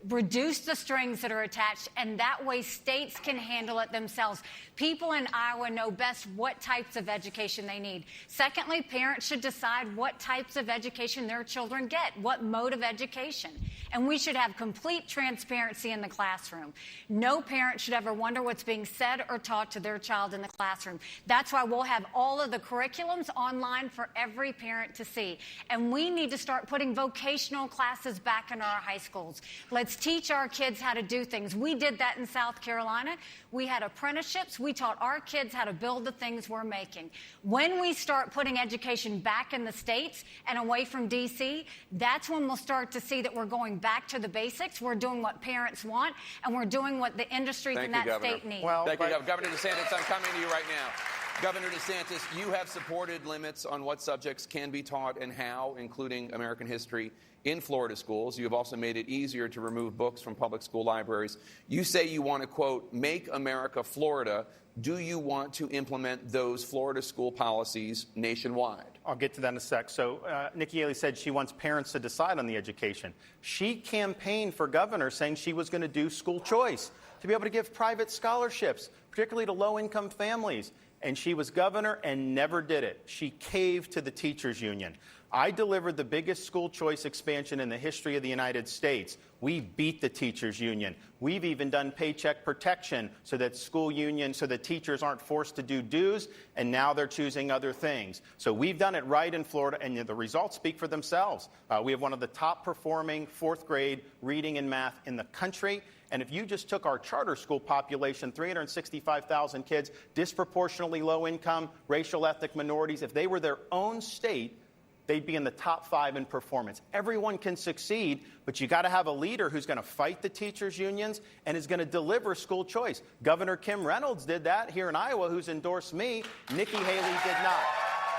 reduce the strings that are attached, and that way states can handle it themselves. People in Iowa know best what types of education they need. Secondly, parents should decide what types of education their children get, what mode of education. And we should have complete transparency in the classroom. No parent should ever wonder what's being said or taught to their child in the classroom. That's why we'll have all of the curriculums online for every parent to see. And we need to start putting vocational classes back in our high schools. Let's teach our kids how to do things. We did that in South Carolina. We had apprenticeships. We taught our kids how to build the things we're making. When we start putting education back in the states and away from D.C., that's when we'll start to see that we're going back to the basics. We're doing what parents want, and we're doing what the industries in that state need. Thank you, Governor DeSantis. I'm coming to you right now. Governor DeSantis, you have supported limits on what subjects can be taught and how, including American history, in Florida schools. You have also made it easier to remove books from public school libraries. You say you want to, quote, make America Florida. Do you want to implement those Florida school policies nationwide? I'll get to that in a sec. So Nikki Haley said she wants parents to decide on the education. She campaigned for governor saying she was going to do school choice, to be able to give private scholarships, particularly to low-income families. And she was governor and never did it. She caved to the teachers union. I delivered the biggest school choice expansion in the history of the United States. We beat the teachers union. We've even done paycheck protection so that so that teachers aren't forced to do dues, and now they're choosing other things. So we've done it right in Florida, and the results speak for themselves. We have one of the top performing fourth grade reading and math in the country. And if you just took our charter school population, 365,000 kids, disproportionately low income, racial ethnic minorities, if they were their own state, they'd be in the top 5 in performance. Everyone can succeed, but you got to have a leader who's going to fight the teachers' unions and is going to deliver school choice. Governor Kim Reynolds did that here in Iowa, who's endorsed me. Nikki Haley did not.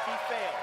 She failed.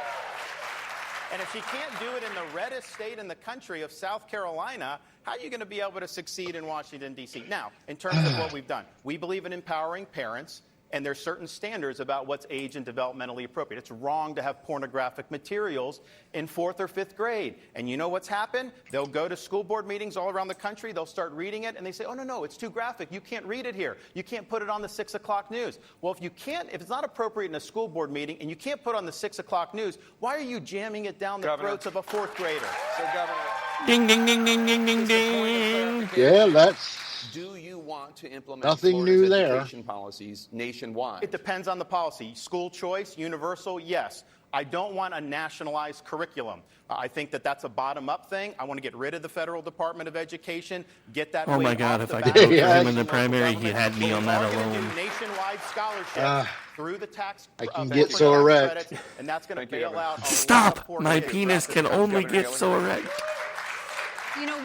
And if she can't do it in the reddest state in the country of South Carolina, how are you going to be able to succeed in Washington, D.C.? Now, in terms of what we've done, we believe in empowering parents. And there's certain standards about what's age and developmentally appropriate. It's wrong to have pornographic materials in 4th or 5th grade. And you know what's happened? They'll go to school board meetings all around the country. They'll start reading it, and they say, oh, no, it's too graphic. You can't read it here. You can't put it on the 6 o'clock news. Well, if it's not appropriate in a school board meeting and you can't put it on the 6 o'clock news, why are you jamming it down the throats of a 4th grader? So, Governor. Ding, ding, ding, ding, ding, ding, ding. Yeah, that's... Do you want to implement nothing Florida's new there. education policies nationwide? It depends on the policy. School choice, universal, yes. I don't want a nationalized curriculum. I think that's a bottom-up thing. I want to get rid of the Federal Department of Education, get that. Oh my God! If I could vote for him in the primary, he had me on that alone. Nationwide scholarships through the tax. I can get so erect. And that's going to bail out. Stop! My penis can only get so erect. You know,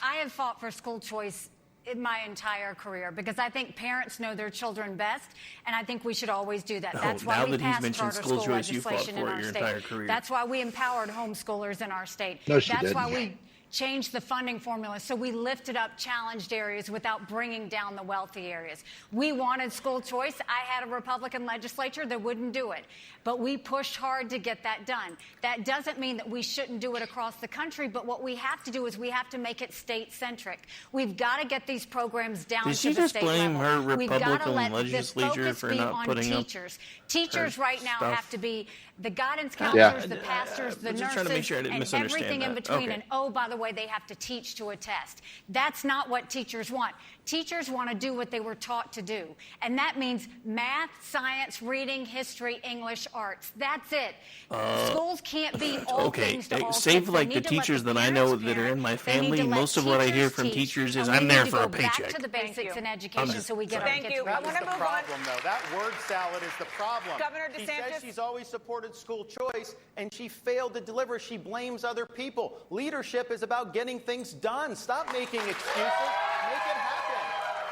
I have fought for school choice in my entire career because I think parents know their children best, and I think we should always do that. That's why we passed charter school legislation in our state. That's why we empowered homeschoolers in our state. That's why we changed the funding formula so we lifted up challenged areas without bringing down the wealthy areas. We wanted school choice. I had a Republican legislature that wouldn't do it, but we pushed hard to get that done. That doesn't mean that we shouldn't do it across the country, but what we have to do is we have to make it state-centric. We've got to get these programs down to the state level. Did she just blame her We've got to Republican let legislature for not putting up teachers. Teachers right now stuff? have to be the guidance counselors, the pastors, the just trying to make nurses, sure I didn't and misunderstand everything in that. between. Okay. And oh, by the way, they have to teach to a test. That's not what teachers want. Teachers want to do what they were taught to do. And that means math, science, reading, history, English, arts. That's it. Schools can't be all things to all save kids. like the teachers that I know that are in my family. Most of what I hear from teachers is, "I'm there for a paycheck." Back to the basics in education, so we get our kids ready. That is the problem, though. That word salad is the problem. Governor She DeSantis. says she's always supported school choice, and she failed to deliver. She blames other people. Leadership is about getting things done. Stop making excuses. Make it happen.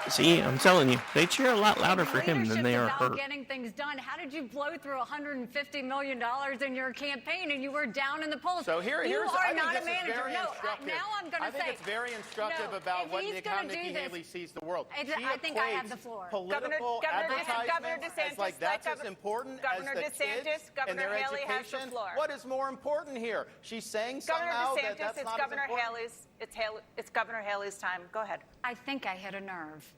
See, I'm telling you, they cheer a lot louder for him than they are her. About getting things done. How did you blow through $150 million in your campaign and you were down in the polls? So here's you I are think not this a manager. Is very No, instructive. now I'm going to say. I think it's very instructive about how Nikki Haley sees the world. I think I have the floor. Political advertisements as like that's as important as the kids and their education. What is more important here? She's saying somehow that that's not as important. It's Governor Haley's time. Go ahead. I think I hit a nerve.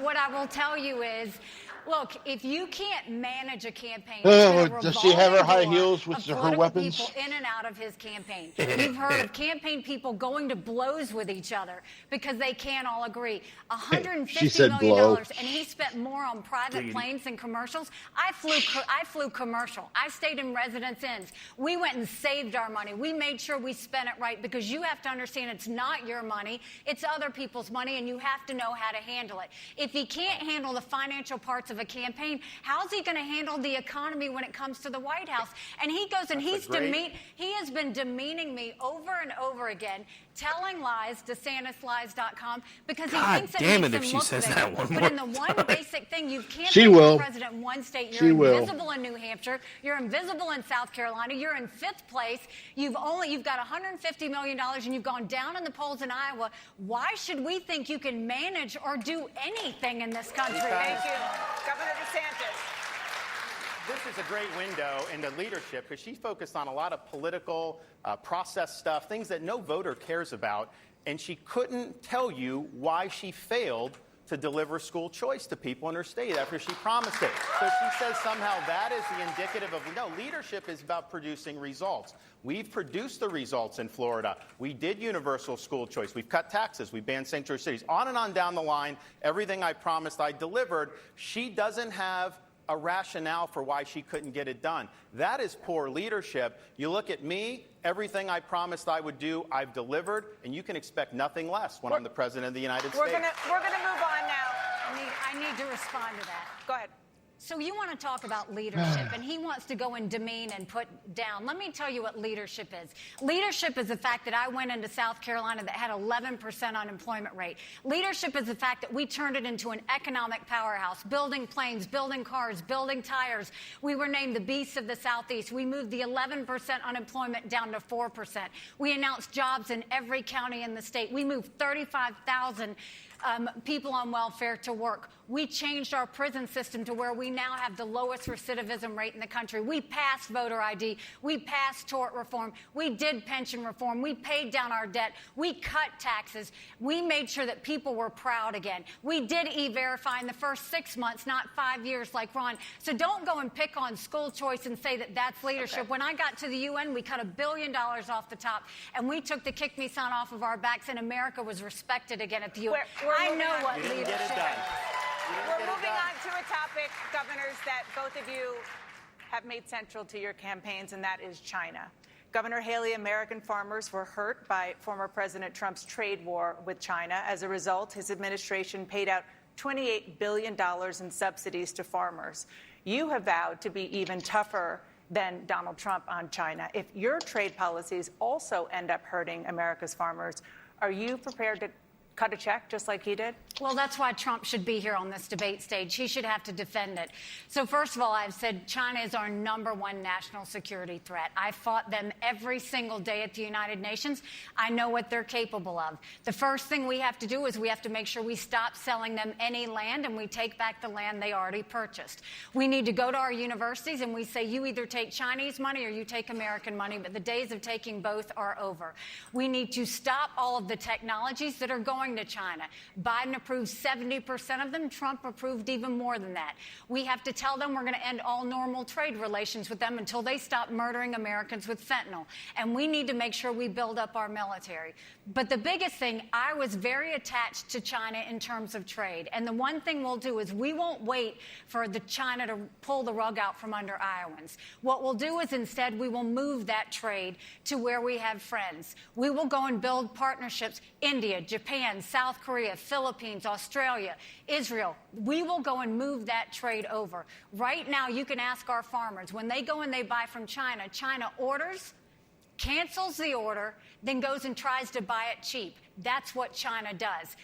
What I will tell you is, look, if you can't manage a campaign, does she have her high heels with her weapons? People in and out of his campaign. You've heard of campaign people going to blows with each other because they can't all agree. $150 million, and he spent more on private planes than commercials. I flew commercial. I stayed in residence inns. We went and saved our money. We made sure we spent it right because you have to understand it's not your money, it's other people's money, and you have to know how to handle it. If he can't handle the financial parts of a campaign, how's he going to handle the economy when it comes to the White House? And he goes and he has been demeaning me over and over again, telling lies, DeSantisLies.com, because he thinks it makes him look bigger. But in the one basic thing, you can't be the president in one state. You're invisible in New Hampshire. You're invisible in South Carolina. You're in 5th place. You've got $150 million, and you've gone down in the polls in Iowa. Why should we think you can manage or do anything in this country? Thank you. Governor DeSantis. This is a great window into leadership because she's focused on a lot of political process stuff, things that no voter cares about, and she couldn't tell you why she failed to deliver school choice to people in her state after she promised it. So she says somehow that is the indicative of, no, leadership is about producing results. We've produced the results in Florida. We did universal school choice. We've cut taxes. We banned sanctuary cities. On and on down the line, everything I promised I delivered. She doesn't have a rationale for why she couldn't get it done. That is poor leadership. You look at me, everything I promised I would do, I've delivered, and you can expect nothing less when I'm the president of the United States. We're gonna move on now. I need to respond to that. Go ahead. So you want to talk about leadership, and he wants to go and demean and put down. Let me tell you what leadership is. Leadership is the fact that I went into South Carolina that had 11% unemployment rate. Leadership is the fact that we turned it into an economic powerhouse, building planes, building cars, building tires. We were named the Beast of the Southeast. We moved the 11% unemployment down to 4%. We announced jobs in every county in the state. We moved 35,000 people on welfare to work. We changed our prison system to where we now have the lowest recidivism rate in the country. We passed voter ID. We passed tort reform. We did pension reform. We paid down our debt. We cut taxes. We made sure that people were proud again. We did E-Verify in the first 6 months, not 5 years like Ron. So don't go and pick on school choice and say that that's leadership. Okay. When I got to the UN, we cut $1 billion off the top, and we took the kick me sign off of our backs, and America was respected again at the UN. I know what leadership is. We're moving on to a topic, governors, that both of you have made central to your campaigns, and that is China. Governor Hailey, American farmers were hurt by former President Trump's trade war with China. As a result, his administration paid out $28 billion in subsidies to farmers. You have vowed to be even tougher than Donald Trump on China. If your trade policies also end up hurting America's farmers, are you prepared to cut a check just like he did? Well, that's why Trump should be here on this debate stage. He should have to defend it. So first of all, I've said China is our #1 national security threat. I fought them every single day at the United Nations. I know what they're capable of. The first thing we have to do is we have to make sure we stop selling them any land and we take back the land they already purchased. We need to go to our universities and we say, you either take Chinese money or you take American money, but the days of taking both are over. We need to stop all of the technologies that are going to China. Biden approved 70% of them. Trump approved even more than that. We have to tell them we're going to end all normal trade relations with them until they stop murdering Americans with fentanyl. And we need to make sure we build up our military. But the biggest thing, I was very attached to China in terms of trade. And the one thing we'll do is we won't wait for the China to pull the rug out from under Iowans. What we'll do is instead we will move that trade to where we have friends. We will go and build partnerships. India, Japan, South Korea, Philippines, Australia, Israel. We will go and move that trade over. Right now, you can ask our farmers. When they go and they buy from China, China orders, cancels the order, then goes and tries to buy it cheap. That's what China does.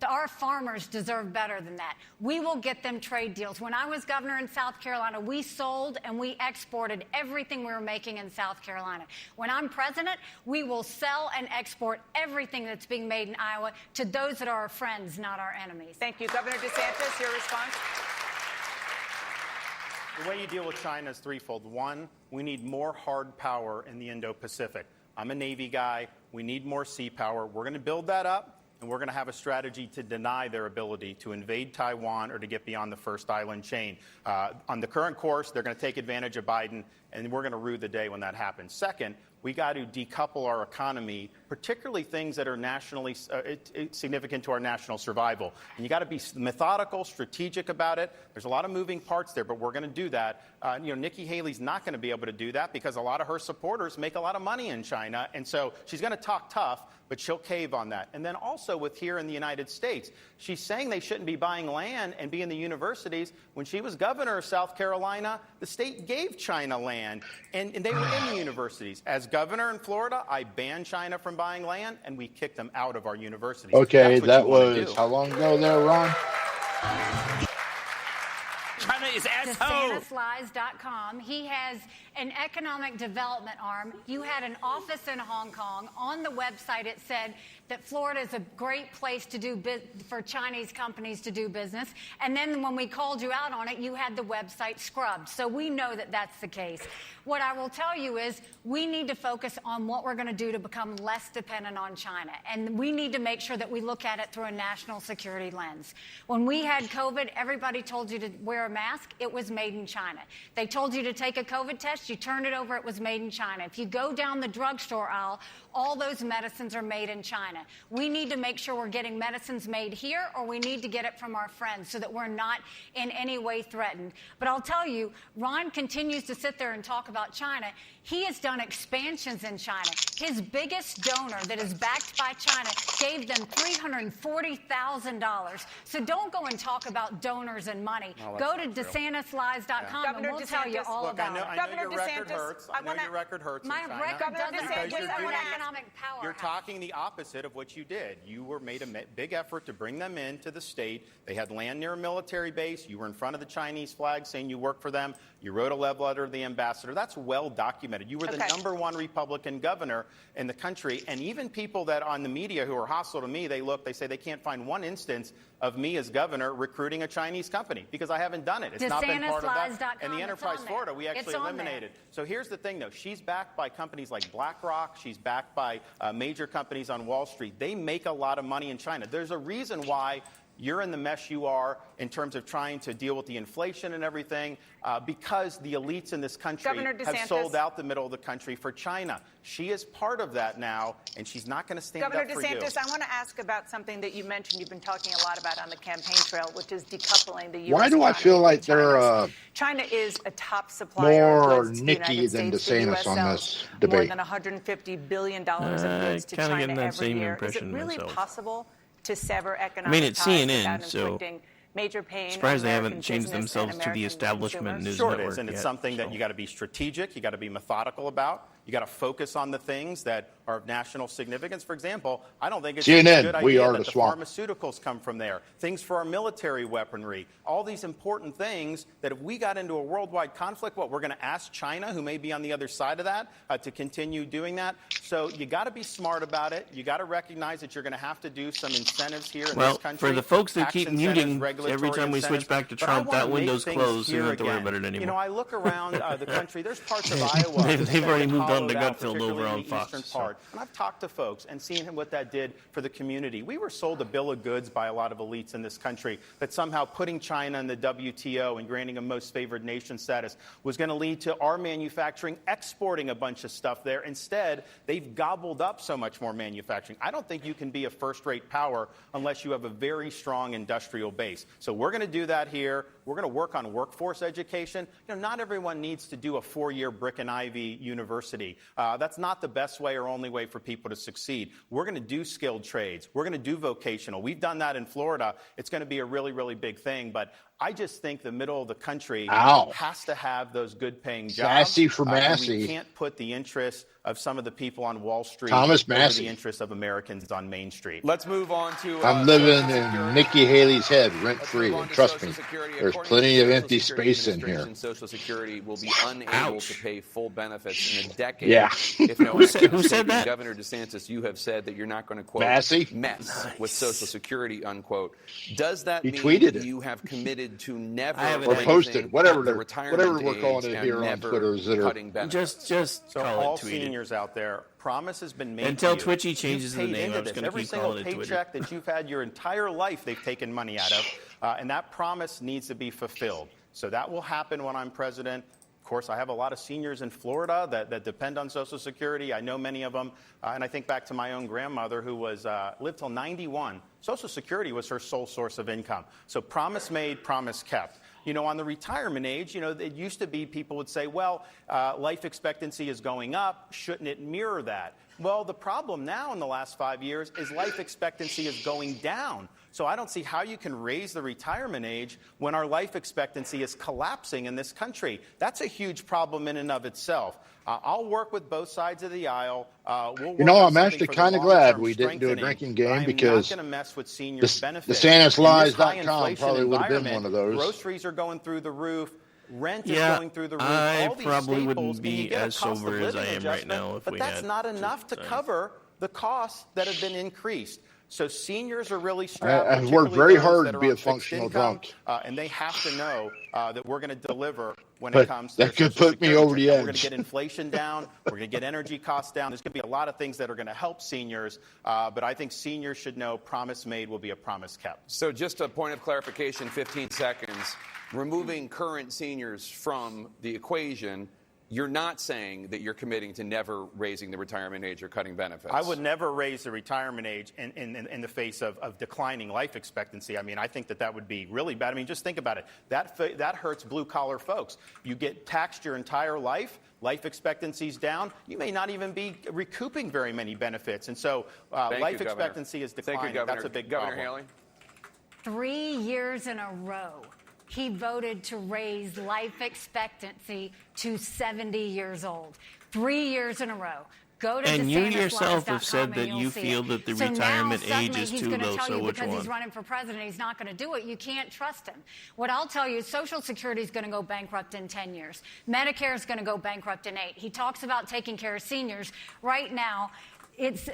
Our farmers deserve better than that. We will get them trade deals. When I was governor in South Carolina, we sold and we exported everything we were making in South Carolina. When I'm president, we will sell and export everything that's being made in Iowa to those that are our friends, not our enemies. Thank you. Governor DeSantis, your response? The way you deal with China is threefold. One, we need more hard power in the Indo-Pacific. I'm a Navy guy. We need more sea power. We're going to build that up. And we're going to have a strategy to deny their ability to invade Taiwan or to get beyond the first island chain. On the current course, they're going to take advantage of Biden, and we're going to rue the day when that happens. Second, we got to decouple our economy, particularly things that are nationally significant to our national survival. And you got to be methodical, strategic about it. There's a lot of moving parts there, but we're going to do that. Nikki Haley's not going to be able to do that because a lot of her supporters make a lot of money in China. And so she's going to talk tough, but she'll cave on that. And then also with here in the United States, she's saying they shouldn't be buying land and be in the universities. When she was governor of South Carolina, the state gave China land, and they were in the universities. As governor in Florida, I banned China from buying land, and we kicked them out of our universities. Okay, that was how long ago there, Ron? China is asshole. DeSantislies.com. He has an economic development arm. You had an office in Hong Kong. On the website, it said that Florida is a great place to do for Chinese companies to do business. And then when we called you out on it, you had the website scrubbed. So we know that that's the case. What I will tell you is we need to focus on what we're going to do to become less dependent on China. And we need to make sure that we look at it through a national security lens. When we had COVID, everybody told you to wear a mask. It was made in China. They told you to take a COVID test. You turned it over. It was made in China. If you go down the drugstore aisle, all those medicines are made in China. We need to make sure we're getting medicines made here, or we need to get it from our friends so that we're not in any way threatened. But I'll tell you, Ron continues to sit there and talk about China. He has done expansions in China. His biggest donor that is backed by China gave them $340,000. So don't go and talk about donors and money. Go to DeSantisLies.com and we'll tell you all about it. I know your record hurts. I know your record hurts. My record doesn't hurt. We're an economic powerhouse. You're talking the opposite of what you did. You made a big effort to bring them into the state. They had land near a military base. You were in front of the Chinese flag saying you work for them. You wrote a love letter to the ambassador. That's well documented. You were the #1 Republican governor in the country. And even people that on the media who are hostile to me, they say they can't find one instance of me as governor recruiting a Chinese company because I haven't done it. It's not been part of that. And the Enterprise Florida, we actually eliminated. So here's the thing, though. She's backed by companies like BlackRock. She's backed by major companies on Wall Street. They make a lot of money in China. There's a reason why you're in the mess you are in terms of trying to deal with the inflation and everything because the elites in this country have sold out the middle of the country for China. She is part of that now, and she's not going to stand up for you. Governor DeSantis, I want to ask about something that you mentioned you've been talking a lot about on the campaign trail, which is decoupling the U.S. Why do I feel like they're China is a top supplier more of goods to the Nikki United than States. The DeSantis U.S. on sells this debate? more than $150 billion of goods to China every year. Is it really possible to sever economic it's ties CNN, without so inflicting major pain surprised on they American haven't changed business themselves and to the American establishment consumers? news Sure network it is, and it's yet, something that you got to be strategic, you got to be methodical about. You got to focus on the things that are of national significance. For example, I don't think it's CNN, a good we idea are that the the swamp. pharmaceuticals come from there, things for our military weaponry, all these important things that if we got into a worldwide conflict, we're going to ask China, who may be on the other side of that, to continue doing that. So you got to be smart about it. You got to recognize that you're going to have to do some incentives here in this country. For the folks that tax keep incentives, muting regulatory every time we incentives. switch back to But I Trump, wanna that make window's things closed. You here don't have to worry again. about it anymore. You know, I look around the country. There's parts of Iowa They've already moved on to hollowed out, Gutfeld over particularly on in the Fox. eastern part. And I've talked to folks and seen what that did for the community. We were sold a bill of goods by a lot of elites in this country that somehow putting China in the WTO and granting a most favored nation status was going to lead to our manufacturing exporting a bunch of stuff there. Instead, they've gobbled up so much more manufacturing. I don't think you can be a first-rate power unless you have a very strong industrial base. So we're going to do that here. We're going to work on workforce education. You know, not everyone needs to do a 4-year brick and ivy university. That's not the best way or only way for people to succeed. We're going to do skilled trades. We're going to do vocational. We've done that in Florida. It's going to be a really, really big thing. But I just think the middle of the country has to have those good-paying jobs. Sassy for Massey. We can't put the interests of some of the people on Wall Street Thomas over Massey. the interests of Americans on Main Street. Let's move on to... I'm living in Nikki Haley's head rent-free, and trust me, there's plenty of empty space in here. Social Security will be unable to pay full benefits in a decade. Yeah. If no Who said that? Governor DeSantis, you have said that you're not going to, quote, Massey? mess with Social Security, unquote. Does that He mean tweeted it. you have committed to never Or posted, whatever the we're retirement calling age it and here on never Twitter. cutting benefits? Just So call all it tweeted. seniors out there, promise has been made Until to you. Twitchy changes You've the paid name, into I was this. gonna Every keep single calling it Twitter. paycheck that you've had your entire life, they've taken money out of, and that promise needs to be fulfilled. So that will happen when I'm president. Of course, I have a lot of seniors in Florida that depend on Social Security. I know many of them, and I think back to my own grandmother who lived till 91. Social Security was her sole source of income. So promise made, promise kept. You know, on the retirement age, you know, it used to be people would say, well, life expectancy is going up. Shouldn't it mirror that? Well, the problem now in the last 5 years is life expectancy is going down. So I don't see how you can raise the retirement age when our life expectancy is collapsing in this country. That's a huge problem in and of itself. I'll work with both sides of the aisle. We'll You know, work on I'm something actually for the kind of glad long-term we didn't do a strengthening, drinking but game I'm because not going to mess with seniors' benefits. DeSantisLies.com In this high probably would have been inflation one of those. Groceries are going through the roof. Rent is Yeah, going through the roof. I All these probably staples, wouldn't and you be get a as cost of sober as living I am right adjustment, now if but we that's had not enough to cover the costs that have been increased. So seniors are really strapped. I've worked very particularly those hard that to are be on a fixed functional income, drunk. and they have to know that we're going to deliver when But it comes to that their could Social put me Security over check. the We're going to edge. get inflation down. We're going to get energy costs down. There's going to be a lot of things that are going to help seniors, but I think seniors should know promise made will be a promise kept. So just a point of clarification, 15 seconds. Removing current seniors from the equation, you're not saying that you're committing to never raising the retirement age or cutting benefits. I would never raise the retirement age in the face of declining life expectancy. I mean, I think that would be really bad. I mean, just think about it. That hurts blue-collar folks. You get taxed your entire life. Life expectancy's down. You may not even be recouping very many benefits. And so life expectancy is declining. Thank you, Governor. That's a big Governor problem. Hailey? 3 years in a row, he voted to raise life expectancy to 70 years old. 3 years in a row. Go to And you DeSantis yourself have Lies.com said and that you'll you see feel it. that the So retirement now, age suddenly is he's too gonna low, tell so you which because one? he's running for president, he's not going to do it. You can't trust him. What I'll tell you is Social Security is going to go bankrupt in 10 years. Medicare is going to go bankrupt in 8. He talks about taking care of seniors. Right now,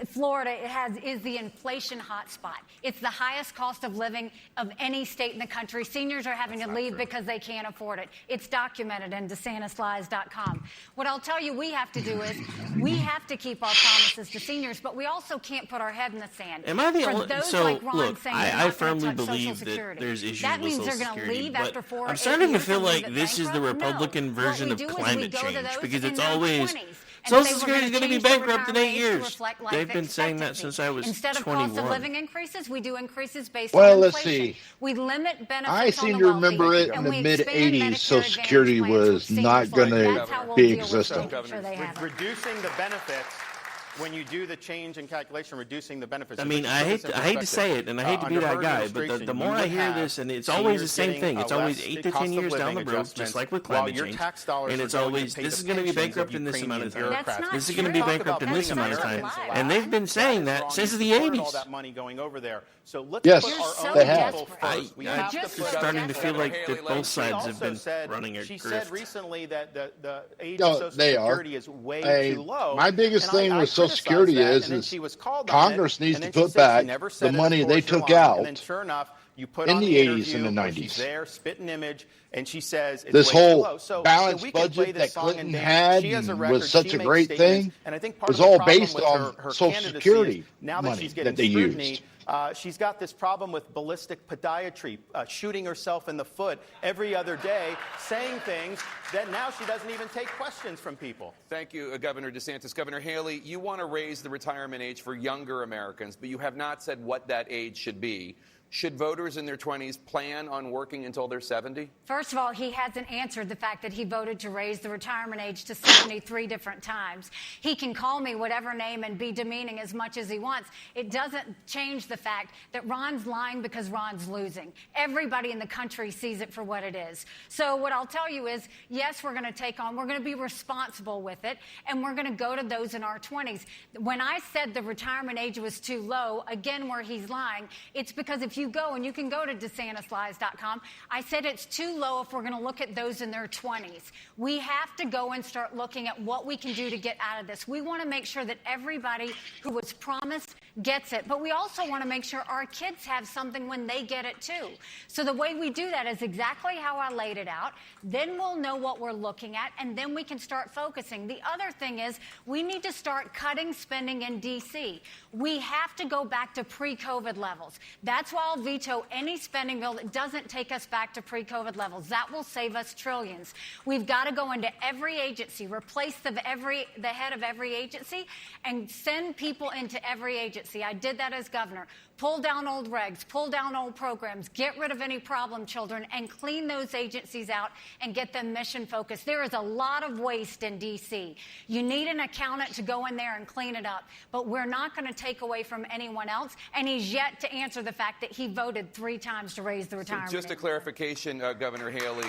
Florida is the inflation hotspot. It's the highest cost of living of any state in the country. Seniors are having to leave because they can't afford it. It's documented in DeSantisLies.com. What I'll tell you we have to do is we have to keep our promises to seniors, but we also can't put our head in the sand. Am I the For only? those So like Ron look, saying they're I not firmly gonna touch believe Social that Security. there's issues That with means Social they're going to Security, leave but after 4 or I'm 8 starting to years feel and leave like it this is the bankrupt? Republican No. version What of we do is we climate go to change those because in it's their always 20s and Social say we're Security is going to be change the bankrupt in 8 retirement age to years. reflect life They've been saying that expectancy. since I was Instead of 21. cost of living increases, we do increases based Well, on let's inflation. see. We limit benefits I on seem the to remember wealthy, it in and the we mid-'80s. expand Medicare Social Advantage Security plans was with seniors not like going that. to That's how we'll be deal with existent. making sure they have it. Reducing the benefits. When you do the change in calculation, reducing the benefits. I mean, I hate to say it, and I hate to be that guy, but the more I hear this, and it's always the same thing. It's always 8 to 10 years down the road, just like with climate change. And it's always, this is going to be bankrupt in this amount of time. This is going to be bankrupt in this amount of time. And they've been saying that since the 80s. All that money going over there. So let's Yes, put our own they have. people first. I'm starting to feel like that both sides have been running a She grift. said recently that the age No, of Social they are. Security is way too low. My biggest And thing I with Social criticized Security that, is and then she was called on Congress it, needs and to then she put said she back never the said it, money of they course, you're took lying. out And then sure enough, you put in on the the 80s interview and the where 90s. she's there, spit an image, and she says it's This way whole too low. So balanced we can play budget this that song Clinton and dance. had She has a and record. was such She a makes great statements, thing and I think part was of the all problem based with on her Social candidacy Security is now that money she's getting that they scrutiny, used. she's got this problem with ballistic podiatry, shooting herself in the foot every other day, saying things that now she doesn't even take questions from people. Thank you, Governor DeSantis. Governor Hailey, you want to raise the retirement age for younger Americans, but you have not said what that age should be. Should voters in their 20s plan on working until they're 70? First of all, he hasn't answered the fact that he voted to raise the retirement age to 73 different times. He can call me whatever name and be demeaning as much as he wants. It doesn't change the fact that Ron's lying because Ron's losing. Everybody in the country sees it for what it is. So what I'll tell you is, yes, we're going to be responsible with it, and we're going to go to those in our 20s. When I said the retirement age was too low, again, where he's lying, it's because if you go, and you can go to DeSantisLies.com, I said it's too low if we're going to look at those in their 20s. We have to go and start looking at what we can do to get out of this. We want to make sure that everybody who was promised gets it, but we also want to make sure our kids have something when they get it too. So the way we do that is exactly how I laid it out. Then we'll know what we're looking at, and then we can start focusing. The other thing is we need to start cutting spending in D.C. We have to go back to pre-COVID levels. That's why I'll veto any spending bill that doesn't take us back to pre-COVID levels. That will save us trillions. We've got to go into every agency, replace the head of every agency, and send people into every agency. I did that as governor. Pull down old regs, pull down old programs, get rid of any problem children, and clean those agencies out and get them mission focused. There is a lot of waste in D.C. You need an accountant to go in there and clean it up, but we're not going to take away from anyone else, and he's yet to answer the fact that he voted 3 times to raise the retirement Just a age. clarification, Governor Hailey.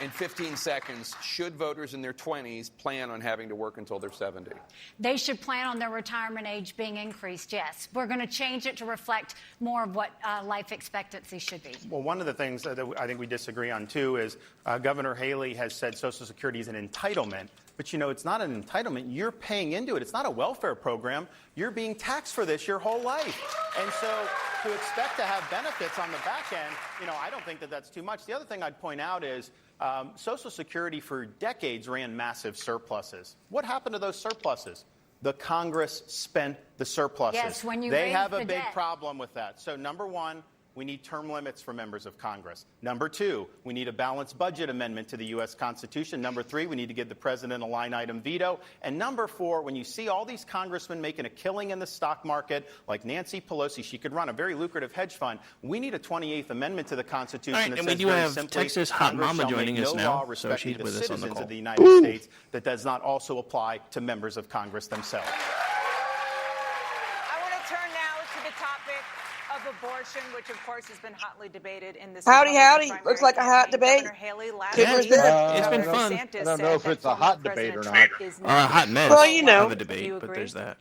In 15 seconds, should voters in their 20s plan on having to work until they're 70? They should plan on their retirement age being increased, yes. We're going to change it to reflect more of what life expectancy should be. Well, one of the things that I think we disagree on, too, is Governor Hailey has said Social Security is an entitlement. But, you know, it's not an entitlement. You're paying into it. It's not a welfare program. You're being taxed for this your whole life. And so to expect to have benefits on the back end, you know, I don't think that that's too much. The other thing I'd point out is Social Security for decades ran massive surpluses. What happened to those surpluses? The Congress spent the surpluses. Yes, when you they raise have the a big debt. problem with that. So number one, we need term limits for members of Congress. Number two, we need a balanced budget amendment to the U.S. Constitution. Number three, we need to give the president a line-item veto. And number four, when you see all these congressmen making a killing in the stock market, like Nancy Pelosi, she could run a very lucrative hedge fund. We need a 28th Amendment to the Constitution All right, that and we says do very have simply, Texas Hot Congress Mama shall joining make us no now, law so respecting she's the with us on the citizens call. of the United States that does not also apply to members of Congress themselves. I want to turn now to the topic of abortion, which of course has been hotly debated in this. Howdy, Republican howdy. primary Looks like a hot campaign. debate. Governor Hailey last Cooper's week, there. It's been Governor fun. DeSantis I don't know said if that it's a hot President debate or Trump not. is not Hot mess. Well, you know. Have a debate, but there's that.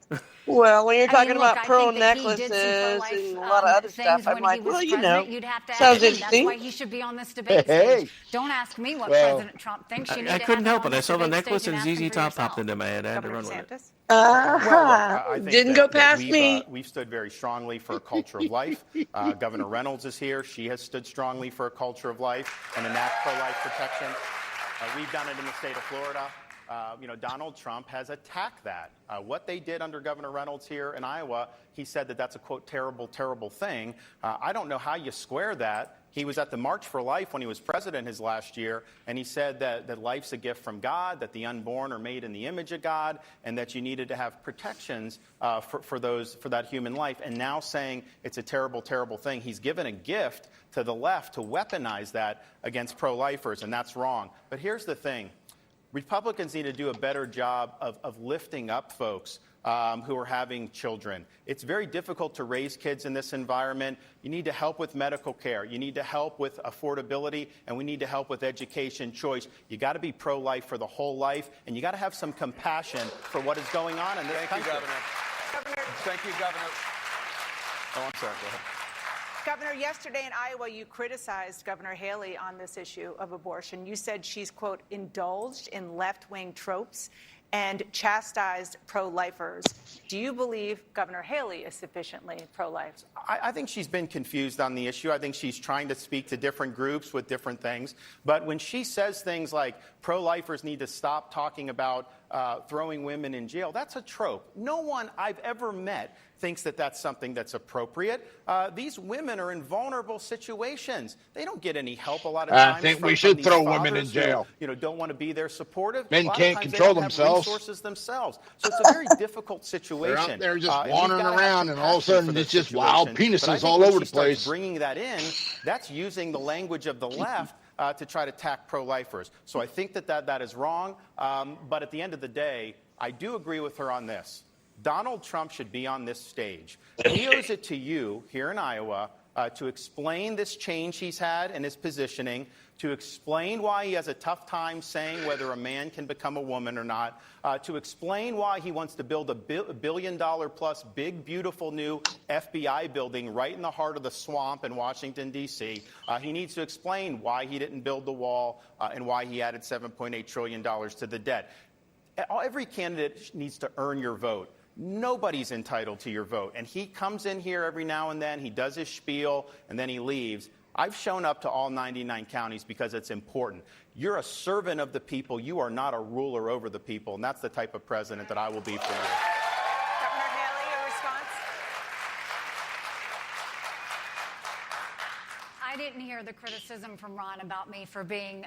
Well, when you're talking look, about I pearl think that he did necklaces some pro-life, and a lot of other things stuff, I'm when like, he was well, you know, president. You'd have to ask sounds him. interesting. That's why he should be on this debate Hey. stage. Don't ask me what Well, President Trump thinks. You need I to couldn't have him help on it. I this saw the debate necklace stage and ask him ZZ for Top yourself. popped into my head. I had to Governor run with it. DeSantis? I think Didn't that- go that past we've, me. We've stood very strongly for a culture of life. Governor Reynolds is here. She has stood strongly for a culture of life and enact pro-life protection. We've done it in the state of Florida. Donald Trump has attacked that. What they did under Governor Reynolds here in Iowa, he said that that's a, quote, terrible, terrible thing. I don't know how you square that. He was at the March for Life when he was president his last year, and he said that life's a gift from God, that the unborn are made in the image of God, and that you needed to have protections for that human life. And now saying it's a terrible, terrible thing. He's given a gift to the left to weaponize that against pro-lifers, and that's wrong. But here's the thing. Republicans need to do a better job of lifting up folks who are having children. It's very difficult to raise kids in this environment. You need to help with medical care. You need to help with affordability, and we need to help with education choice. You got to be pro-life for the whole life, and you got to have some compassion for what is going on in this country. Thank you, Governor. Oh, I'm sorry. Go ahead. Governor, yesterday in Iowa, you criticized Governor Hailey on this issue of abortion. You said she's, quote, indulged in left-wing tropes and chastised pro-lifers. Do you believe Governor Hailey is sufficiently pro-life? I think she's been confused on the issue. I think she's trying to speak to different groups with different things. But when she says things like pro-lifers need to stop talking about throwing women in jail, that's a trope. No one I've ever met thinks that that's something that's appropriate. These women are in vulnerable situations. They don't get any help a lot of times. I think from we should these throw women in fathers who, jail. don't want to be there supportive. Men A lot of can't times control they don't have themselves. resources themselves. So it's a very difficult situation. They're out there just And we've wandering gotta have around, and all of a compassion sudden for their it's just wild situation. But I penises think all when over she the starts place. bringing that in, that's using the language of the left to try to attack pro-lifers. So I think that is wrong. But at the end of the day, I do agree with her on this. Donald Trump should be on this stage. He owes it to you here in Iowa to explain this change he's had in his positioning, to explain why he has a tough time saying whether a man can become a woman or not, to explain why he wants to build a $1 billion-plus big, beautiful new FBI building right in the heart of the swamp in Washington, D.C. He needs to explain why he didn't build the wall and why he added $7.8 trillion to the debt. Every candidate needs to earn your vote. Nobody's entitled to your vote. And he comes in here every now and then, he does his spiel, and then he leaves. I've shown up to all 99 counties because it's important. You're a servant of the people. You are not a ruler over the people. And that's the type of president that I will be for you. Governor Hailey, your response? I didn't hear the criticism from Ron about me for being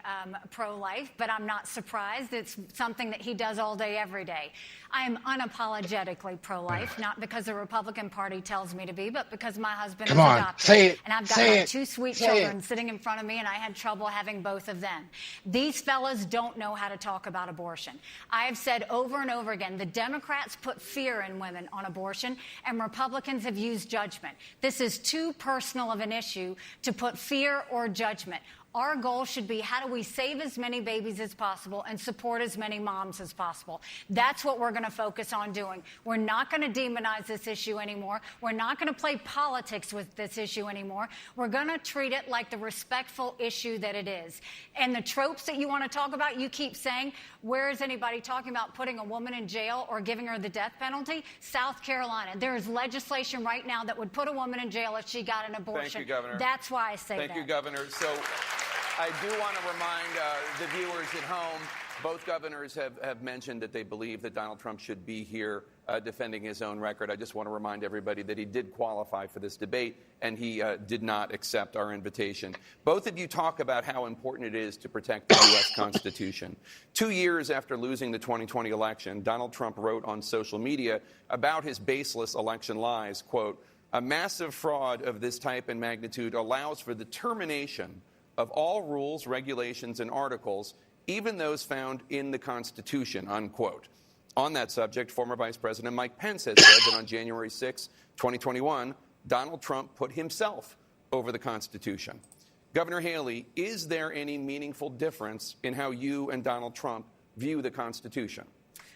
pro-life, but I'm not surprised. It's something that he does all day, every day. I am unapologetically pro-life, not because the Republican Party tells me to be, but because my husband is adopted. Say it. And I've got Say my it. 2 sweet Say children it. sitting in front of me, and I had trouble having both of them. These fellas don't know how to talk about abortion. I have said over and over again, the Democrats put fear in women on abortion, and Republicans have used judgment. This is too personal of an issue to put fear or judgment. Our goal should be, how do we save as many babies as possible and support as many moms as possible? That's what we're going to focus on doing. We're not going to demonize this issue anymore. We're not going to play politics with this issue anymore. We're going to treat it like the respectful issue that it is. And the tropes that you want to talk about, you keep saying, where is anybody talking about putting a woman in jail or giving her the death penalty? South Carolina. There is legislation right now that would put a woman in jail if she got an abortion. Thank you, Governor. That's why I say that. Thank you, Governor. So I do want to remind the viewers at home, both governors have mentioned that they believe that Donald Trump should be here defending his own record. I just want to remind everybody that he did qualify for this debate, and he did not accept our invitation. Both of you talk about how important it is to protect the U.S. Constitution. 2 years after losing the 2020 election, Donald Trump wrote on social media about his baseless election lies, quote, "A massive fraud of this type and magnitude allows for the termination of all rules, regulations, and articles, even those found in the Constitution," unquote. On that subject, former Vice President Mike Pence has said that on January 6, 2021, Donald Trump put himself over the Constitution. Governor Hailey, is there any meaningful difference in how you and Donald Trump view the Constitution?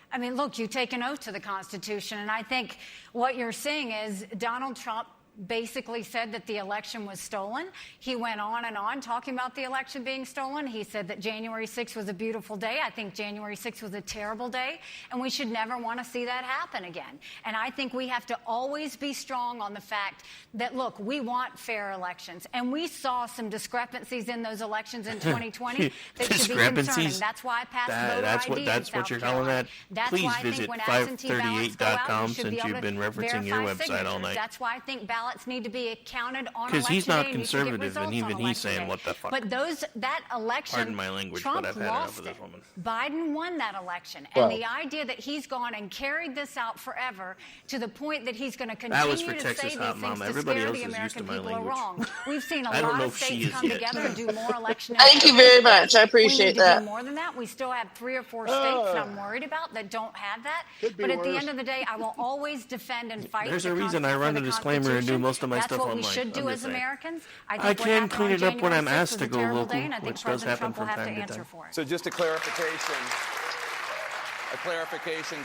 I mean, look, you take an oath to the Constitution, and I think what you're seeing is Donald Trump basically said that the election was stolen. He went on and on talking about the election being stolen. He said that January 6th was a beautiful day. I think January 6th was a terrible day, and we should never want to see that happen again. And I think we have to always be strong on the fact that, look, we want fair elections, and we saw some discrepancies in those elections in 2020 that should be concerning. That's why I passed voter ID That's what you're calling that? Please visit 538.com since you've been referencing your website all night. That's why I think ballots need to be counted on election day. Because he's not conservative, and even he's saying, what the fuck. But that election, pardon my language, Trump but I've had enough of lost this woman. Biden won that election. And Well, the idea that he's gone and carried this out forever to the point that he's going to That was continue for to Texas say Hot these things Mama. to Everybody scare else the is used American to my people are language. wrong. We've seen a I don't lot know of if she states is come yet. together and do more election. Thank you very much. I appreciate we need that. to do more than that. We still have 3 or 4 states that I'm worried about that don't have that. Could be But at the worse. end of the day, I will always defend and fight. There's the a reason I run for a the disclaimer and do Constitution. most of my That's stuff what online. we should do I'm as just saying. Americans. I think what can happened clean on it up when I'm January 6th asked to was a go terrible local, day, and I think which does President happen Trump will from have time to to time. answer for it. So just a clarification,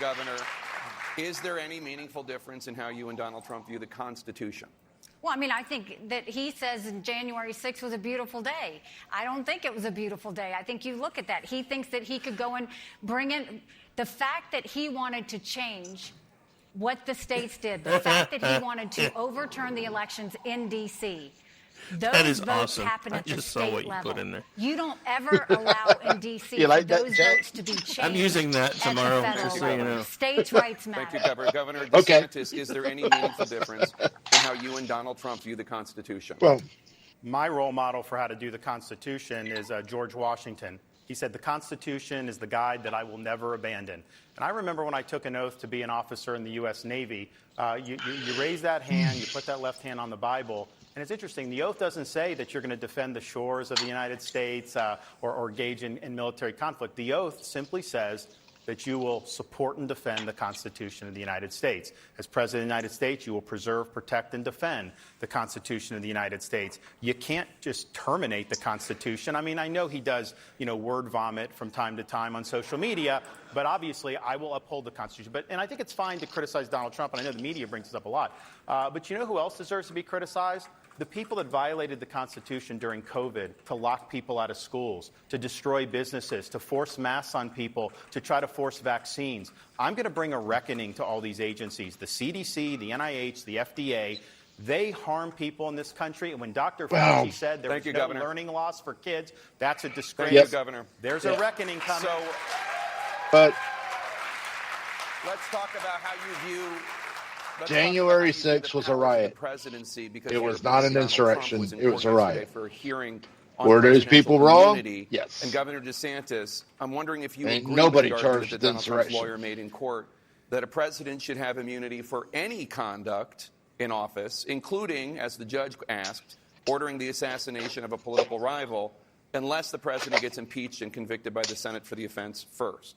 Governor. Is there any meaningful difference in how you and Donald Trump view the Constitution? Well, I mean, I think that he says January 6th was a beautiful day. I don't think it was a beautiful day. I think you look at that. He thinks that he could go and bring in the fact that he wanted to change what the states did, the fact that he wanted to overturn the elections in D.C. Those That is votes awesome. happen I at the just saw state what you level. put in there. You don't ever allow in D.C. You like for that, those Jay? votes to be changed. I'm using that at the tomorrow, federal just so you level. know. States' rights matter. Thank you, Governor. Governor DeSantis, is there any meaningful difference in how you and Donald Trump view the Constitution? Well, my role model for how to do the Constitution is George Washington. He said, "The Constitution is the guide that I will never abandon." And I remember when I took an oath to be an officer in the U.S. Navy, you raise that hand, you put that left hand on the Bible. And it's interesting, the oath doesn't say that you're going to defend the shores of the United States or engage in military conflict. The oath simply says that you will support and defend the Constitution of the United States. As President of the United States, you will preserve, protect, and defend the Constitution of the United States. You can't just terminate the Constitution. I mean, I know he does, word vomit from time to time on social media, but obviously I will uphold the Constitution. And I think it's fine to criticize Donald Trump, and I know the media brings this up a lot. But you know who else deserves to be criticized? The people that violated the Constitution during COVID to lock people out of schools, to destroy businesses, to force masks on people, to try to force vaccines. I'm going to bring a reckoning to all these agencies, the CDC, the NIH, the FDA. They harm people in this country. And when Dr. Fauci said there was no Governor. learning loss for kids, that's a disgrace. Thank you, Governor. There's a reckoning coming. But let's talk about how you view January 6th was a riot. It was not an insurrection. It was a riot. For a hearing Were those people wrong? Immunity. Yes. And Governor DeSantis, I'm wondering if you Ain't agree nobody with the argument charged that with Donald Trump's insurrection. lawyer made in court that a president should have immunity for any conduct in office, including, as the judge asked, ordering the assassination of a political rival, unless the president gets impeached and convicted by the Senate for the offense first.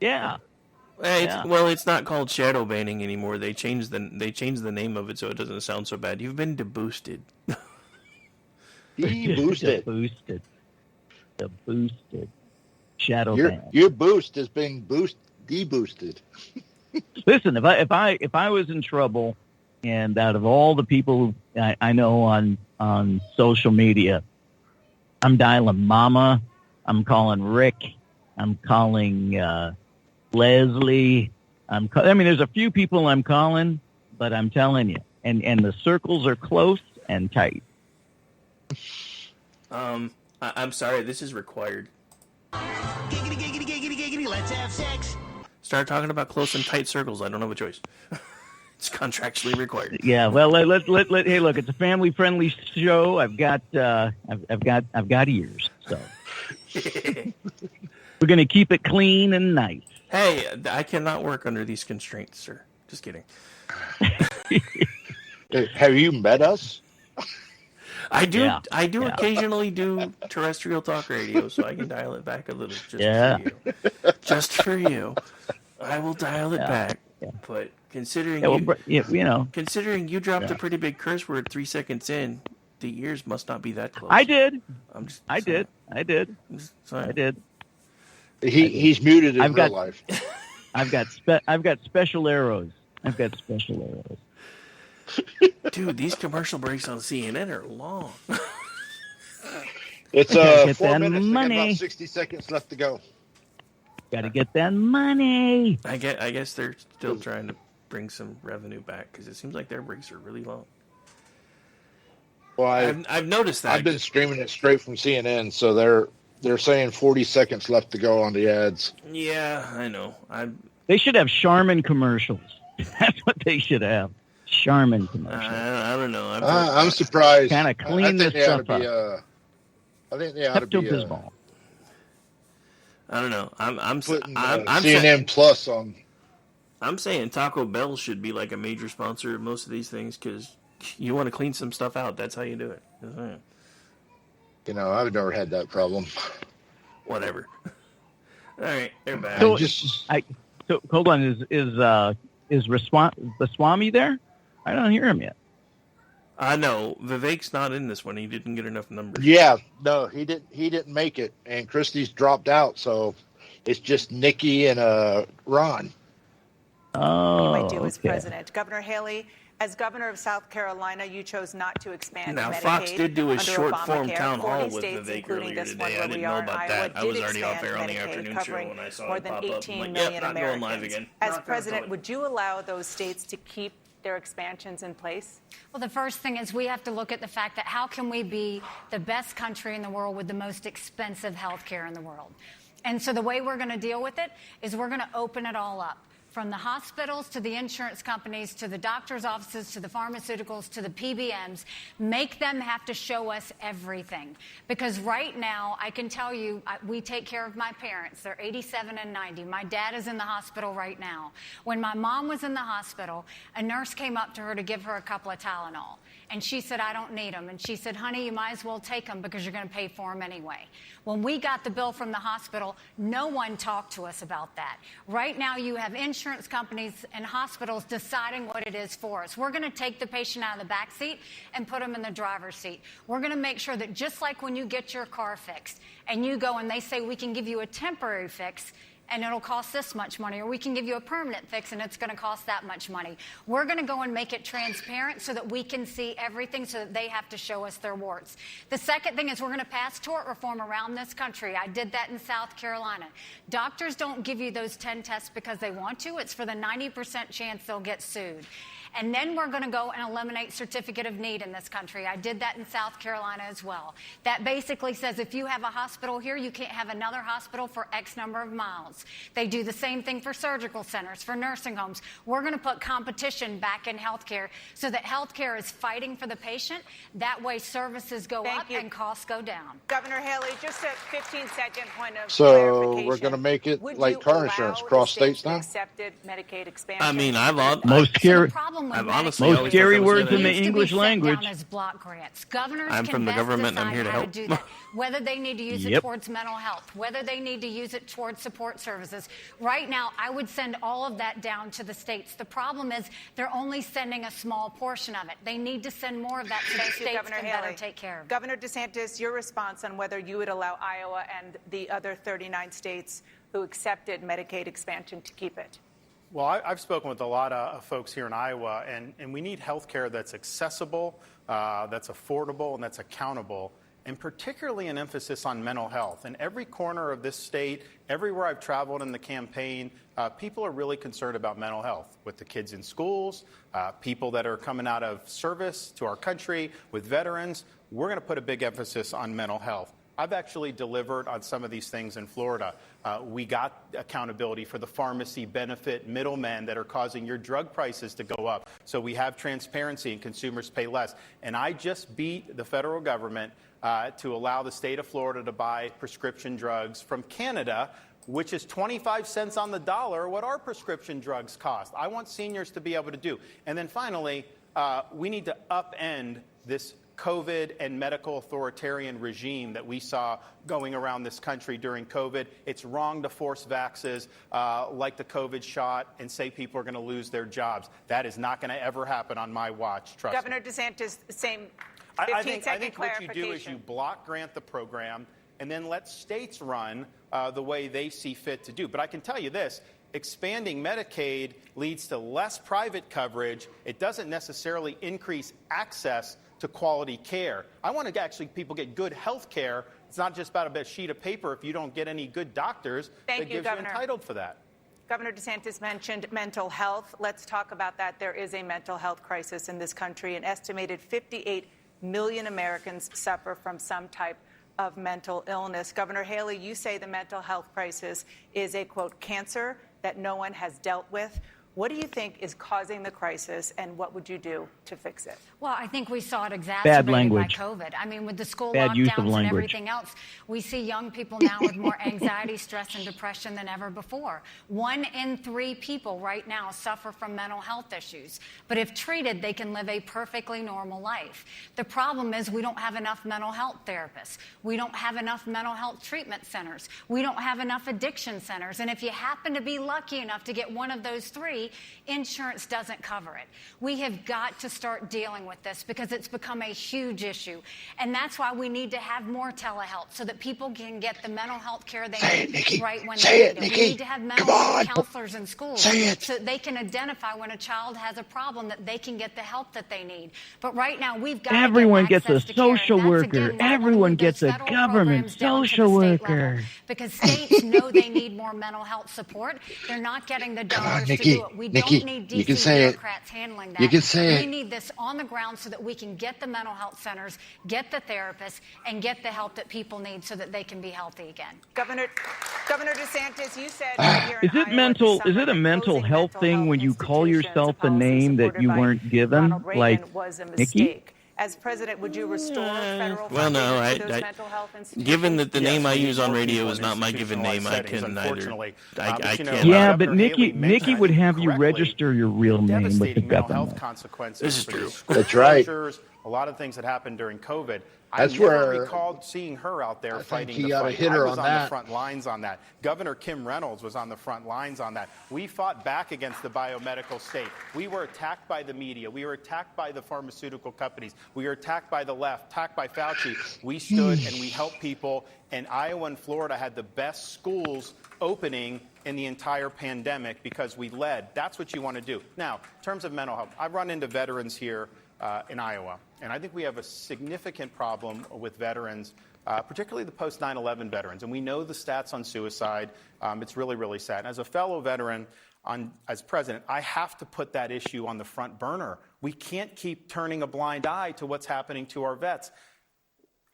Yeah. Well, it's not called shadow banning anymore. They changed the name of it so it doesn't sound so bad. You've been deboosted. Deboosted. Deboosted. Shadow Your ban. your boost is being deboosted. Listen, if I was in trouble, and out of all the people I know on social media, I'm dialing Mama, I'm calling Rick, I'm calling Leslie. I mean, there's a few people I'm calling, but I'm telling you, and the circles are close and tight. I'm sorry, this is required. Giggity, let's have sex. Start talking about close and tight circles. I don't have a choice. It's contractually required. Yeah, well, hey, look, it's a family-friendly show. I've got ears, so we're gonna keep it clean and nice. Hey, I cannot work under these constraints, sir. Just kidding. Have you met us? I do. Yeah. I do occasionally do terrestrial talk radio, so I can dial it back a little. For you. Just for you, I will dial it back. Yeah. But considering considering you dropped a pretty big curse word 3 seconds in, the ears must not be that close. I did. I did. He's muted in real life. I've got special arrows. Dude, these commercial breaks on CNN are long. It's 4 minutes. Money. They got about 60 seconds left to go. Got to get that money. I guess they're still trying to bring some revenue back because it seems like their breaks are really long. Well, I've noticed that. I've been streaming it straight from CNN, so they're saying 40 seconds left to go on the ads. Yeah, I know. They should have Charmin commercials. That's what they should have. Charmin commercials. I don't know. I'm surprised. Kind of clean this stuff up. I think they ought to be. I don't know. I'm putting CNN saying, Plus on. I'm saying Taco Bell should be like a major sponsor of most of these things because you want to clean some stuff out. That's how you do it. You know, I've never had that problem. Whatever. All right, they're back. So hold on. Is Swami there? I don't hear him yet. No, Vivek's not in this one. He didn't get enough numbers. Yeah, no, he didn't make it, and Christie's dropped out, so it's just Nikki and Ron. Oh, you might do as president. Governor Hailey, as governor of South Carolina, you chose not to expand now, Medicaid. Fox did do a short-form town hall with states, Vivek earlier today. I didn't know about that. I was already off air on the afternoon show when I saw it pop up. I'm like, yep, not going live again. As president, would you allow those states to keep their expansions in place? Well, the first thing is we have to look at the fact that how can we be the best country in the world with the most expensive health care in the world? And so the way we're going to deal with it is we're going to open it all up. From the hospitals to the insurance companies to the doctor's offices to the pharmaceuticals to the PBMs, make them have to show us everything. Because right now, I can tell you, we take care of my parents. They're 87 and 90. My dad is in the hospital right now. When my mom was in the hospital, a nurse came up to her to give her a couple of Tylenol. And she said, I don't need them. And she said, honey, you might as well take them because you're going to pay for them anyway. When we got the bill from the hospital, no one talked to us about that. Right now, you have insurance companies and hospitals deciding what it is for us. We're going to take the patient out of the back seat and put them in the driver's seat. We're going to make sure that just like when you get your car fixed and you go and they say we can give you a temporary fix, and it'll cost this much money, or we can give you a permanent fix and it's going to cost that much money. We're going to go and make it transparent so that we can see everything so that they have to show us their warts. The second thing is we're going to pass tort reform around this country. I did that in South Carolina. Doctors don't give you those 10 tests because they want to. It's for the 90% chance they'll get sued. And then we're going to go and eliminate certificate of need in this country. I did that in South Carolina as well. That basically says if you have a hospital here, you can't have another hospital for X number of miles. They do the same thing for surgical centers, for nursing homes. We're going to put competition back in healthcare so that healthcare is fighting for the patient. That way services go up and costs go down. Governor Hailey, just a 15-second point of So we're going to make it like car insurance across states now? Accepted Medicaid expansion? I mean, most scary. problem with honestly Medicaid always Most scary thought that was words in the needs to be English set language. down as block grants. Governors I'm can from the best government and I'm decide here to how help. do that. Whether they need to use it Yep. towards mental health, whether they need to use it towards support services. Right now, I would send all of that down to the states. The problem is they're only sending a small portion of it. They need to send more of that so the Thank you, states Governor can Hailey. better take care of it. Governor DeSantis, your response on whether you would allow Iowa and the other 39 states who accepted Medicaid expansion to keep it. Well, I've spoken with a lot of folks here in Iowa, and we need health care that's accessible, that's affordable, and that's accountable, and particularly an emphasis on mental health. In every corner of this state, everywhere I've traveled in the campaign, people are really concerned about mental health with the kids in schools, people that are coming out of service to our country, with veterans. We're going to put a big emphasis on mental health. I've actually delivered on some of these things in Florida. We got accountability for the pharmacy benefit middlemen that are causing your drug prices to go up. So we have transparency and consumers pay less. And I just beat the federal government to allow the state of Florida to buy prescription drugs from Canada, which is 25 cents on the dollar what our prescription drugs cost. I want seniors to be able to do. And then finally, we need to upend this COVID and medical authoritarian regime that we saw going around this country during COVID. It's wrong to force vaxes like the COVID shot and say people are going to lose their jobs. That is not going to ever happen on my watch, trust me. Governor DeSantis, same I 15-second think what you do is you clarification. block grant the program and then let states run the way they see fit to do. But I can tell you this. Expanding Medicaid leads to less private coverage. It doesn't necessarily increase access to quality care. I want to actually people get good health care. It's not just about a sheet of paper if you don't get any good doctors Thank that you, gives Governor. you entitled for that. Governor DeSantis mentioned mental health. Let's talk about that. There is a mental health crisis in this country. An estimated 58 million Americans suffer from some type of mental illness. Governor Hailey, you say the mental health crisis is a, quote, cancer that no one has dealt with. What do you think is causing the crisis, and what would you do to fix it? Well, I think we saw it exacerbated by language. COVID. I mean, with the school Bad use of lockdowns and language. everything else, we see young people now with more anxiety, stress, and depression than ever before. 1 in 3 people right now suffer from mental health issues. But if treated, they can live a perfectly normal life. The problem is we don't have enough mental health therapists. We don't have enough mental health treatment centers. We don't have enough addiction centers. And if you happen to be lucky enough to get one of those 3, insurance doesn't cover it. We have got to start dealing with this because it's become a huge issue. And that's why we need to have more telehealth so that people can get the mental health care they need right when they need it. We need to have mental health counselors in schools so that they can identify when a child has a problem, that they can get the help that they need. But right now, we've got Everyone to get gets a access to care, and social that's, worker. again, why I wanna Everyone move gets those a federal government programs down to social the state worker. level, because states know they need more mental health support. They're not getting the dollars to Nikki, do it. We Nikki, don't need you can DC say it. bureaucrats handling that. You can say We it. need this on the ground so that we can get the mental health centers, get the therapists, and get the help that people need so that they can be healthy again. Governor DeSantis, you said right here in Is it Iowa mental? this summer Is it a that mental closing health thing when you call yourself a name that you weren't given, Ronald Reagan like was a Nikki? mistake. As president, would you restore federal Well, no, funding to those mental health institutions? given that the name I we need use on more radio people is in not my given name, I institutionalized can settings, neither. unfortunately. I But, you know, can't. Yeah, Governor but Nikki Haley mentioned would have you correctly register your real name with the devastating mental health government. consequences. This is for true. these school That's right. closures, a lot of things that happened during COVID. That's I never where recalled seeing her out there I think fighting he the ought to fight. hit her I was on on the that. front lines on that. Governor Kim Reynolds was on the front lines on that. We fought back against the biomedical state. We were attacked by the media. We were attacked by the pharmaceutical companies. We were attacked by the left, attacked by Fauci. We stood and we helped people, and Iowa and Florida had the best schools opening in the entire pandemic because we led. That's what you want to do. Now, in terms of mental health, I've run into veterans here in Iowa, and I think we have a significant problem with veterans, particularly the post 9/11 veterans. And we know the stats on suicide. It's really, really sad. And as a fellow veteran, as president, I have to put that issue on the front burner. We can't keep turning a blind eye to what's happening to our vets.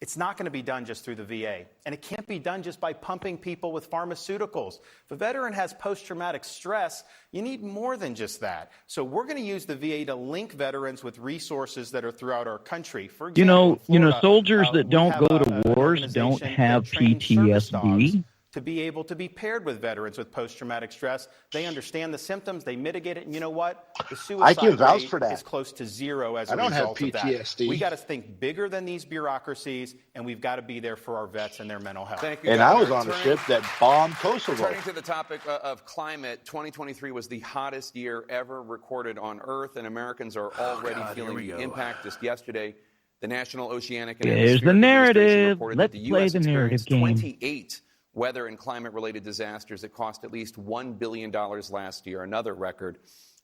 It's not going to be done just through the VA. And it can't be done just by pumping people with pharmaceuticals. If a veteran has post-traumatic stress, you need more than just that. So we're going to use the VA to link veterans with resources that are throughout our country. For example, You know, in Florida, soldiers that we don't have go an to wars organization don't that have trains service dogs PTSD. to be able to be paired with veterans with post-traumatic stress. They understand the symptoms, they mitigate it, and you know what? The suicide can vouch rate for that. is close to zero as a I don't have result of that. PTSD. We got to think bigger than these bureaucracies, and we've got to be there for our vets and their mental health. Thank you, And Governor. I was on a ship that bombed Kosovo. Turning to the topic of climate, 2023 was the hottest year ever recorded on Earth, and Americans are already feeling the impact. Just yesterday, the National Oceanic and There's the Atmospheric Administration narrative. reported Let's that the play U.S. the narrative experienced game. 28 weather and climate-related disasters that cost at least $1 billion last year, another record.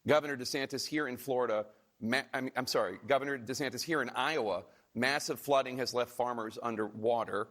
Governor DeSantis here in Florida, Governor DeSantis here in Iowa, massive flooding has left farmers underwater.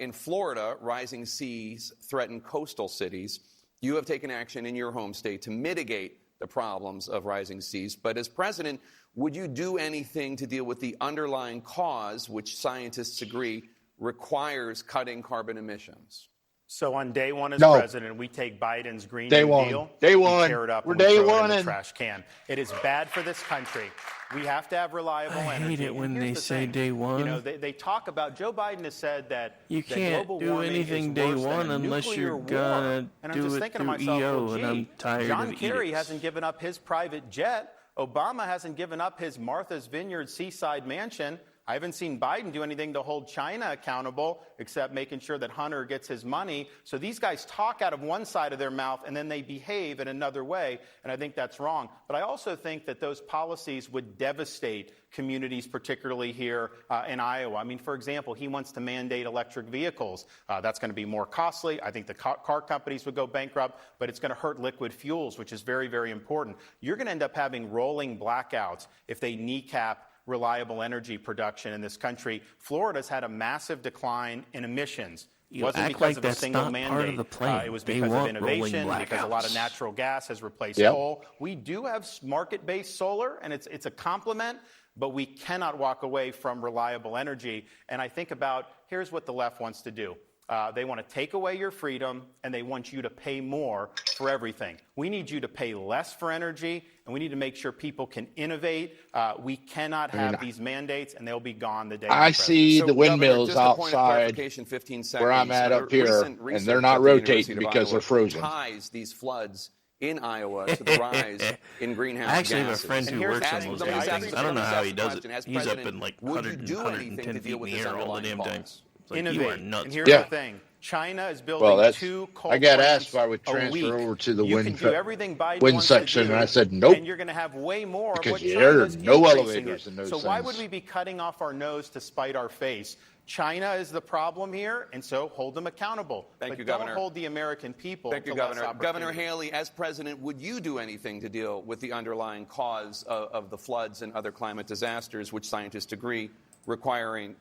In Florida, rising seas threaten coastal cities. You have taken action in your home state to mitigate the problems of rising seas. But as president, would you do anything to deal with the underlying cause, which scientists agree requires cutting carbon emissions? So on day one as No. president, we take Biden's Green Day New one. Deal, Day we one. tear it up, We're and we day throw it in one the and- trash can. It is bad for this country. We have to have reliable I energy. hate it when And they here's the say thing. day one. You know, they talk about, Joe Biden has said that You that can't global do warming anything is day worse than one a unless nuclear you're war. gonna And I'm do just it thinking to through myself, EO, well, and I'm gee, tired John of Kerry edicts. hasn't given up his private jet. Obama hasn't given up his Martha's Vineyard seaside mansion. I haven't seen Biden do anything to hold China accountable except making sure that Hunter gets his money. So these guys talk out of one side of their mouth and then they behave in another way, and I think that's wrong. But I also think that those policies would devastate communities, particularly here in Iowa. I mean, for example, he wants to mandate electric vehicles. That's going to be more costly. I think the car companies would go bankrupt, but it's going to hurt liquid fuels, which is very, very important. You're going to end up having rolling blackouts if they kneecap reliable energy production in this country. Florida's had a massive decline in emissions. It You wasn't act because like of a that's single not mandate. part of the plan. It was They because of want rolling innovation, because a lot of blackouts. natural gas has replaced Yep. coal. We do have market-based solar, and it's a complement, but we cannot walk away from reliable energy. And I think about, here's what the left wants to do. They want to take away your freedom, and they want you to pay more for everything. We need you to pay less for energy, and we need to make sure people can innovate. We cannot have these mandates, and they'll be gone the day. I see So, the windmills Governor, just a point of outside clarification, 15 where I'm seconds. at up here, Recent and research they're not at the University rotating of because Iowa they're frozen. ties these floods in Iowa to the rise in greenhouse I actually gases. have a friend who And works here's- on those let me kind of ask things. you I don't know how he this does question. it. As He's up president, in like would you 100, do anything 110 to feet deal in with the this air all the underlying damn time. cause? It's like, you are Innovate. nuts. And here's Yeah. the thing. China is building Well, that's 2 coal I got plants asked if I would a week. transfer over to the You wind can do everything Biden wind wants section, to do, and I said nope. And you're going to have way more Because of what there are China's no increasing elevators it. in those So why things. would we be cutting off our nose to spite our face? China is the problem here, and so hold them accountable. Thank but you, don't Governor. hold the American people Thank you, to less Governor. Governor opportunity. Hailey, as president, would you do anything to deal with the underlying cause of the floods and other climate disasters, which scientists agree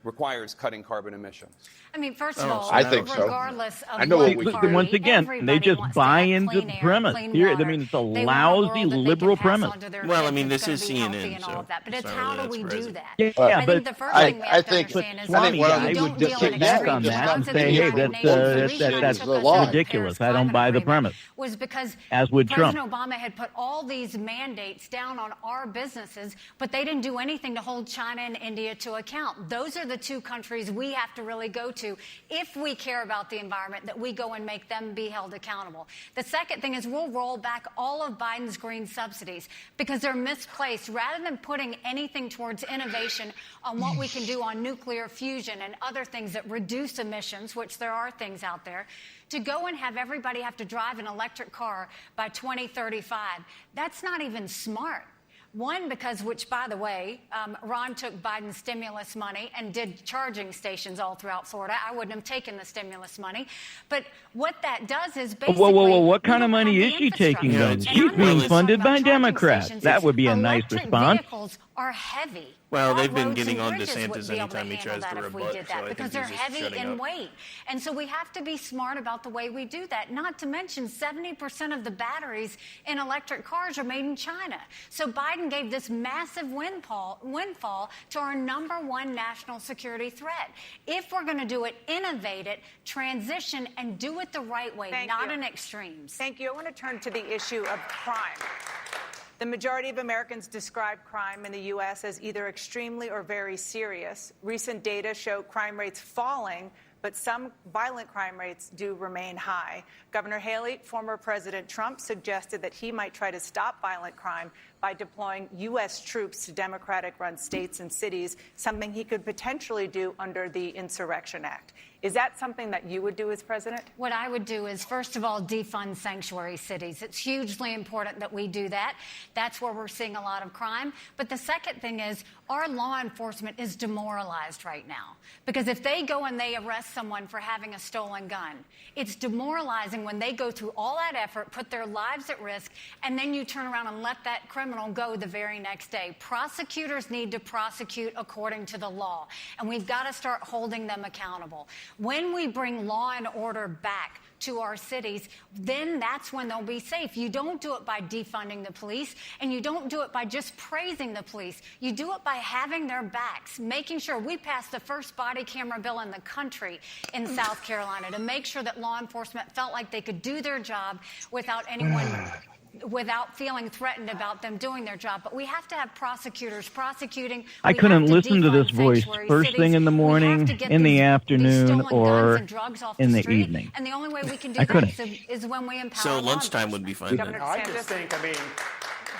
requires cutting carbon emissions? I mean, first of all, I think so. regardless of I know what what we party, can do. Once again, they everybody just wants to buy have into clean the air, premise. clean Here, I water. mean, it's a They want a lousy world that they liberal can pass premise. on to their Well, I kids mean, that's this is gonna be healthy CNN, and all so of that. But it's sorry, how do that's we do president. that? Yeah, I but think the first I- thing we I have to think understand is Swami that guy we would don't just deal sit in back extremes. on that When I and was at say, the hey, United that's Nations, the reason I that's took the us law. to the ridiculous. Paris I don't Climate buy the Agreement premise. was because As would President Trump. Obama had put all these mandates down on our businesses, but they didn't do anything to hold China and India to account. Those are the 2 countries we have to really go to if we care about the environment, that we go and make them be held accountable. The second thing is we'll roll back all of Biden's green subsidies because they're misplaced. Rather than putting anything towards innovation on what we can do on nuclear fusion and other things that reduce emissions, which there are things out there, to go and have everybody have to drive an electric car by 2035, that's not even smart. One, because, which, by the way, Ron took Biden's stimulus money and did charging stations all throughout Florida. I wouldn't have taken the stimulus money. But what that does is basically... Whoa. What kind of money is she taking, Yeah, then? it's She's cheap. being Well, funded by charging Democrats. stations. That would be a nice Electric response. vehicles are heavy. Well, Our they've been roads getting and on bridges DeSantis wouldn't be able to anytime he handle tries to that if we rebut, did so that I because think they're he's just heavy shutting in up. weight. And so we have to be smart about the way we do that. Not to mention 70% of the batteries in electric cars are made in China. So Biden gave this massive windfall to our #1 national security threat. If we're going to do it, innovate it, transition, and do it the right way, not in extremes. Thank you. I want to turn to the issue of crime. The majority of Americans describe crime in the U.S. as either extremely or very serious. Recent data show crime rates falling, but some violent crime rates do remain high. Governor Hailey, former President Trump suggested that he might try to stop violent crime by deploying U.S. troops to Democratic-run states and cities, something he could potentially do under the Insurrection Act. Is that something that you would do as president? What I would do is, first of all, defund sanctuary cities. It's hugely important that we do that. That's where we're seeing a lot of crime. But the second thing is, our law enforcement is demoralized right now. Because if they go and they arrest someone for having a stolen gun, it's demoralizing when they go through all that effort, put their lives at risk, and then you turn around and let that criminal go the very next day. Prosecutors need to prosecute according to the law, and we've got to start holding them accountable. When we bring law and order back to our cities, then that's when they'll be safe. You don't do it by defunding the police, and you don't do it by just praising the police. You do it by having their backs, making sure we passed the first body camera bill in the country in South Carolina to make sure that law enforcement felt like they could do their job without anyone without feeling threatened about them doing their job. But we have to have prosecutors prosecuting. I couldn't listen to this voice first thing in the morning, in the afternoon, or in the evening. And the only way we can do that is when we empower So lunchtime would be fine. Governor I DeSantis. just think,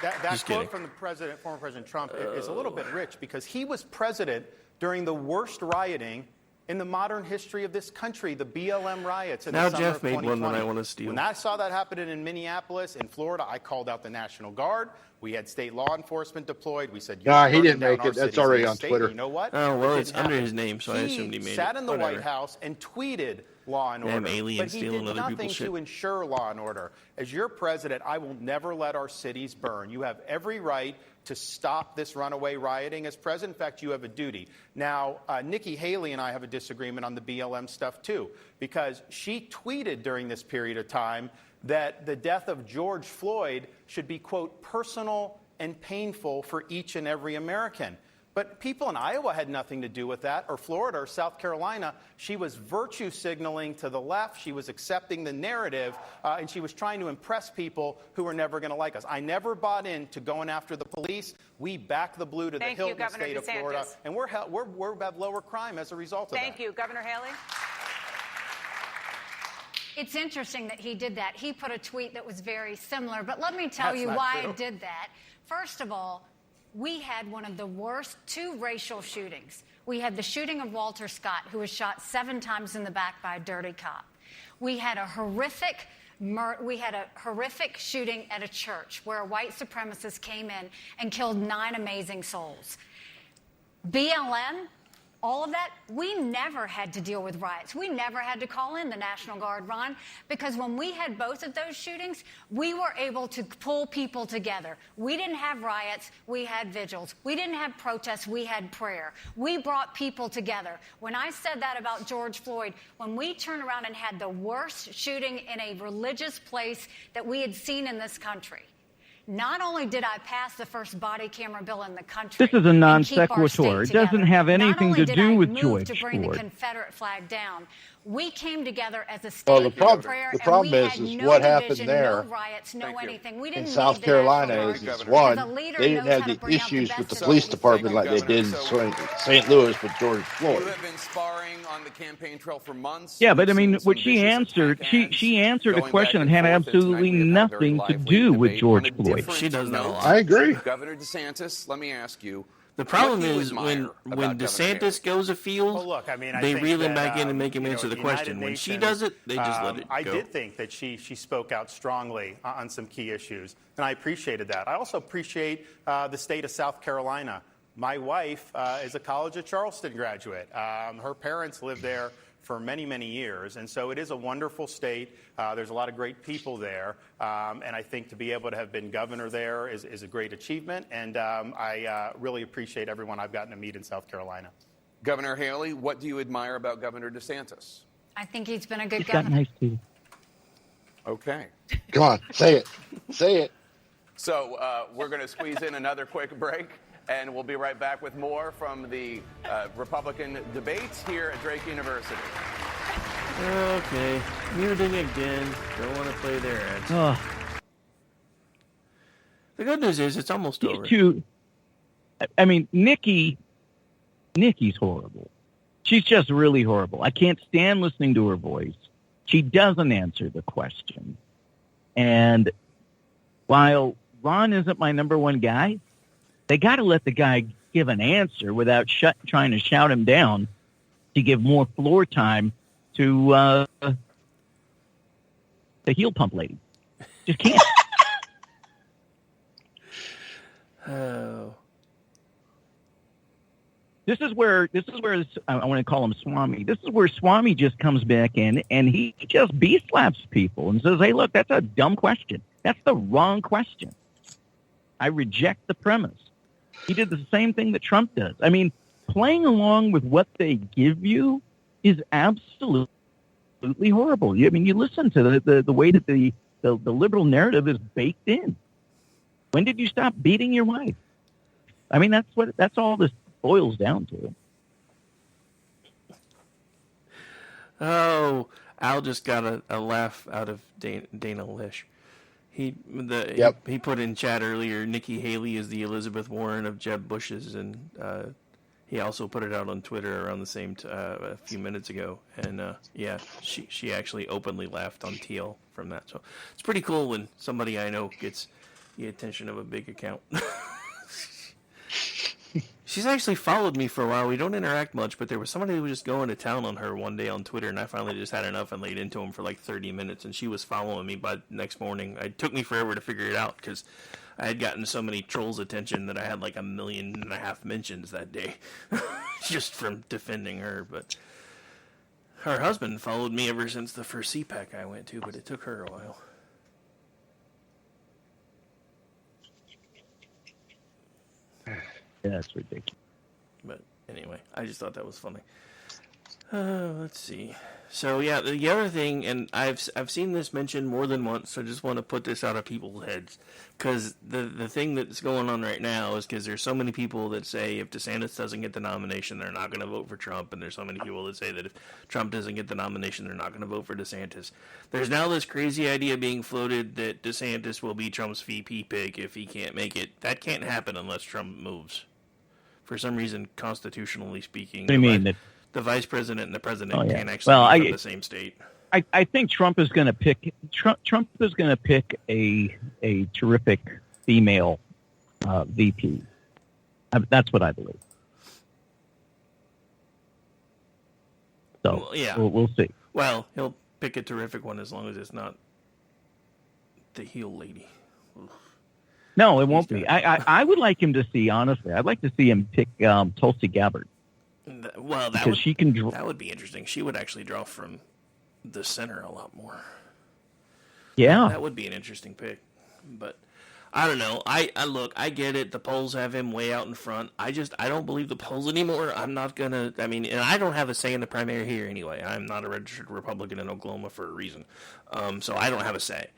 that quote from the former President Trump is a little bit rich because he was president during the worst rioting in the modern history of this country, the BLM riots in the summer Jeff of made 2020. one that I want to steal. When I saw that happening in Minneapolis, in Florida, I called out the National Guard. We had state law enforcement deployed. We said, Nah, he didn't make it. That's already on Twitter. You know what? Oh, well, it's under his name, so I He assumed he made it. sat in the Whatever. White House and tweeted law and Damn order. aliens But he stealing did other nothing people's shit. to ensure law and order. As your president, I will never let our cities burn. You have every right to stop this runaway rioting as president. In fact, you have a duty. Now, Nikki Haley and I have a disagreement on the BLM stuff, too, because she tweeted during this period of time that the death of George Floyd should be, quote, personal and painful for each and every American. But people in Iowa had nothing to do with that, or Florida or South Carolina. She was virtue signaling to the left. She was accepting the narrative, and she was trying to impress people who were never going to like us. I never bought into going after the police. We back the blue to the hilt in the state of Florida, and we have lower crime as a result of that. Thank you. Governor Haley? It's interesting that he did that. He put a tweet that was very similar, but let me tell you why I did that. First of all, we had one of the worst two racial shootings. We had the shooting of Walter Scott, who was shot 7 times in the back by a dirty cop. We had a horrific shooting at a church where a white supremacist came in and killed 9 amazing souls. BLM, all of that, we never had to deal with riots. We never had to call in the National Guard, Ron, because when we had both of those shootings, we were able to pull people together. We didn't have riots, we had vigils. We didn't have protests, we had prayer. We brought people together. When I said that about George Floyd, when we turned around and had the worst shooting in a religious place that we had seen in this country, not only did I pass the first body camera bill in the country, This is a non sequitur. It doesn't have anything to do with George to bring Floyd. the Confederate flag down, we came together as a state the problem, prayer, the problem and is we had no what division, happened there no riots, no anything. We didn't in South need the Carolina National is Guard. one, As a leader they didn't knows have how to the bring out the issues best with the in police us. department like they did in St. Louis with George Floyd. You have been sparring on the campaign trail for months. Yeah, but I mean, Some what she answered, she answered a going question that back had and forth, and absolutely tonight we have had a very nothing to lively do with debate George on a Floyd. different She does not note. lie. I agree. Governor DeSantis, let me ask you. The problem what do you is admire when about Governor DeSantis goes afield, Well, look, I mean, I they think reel him that, back in and make him you know, answer the United question. When she Nations, does it, they just let it go. I did think that she spoke out strongly on some key issues, and I appreciated that. I also appreciate the state of South Carolina. My wife is a College of Charleston graduate. Her parents lived there for many, many years. And so it is a wonderful state. There's a lot of great people there. And I think to be able to have been governor there is a great achievement. And I really appreciate everyone I've gotten to meet in South Carolina. Governor Haley, what do you admire about Governor DeSantis? I think he's been a good He's got governor. nice teeth. Okay. Come on, say it. Say it. So we're going to squeeze in another quick break, and we'll be right back with more from the Republican debates here at Drake University. Okay, muting again. Don't want to play their ads. Ugh. The good news is it's almost These over. two, I mean, Nikki's horrible. She's just really horrible. I can't stand listening to her voice. She doesn't answer the question. And while Ron isn't my number one guy, they got to let the guy give an answer without trying to shout him down to give more floor time to the heel pump lady. Just can't. Oh. This is where I want to call him Swami. This is where Swami just comes back in and he just slaps people and says, "Hey, look, that's a dumb question. That's the wrong question. I reject the premise." He did the same thing that Trump does. I mean, playing along with what they give you is absolutely horrible. I mean, you listen to the way that the liberal narrative is baked in. When did you stop beating your wife? I mean, that's all this boils down to. Oh, Al just got a laugh out of Dana Lish. He put in chat earlier, Nikki Haley is the Elizabeth Warren of Jeb Bush's, and he also put it out on Twitter around the same a few minutes ago. And she actually openly laughed on Teal from that. So it's pretty cool when somebody I know gets the attention of a big account. She's actually followed me for a while. We don't interact much, but there was somebody who was just going to town on her one day on Twitter, and I finally just had enough and laid into him for like 30 minutes, and she was following me by the next morning. It took me forever to figure it out because I had gotten so many trolls' attention that I had like 1.5 million mentions that day just from defending her. But her husband followed me ever since the first CPAC I went to, but it took her a while. Yeah, that's ridiculous. But anyway, I just thought that was funny. Let's see. So yeah, the other thing, and I've seen this mentioned more than once, so I just want to put this out of people's heads, because the thing that's going on right now is because there's so many people that say if DeSantis doesn't get the nomination, they're not going to vote for Trump, and there's so many people that say that if Trump doesn't get the nomination, they're not going to vote for DeSantis. There's now this crazy idea being floated that DeSantis will be Trump's VP pick if he can't make it. That can't happen unless Trump moves. For some reason, constitutionally speaking, What do you mean? The vice president and the president can't actually be from the same state. I think Trump is going to pick. Trump is going to pick a terrific female VP. That's what I believe. So well, yeah, we'll see. Well, he'll pick a terrific one as long as it's not the heel lady. Oof. No, it won't be. I would like him to see. Honestly, I'd like to see him pick Tulsi Gabbard. Well, that would be interesting. She would actually draw from the center a lot more. Yeah, that would be an interesting pick. But I don't know. I get it. The polls have him way out in front. I don't believe the polls anymore. I'm not gonna. I mean, and I don't have a say in the primary here anyway. I'm not a registered Republican in Oklahoma for a reason. So I don't have a say.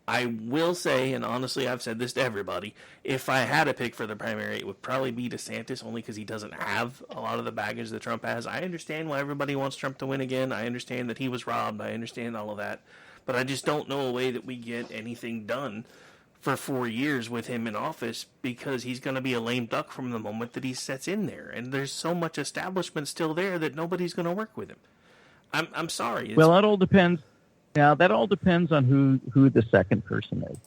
I will say, and honestly, I've said this to everybody, if I had a pick for the primary, it would probably be DeSantis, only because he doesn't have a lot of the baggage that Trump has. I understand why everybody wants Trump to win again. I understand that he was robbed. I understand all of that. But I just don't know a way that we get anything done for 4 years with him in office, because he's going to be a lame duck from the moment that he sets in there. And there's so much establishment still there that nobody's going to work with him. I'm sorry. Well, that all depends. Now, that all depends on who the second person is,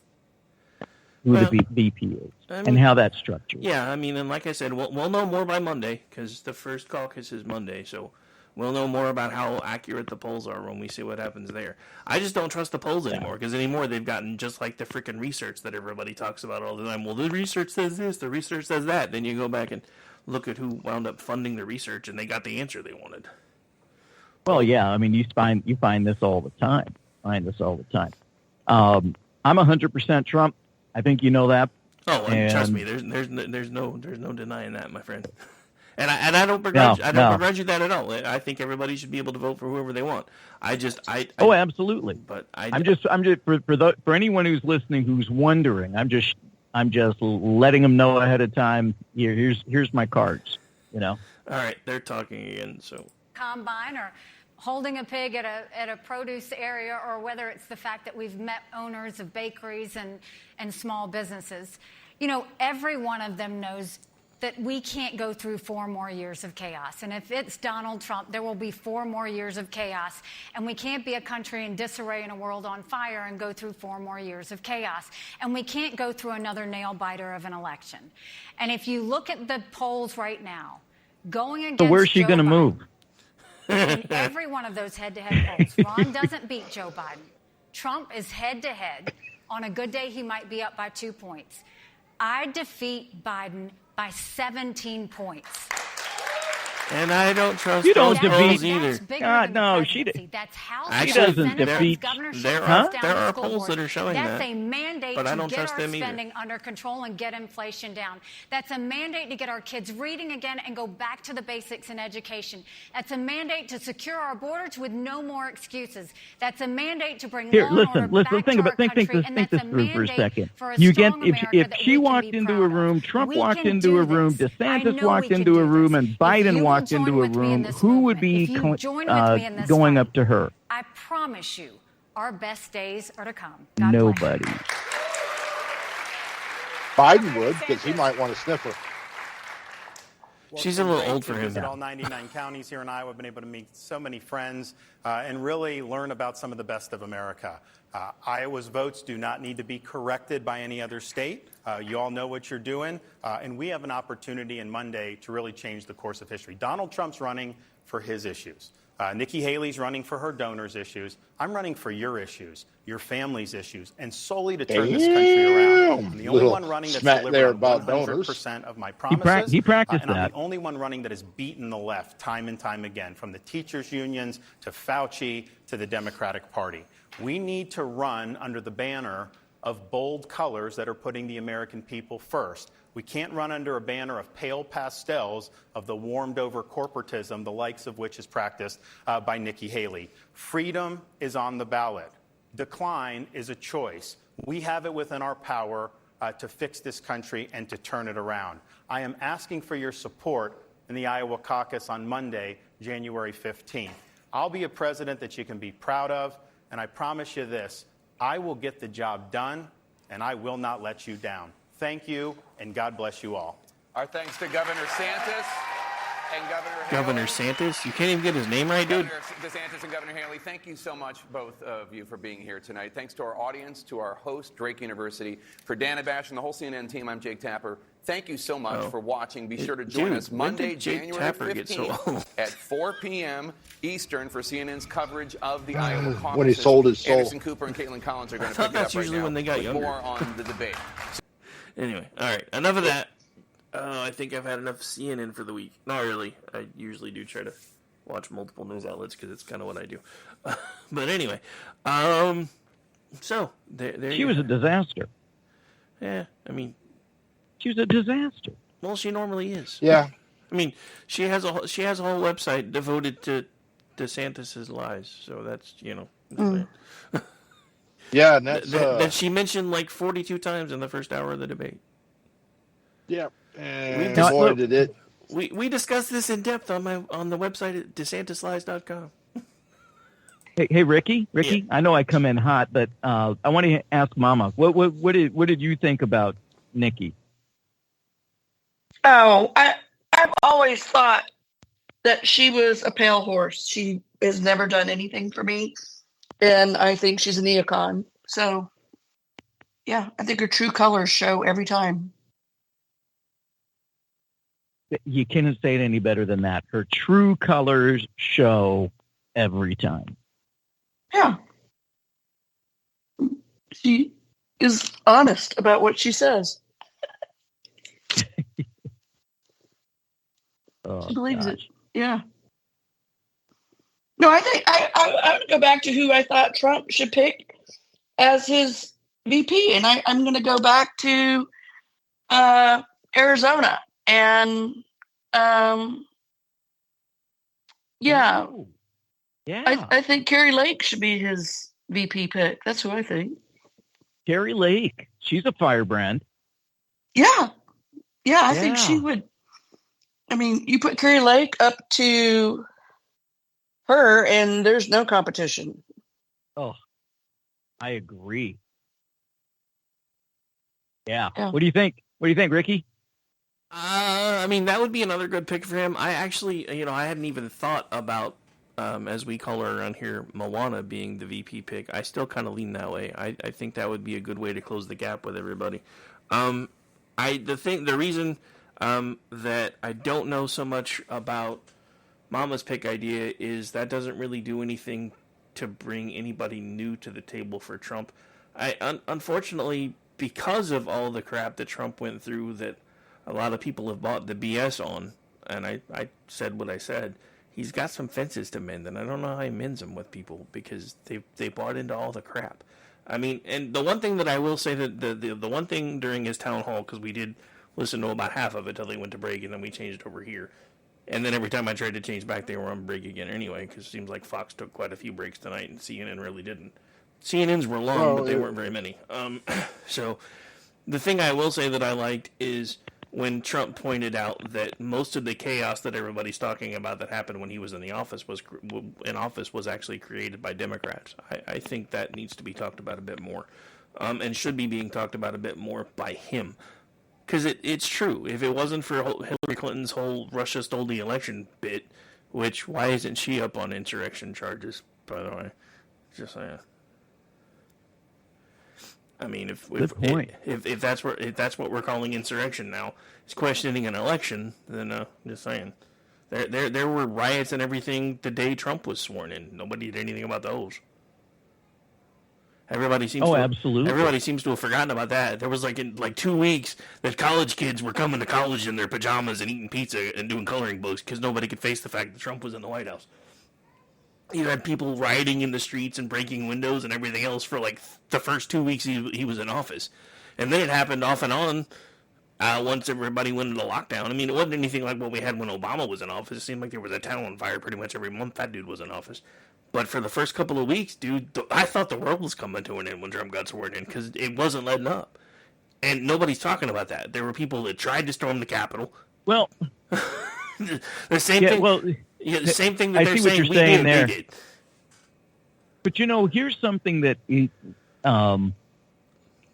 the VP is, and how that's structured. Yeah, I mean, and like I said, we'll know more by Monday, because the first caucus is Monday, so we'll know more about how accurate the polls are when we see what happens there. I just don't trust the polls anymore, because anymore they've gotten just like the freaking research that everybody talks about all the time. Well, the research says this, the research says that. Then you go back and look at who wound up funding the research, and they got the answer they wanted. Well, yeah, I mean, you find this all the time. I'm 100% Trump. I think you know that. Oh, and trust me, there's no denying that, my friend. And I don't begrudge begrudge you that at all. I think everybody should be able to vote for whoever they want. Oh, absolutely. But I'm just for anyone who's listening who's wondering, I'm just letting them know ahead of time. Here's my cards. You know. All right, they're talking again. So combine or holding a pig at a produce area, or whether it's the fact that we've met owners of bakeries and small businesses. You know, every one of them knows that we can't go through 4 more years of chaos. And if it's Donald Trump, there will be 4 more years of chaos. And we can't be a country in disarray and a world on fire and go through 4 more years of chaos. And we can't go through another nail-biter of an election. And if you look at the polls right now, going against So where's she going to move? in every one of those head-to-head polls, Ron doesn't beat Joe Biden. Trump is head-to-head. On a good day, he might be up by 2 points. I defeat Biden by 17 points. And I don't trust You don't those polls defeat either. God, no, she That's House, Actually, doesn't defeat. There are polls that are showing That's that. a mandate but I to don't get trust our them either. spending under control and get inflation down. That's a mandate to get our kids reading again and go back to the basics in education. That's a mandate to secure our borders with no more excuses. That's a mandate to bring Here, law and order listen. back to our Think country, this and that's a through for a mandate second. for a You get strong if America that she we can walked be into proud a of. room, Trump We walked can into do a room, this. I DeSantis know walked we can into a do room, this. and If Biden you will walked join into a with me in room, this who would movement, be if you join with me in this going fight, up to her? I promise you, our best days are to come. God bless. Nobody. Biden would, because he might want to sniff her. She's a little old for him. Visit all 99 counties here in Iowa. I've been able to meet so many friends and really learn about some of the best of America. Iowa's votes do not need to be corrected by any other state. You all know what you're doing. And we have an opportunity in Monday to really change the course of history. Donald Trump's running for his issues. Nikki Haley's running for her donors' issues. I'm running for your issues, your family's issues, and solely to turn this country around. I'm the only one running that's delivered on 100% of my promises. He practiced and I'm that. the only one running that has beaten the left time and time again, from the teachers' unions to Fauci to the Democratic Party. We need to run under the banner of bold colors that are putting the American people first. We can't run under a banner of pale pastels of the warmed-over corporatism, the likes of which is practiced by Nikki Haley. Freedom is on the ballot. Decline is a choice. We have it within our power to fix this country and to turn it around. I am asking for your support in the Iowa caucus on Monday, January 15th. I'll be a president that you can be proud of, and I promise you this, I will get the job done, and I will not let you down. Thank you, and God bless you all. Our thanks to Governor DeSantis and Governor DeSantis? You can't even get his name right, dude? Governor DeSantis and Governor Haley, thank you so much, both of you, for being here tonight. Thanks to our audience, to our host, Drake University. For Dana Bash and the whole CNN team, I'm Jake Tapper. Thank you so much for watching. Be sure to join us Monday, January 15th at 4 p.m. Eastern for CNN's coverage of the Iowa caucuses. When he sold his soul. Anderson Cooper and Caitlin Collins are going to pick it up that's right usually now when they got with younger. more on the debate. Anyway, all right. Enough of that. I think I've had enough CNN for the week. Not really. I usually do try to watch multiple news outlets because it's kind of what I do. But anyway, so there She was a disaster. Yeah, I mean, she was a disaster. Well, she normally is. Yeah. I mean, she has a whole website devoted to DeSantis's lies. So that's Yeah, and that's that she mentioned like 42 times in the first hour of the debate. Yeah, and avoided it. We discussed this in depth on the website at DeSantisLies.com. Hey, Ricky. Yeah. I know I come in hot, but I want to ask Mama, what did you think about Nikki? Oh, I've always thought that she was a pale horse. She has never done anything for me, and I think she's a neocon. So, yeah, I think her true colors show every time. You can't say it any better than that. Her true colors show every time. Yeah. She is honest about what she says. She believes it. Yeah. No, I think I would go back to who I thought Trump should pick as his VP. And I'm going to go back to Arizona. And yeah. Yeah. I think Carrie Lake should be his VP pick. That's who I think. Carrie Lake. She's a firebrand. Yeah. Yeah, I think she would. I mean, you put Carrie Lake up to her, and there's no competition. Oh, I agree. Yeah. What do you think? What do you think, Ricky? I mean, that would be another good pick for him. I actually, I hadn't even thought about, as we call her around here, Moana being the VP pick. I still kind of lean that way. I think that would be a good way to close the gap with everybody. The reason that I don't know so much about Mama's pick idea is that doesn't really do anything to bring anybody new to the table for Trump. Unfortunately, because of all the crap that Trump went through, that a lot of people have bought the BS on, and I said what I said, he's got some fences to mend, and I don't know how he mends them with people because they bought into all the crap. I mean, and the one thing that I will say that the one thing during his town hall, because we did listen to about half of it till they went to break, and then we changed over here. And then every time I tried to change back, they were on break again anyway, because it seems like Fox took quite a few breaks tonight, and CNN really didn't. CNNs were long, but they weren't very many. So the thing I will say that I liked is when Trump pointed out that most of the chaos that everybody's talking about that happened when he was in office was actually created by Democrats. I think that needs to be talked about a bit more, and should be being talked about a bit more by him. Because it's true. If it wasn't for Hillary Clinton's whole Russia stole the election bit, which, why isn't she up on insurrection charges, by the way? Just saying. I mean, if that's what we're calling insurrection now, is questioning an election, then just saying. There were riots and everything the day Trump was sworn in. Nobody did anything about those. Absolutely. Everybody seems to have forgotten about that. There was in 2 weeks that college kids were coming to college in their pajamas and eating pizza and doing coloring books because nobody could face the fact that Trump was in the White House. You had people rioting in the streets and breaking windows and everything else for the first 2 weeks he was in office. And then it happened off and on once everybody went into lockdown. I mean, it wasn't anything like what we had when Obama was in office. It seemed like there was a town on fire pretty much every month that dude was in office. But for the first couple of weeks, dude, I thought the world was coming to an end when Trump got sworn in because it wasn't letting up. And nobody's talking about that. There were people that tried to storm the Capitol. Well, the same thing. Well, the same thing that I they're see what saying you're saying there. they did. But here's something that from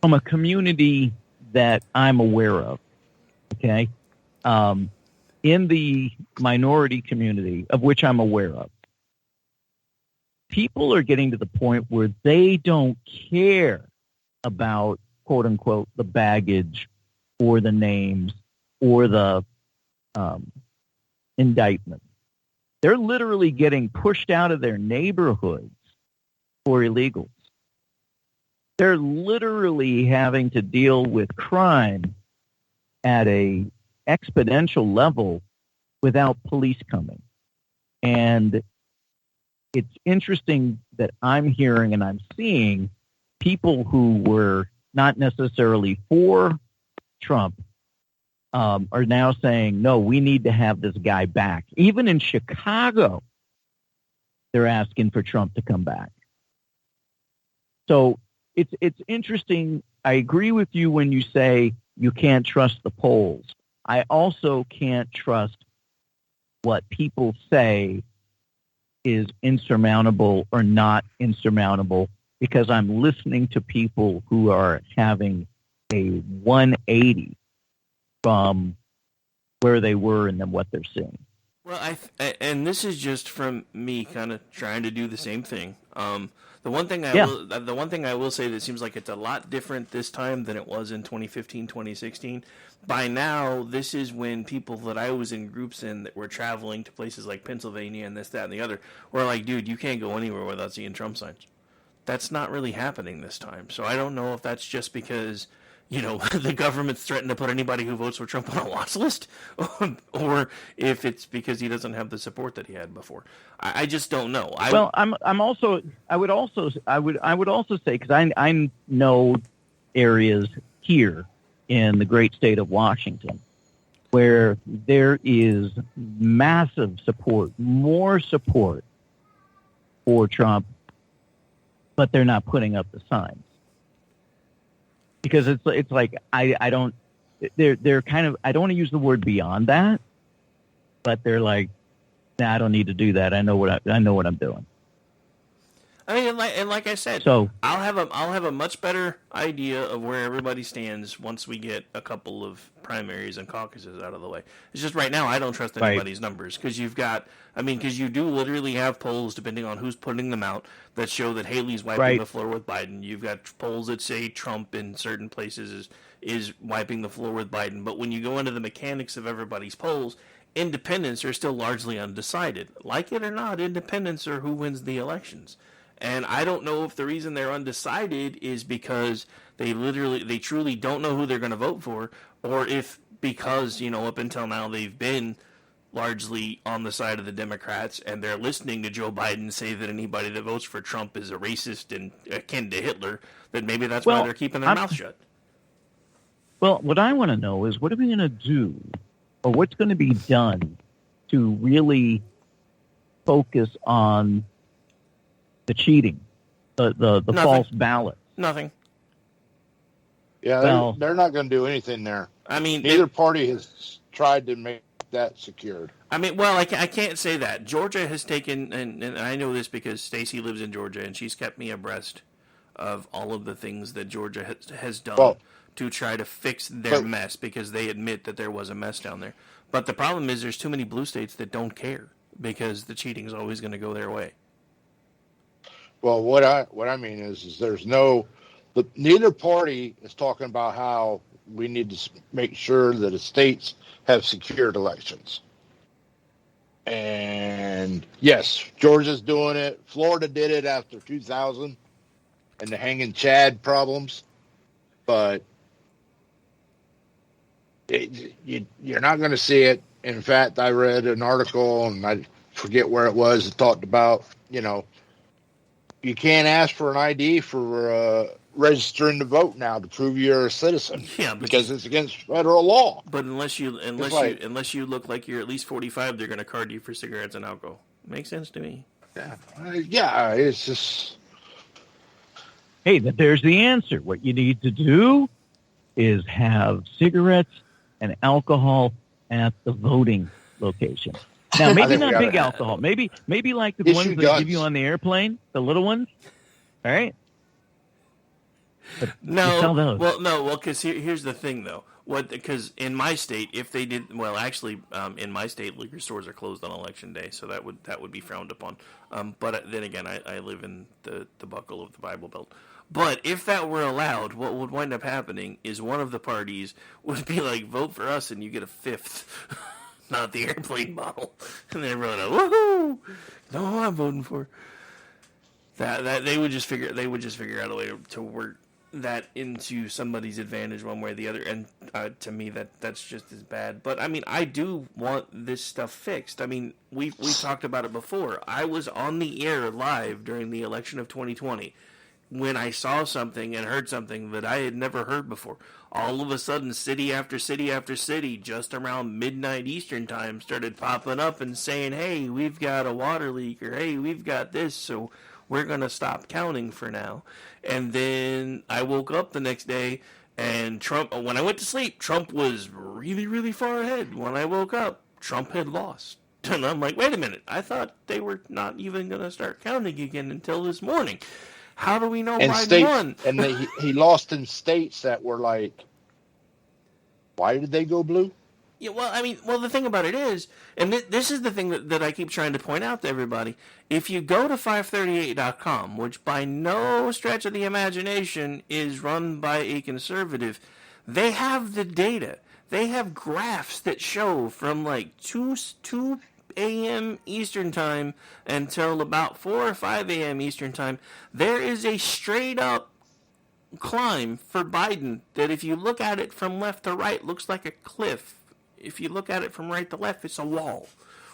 a community that I'm aware of. Okay, in the minority community of which I'm aware of, people are getting to the point where they don't care about, quote unquote, the baggage or the names or the indictment. They're literally getting pushed out of their neighborhoods for illegals. They're literally having to deal with crime at a exponential level without police coming. And it's interesting that I'm hearing and I'm seeing people who were not necessarily for Trump are now saying, no, we need to have this guy back. Even in Chicago, they're asking for Trump to come back. So it's interesting. I agree with you when you say you can't trust the polls. I also can't trust what people say is insurmountable or not insurmountable because I'm listening to people who are having a 180 from where they were and then what they're seeing. Well, and this is just from me kind of trying to do the same thing. The one thing I will say that seems like it's a lot different this time than it was in 2015, 2016. By now, this is when people that I was in groups in that were traveling to places like Pennsylvania and this, that, and the other were like, dude, you can't go anywhere without seeing Trump signs. That's not really happening this time. So I don't know if that's just because, the government's threatened to put anybody who votes for Trump on a watch list, or if it's because he doesn't have the support that he had before. I just don't know. I would also say, because I know areas here in the great state of Washington where there is massive support, more support for Trump, but they're not putting up the signs. Because it's like they're kind of, I don't want to use the word beyond that, but they're like, nah, I don't need to do that. I know what I'm doing. I mean, and like I said, So I'll have a much better idea of where everybody stands once we get a couple of primaries and caucuses out of the way. It's just right now I don't trust anybody's numbers because because you do literally have polls, depending on who's putting them out, that show that Haley's wiping the floor with Biden. You've got polls that say Trump in certain places is wiping the floor with Biden. But when you go into the mechanics of everybody's polls, independents are still largely undecided. Like it or not, independents are who wins the elections. And I don't know if the reason they're undecided is because they truly don't know who they're going to vote for, or if because, up until now they've been largely on the side of the Democrats and they're listening to Joe Biden say that anybody that votes for Trump is a racist and akin to Hitler, that maybe that's why they're keeping their mouth shut. Well, what I want to know is what are we going to do, or what's going to be done to really focus on the cheating, the false ballot? Nothing. Yeah, they're not going to do anything there. I mean, neither party has tried to make that secured. I mean, well, I can't say that. Georgia has taken, and I know this because Stacey lives in Georgia, and she's kept me abreast of all of the things that Georgia has done to try to fix their mess, because they admit that there was a mess down there. But the problem is there's too many blue states that don't care because the cheating is always going to go their way. Well, what I mean is there's neither party is talking about how we need to make sure that the states have secured elections. And yes, Georgia's doing it. Florida did it after 2000 and the hanging Chad problems. But you're not going to see it. In fact, I read an article, and I forget where it was, it talked about, you can't ask for an ID for registering to vote now to prove you're a citizen. Yeah, because it's against federal law. But unless you look like you're at least 45, they're going to card you for cigarettes and alcohol. Makes sense to me. Yeah, it's just. Hey, there's the answer. What you need to do is have cigarettes and alcohol at the voting location. Now, maybe not big alcohol. Maybe like the ones that give you on the airplane, the little ones. All right. But because here's the thing, though. Because in my state, if they did, in my state, liquor stores are closed on election day, so that would be frowned upon. But then again, I live in the buckle of the Bible Belt. But if that were allowed, what would wind up happening is one of the parties would be like, vote for us and you get a fifth, not the airplane bottle. And they wrote out, woohoo! No, I'm voting for that. They would just figure out a way to work that into somebody's advantage one way or the other. And to me, that's just as bad. But I mean, I do want this stuff fixed. I mean, we talked about it before. I was on the air live during the election of 2020. When I saw something and heard something that I had never heard before. All of a sudden, city after city after city, just around midnight Eastern time, started popping up and saying, hey, we've got a water leak, or hey, we've got this, so we're going to stop counting for now. And then I woke up the next day, and Trump, when I went to sleep, Trump was really, really far ahead. When I woke up, Trump had lost. And I'm like, wait a minute, I thought they were not even going to start counting again until this morning. How do we know Biden won? And he lost in states that were like, why did they go blue? Yeah, the thing about it is, and this is the thing that I keep trying to point out to everybody. If you go to 538.com, which by no stretch of the imagination is run by a conservative, they have the data. They have graphs that show from like 2 a.m. Eastern Time until about 4 or 5 a.m. Eastern Time, there is a straight-up climb for Biden that if you look at it from left to right, looks like a cliff. If you look at it from right to left, it's a wall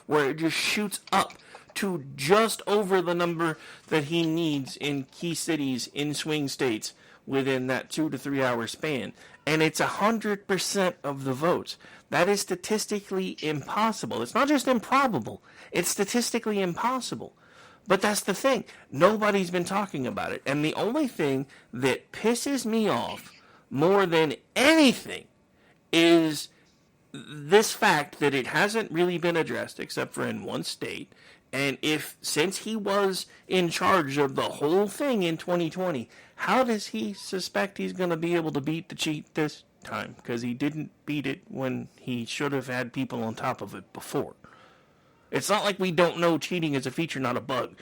where it just shoots up to just over the number that he needs in key cities in swing states within that 2 to 3 hour span. And it's 100% of the votes. That is statistically impossible. It's not just improbable. It's statistically impossible. But that's the thing. Nobody's been talking about it. And the only thing that pisses me off more than anything is this fact that it hasn't really been addressed, except for in one state, And since he was in charge of the whole thing in 2020, how does he suspect he's going to be able to beat the cheat this time? Because he didn't beat it when he should have had people on top of it before. It's not like we don't know cheating is a feature, not a bug.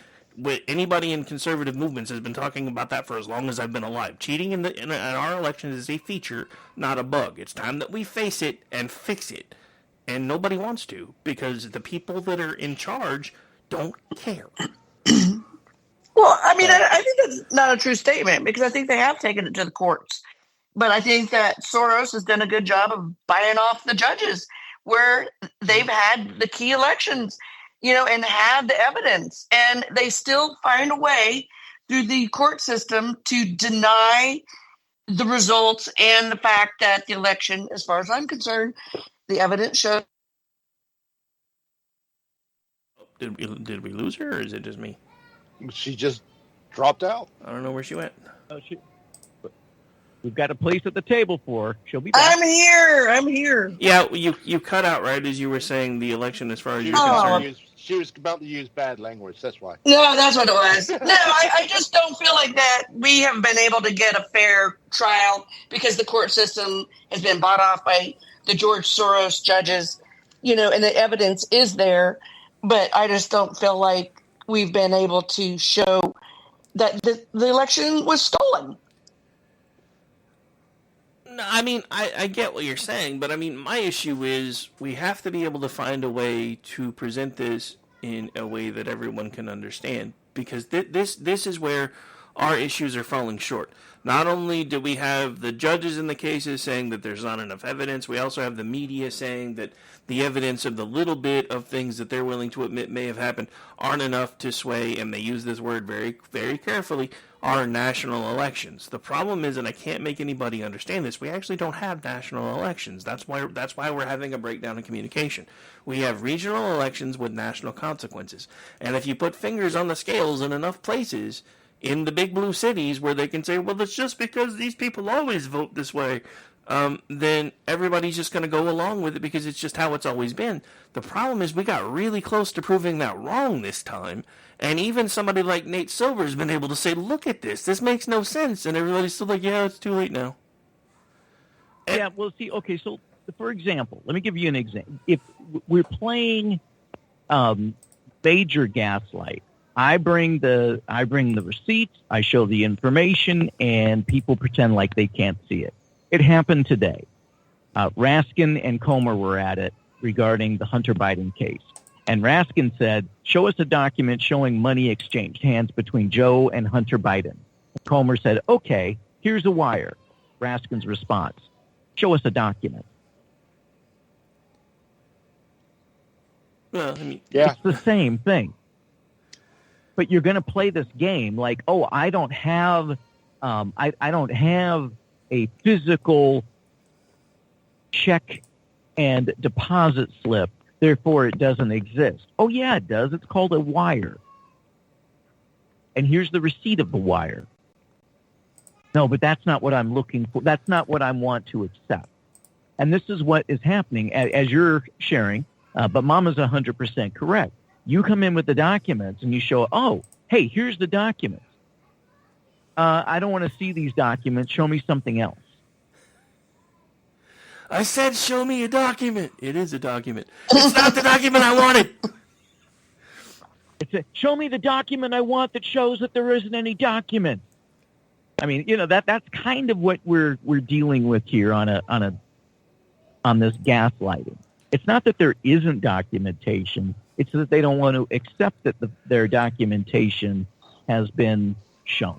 Anybody in conservative movements has been talking about that for as long as I've been alive. Cheating in our elections is a feature, not a bug. It's time that we face it and fix it. And nobody wants to, because the people that are in charge don't care. Well, I mean, I think that's not a true statement, because I think they have taken it to the courts. But I think that Soros has done a good job of buying off the judges where they've had the key elections, and had the evidence. And they still find a way through the court system to deny the results and the fact that the election, as far as I'm concerned, the evidence shows. Did we lose her, or is it just me? She just dropped out. I don't know where she went. We've got a place at the table for her. She'll be back. I'm here. Yeah, you cut out right as you were saying the election as far as you're concerned. She was about to use bad language. That's why. No, that's what it was. No, I just don't feel like that we have been able to get a fair trial because the court system has been bought off by the George Soros judges, and the evidence is there. But I just don't feel like we've been able to show that the election was stolen. No, I mean, I get what you're saying, but I mean, my issue is we have to be able to find a way to present this in a way that everyone can understand, because this is where our issues are falling short. Not only do we have the judges in the cases saying that there's not enough evidence, we also have the media saying that the evidence of the little bit of things that they're willing to admit may have happened aren't enough to sway, and they use this word very, very carefully, our national elections. The problem is, and I can't make anybody understand this, we actually don't have national elections. That's why we're having a breakdown in communication. We have regional elections with national consequences. And if you put fingers on the scales in enough places, in the big blue cities where they can say, well, it's just because these people always vote this way, then everybody's just going to go along with it because it's just how it's always been. The problem is we got really close to proving that wrong this time, and even somebody like Nate Silver has been able to say, look at this makes no sense, and everybody's still like, yeah, it's too late now. Yeah, well, see, okay, so for example, let me give you an example. If we're playing major gaslight, I bring the receipts, I show the information, and people pretend like they can't see it. It happened today. Raskin and Comer were at it regarding the Hunter Biden case. And Raskin said, show us a document showing money exchanged hands between Joe and Hunter Biden. Comer said, okay, here's a wire. Raskin's response, show us a document. Well, I mean, It's the same thing. But you're going to play this game like, oh, I don't have a physical check and deposit slip, therefore it doesn't exist. Oh, yeah, it does. It's called a wire. And here's the receipt of the wire. No, but that's not what I'm looking for. That's not what I want to accept. And this is what is happening as you're sharing, but Mama's 100% correct. You come in with the documents and you show, oh, hey, here's the documents. I don't want to see these documents. Show me something else. I said, show me a document. It is a document. It's not the document I wanted. Show me the document I want that shows that there isn't any document. I mean, that's kind of what we're dealing with here on this gaslighting. It's not that there isn't documentation. It's that they don't want to accept that their documentation has been shown.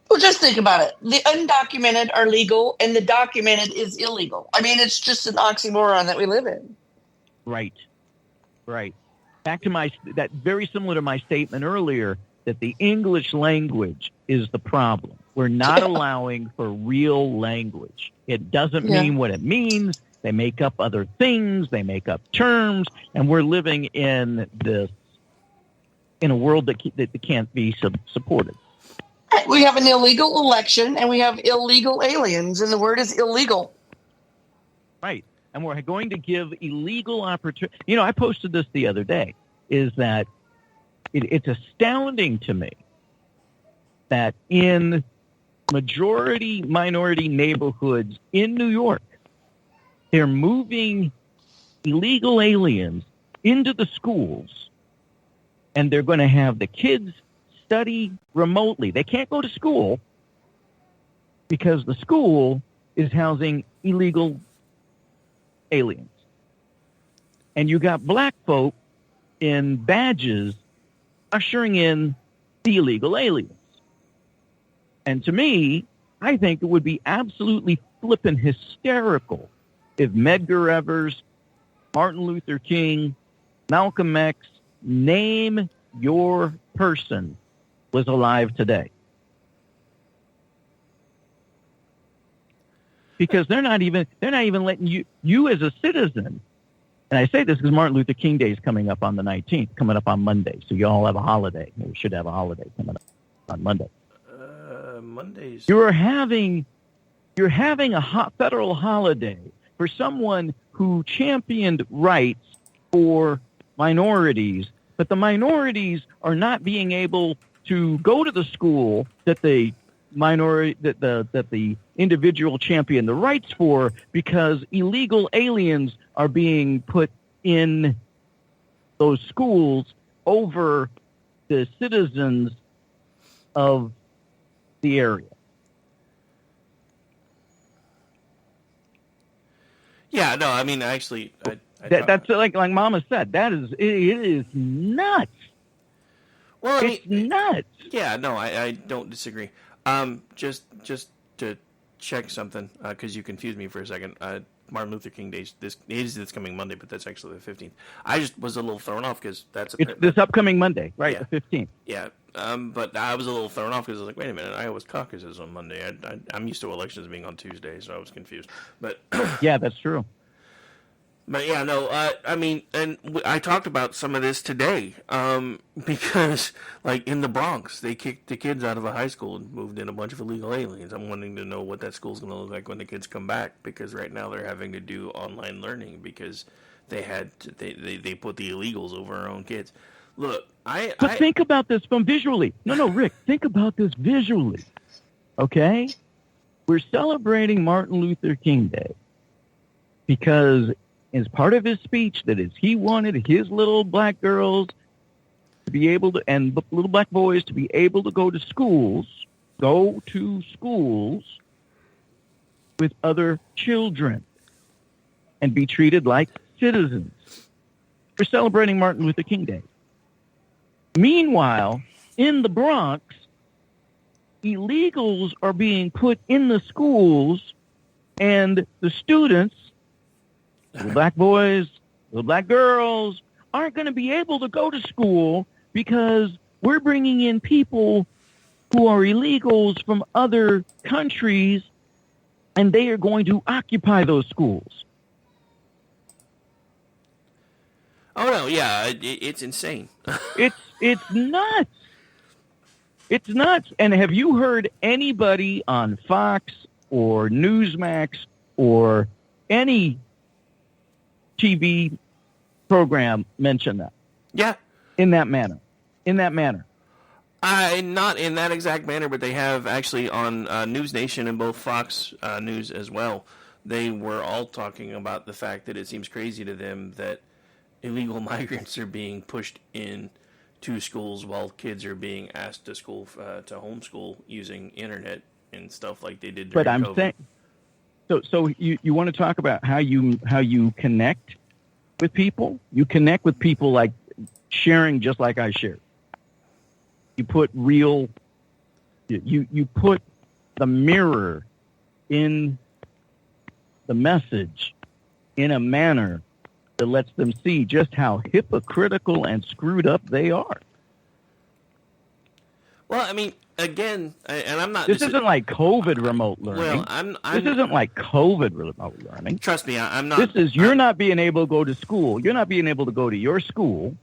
Well, just think about it. The undocumented are legal and the documented is illegal. I mean, it's just an oxymoron that we live in. Right. Back to that very similar to my statement earlier that the English language is the problem. We're not allowing for real language. It doesn't mean what it means. They make up other things. They make up terms, and we're living in a world that can't be supported. We have an illegal election, and we have illegal aliens, and the word is illegal. Right, and we're going to give illegal opportunity. I posted this the other day, is that it's astounding to me that in majority minority neighborhoods in New York, they're moving illegal aliens into the schools, and they're going to have the kids study remotely. They can't go to school because the school is housing illegal aliens. And you got black folk in badges ushering in the illegal aliens. And to me, I think it would be absolutely flippin' hysterical if Medgar Evers, Martin Luther King, Malcolm X, name your person, was alive today. Because they're not even letting you as a citizen. And I say this because Martin Luther King Day is coming up on the 19th, coming up on Monday. So you all have a holiday. We should have a holiday coming up on Monday. Mondays. You're having a federal holiday for someone who championed rights for minorities, but the minorities are not being able to go to the school that the individual championed the rights for, because illegal aliens are being put in those schools over the citizens of the area. Yeah, no, I mean, actually, that's like Mama said. It is nuts. Well, I it's nuts. Yeah, no, I don't disagree. Just to check something, because you confused me for a second. Martin Luther King Day is this coming Monday, but that's actually the 15th. I just was a little thrown off because it's this upcoming Monday, right? Yeah. The 15th. Yeah. But I was a little thrown off because I was like, wait a minute, Iowa's caucus is on Monday. I'm used to elections being on Tuesday, so I was confused. But yeah, that's true. But yeah, no, I mean, and I talked about some of this today, because, like, in the Bronx, they kicked the kids out of a high school and moved in a bunch of illegal aliens. I'm wanting to know what that school's going to look like when the kids come back, because right now they're having to do online learning because they put the illegals over our own kids. Look, But think about this from visually. No, Rick, think about this visually, okay? We're celebrating Martin Luther King Day because as part of his speech, that is, he wanted his little black girls to be able to, and little black boys to be able to go to schools with other children and be treated like citizens. We're celebrating Martin Luther King Day. Meanwhile, in the Bronx, illegals are being put in the schools, and the students, little black boys, little black girls, aren't going to be able to go to school because we're bringing in people who are illegals from other countries, and they are going to occupy those schools. Oh, no, yeah, it's insane. It's nuts. It's nuts. And have you heard anybody on Fox or Newsmax or any TV program mention that? Yeah. In that manner. Not in that exact manner, but they have actually on News Nation and both Fox News as well. They were all talking about the fact that it seems crazy to them that illegal migrants are being pushed in to schools while kids are being asked to homeschool using internet and stuff like they did during COVID. Saying, so you want to talk about how you connect with people? You connect with people like sharing, just like I shared. You put you put the mirror in the message in a manner that lets them see just how hypocritical and screwed up they are. Well, I mean, again, and I'm not... This isn't like COVID remote learning. Well, this isn't like COVID remote learning. Trust me, I'm not... This is, you're not being able to go to school. You're not being able to go to your school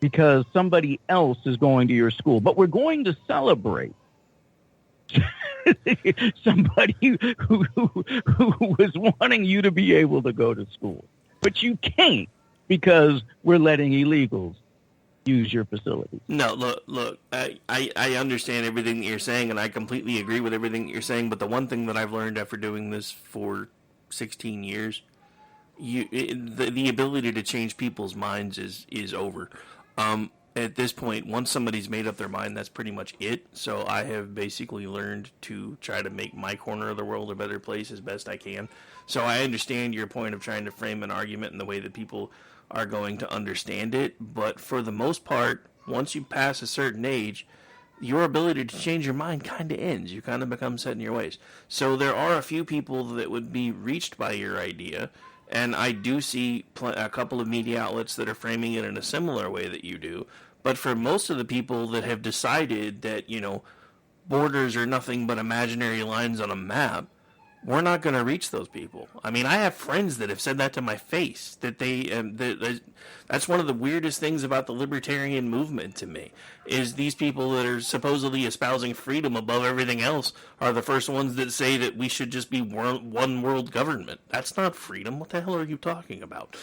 because somebody else is going to your school. But we're going to celebrate somebody who was wanting you to be able to go to school. But you can't because we're letting illegals use your facility. No, look. I understand everything that you're saying, and I completely agree with everything that you're saying. But the one thing that I've learned after doing this for 16 years, the ability to change people's minds is over. At this point, once somebody's made up their mind, that's pretty much it. So I have basically learned to try to make my corner of the world a better place as best I can. So I understand your point of trying to frame an argument in the way that people are going to understand it. But for the most part, once you pass a certain age, your ability to change your mind kind of ends. You kind of become set in your ways. So there are a few people that would be reached by your idea. And I do see a couple of media outlets that are framing it in a similar way that you do. But for most of the people that have decided that, borders are nothing but imaginary lines on a map, we're not going to reach those people. I mean, I have friends that have said that to my face, that that's one of the weirdest things about the libertarian movement to me, is these people that are supposedly espousing freedom above everything else are the first ones that say that we should just be one world government. That's not freedom. What the hell are you talking about?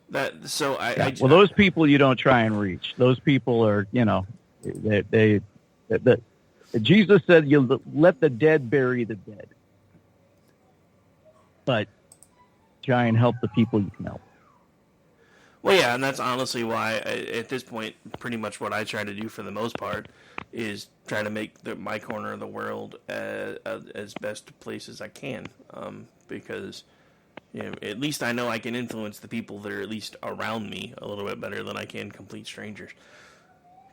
Those people you don't try and reach. Those people are, Jesus said, "You let the dead bury the dead." But try and help the people you can help. Well, yeah, and that's honestly why, at this point, pretty much what I try to do for the most part is try to make my corner of the world as best a place as I can, because at least I know I can influence the people that are at least around me a little bit better than I can complete strangers,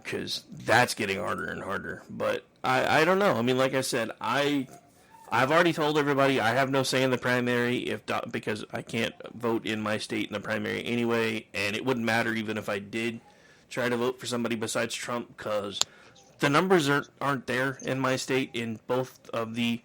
because that's getting harder and harder. But I don't know. I mean, like I said, I've already told everybody I have no say in the primary because I can't vote in my state in the primary anyway, and it wouldn't matter even if I did try to vote for somebody besides Trump, because the numbers aren't there in my state. In both of the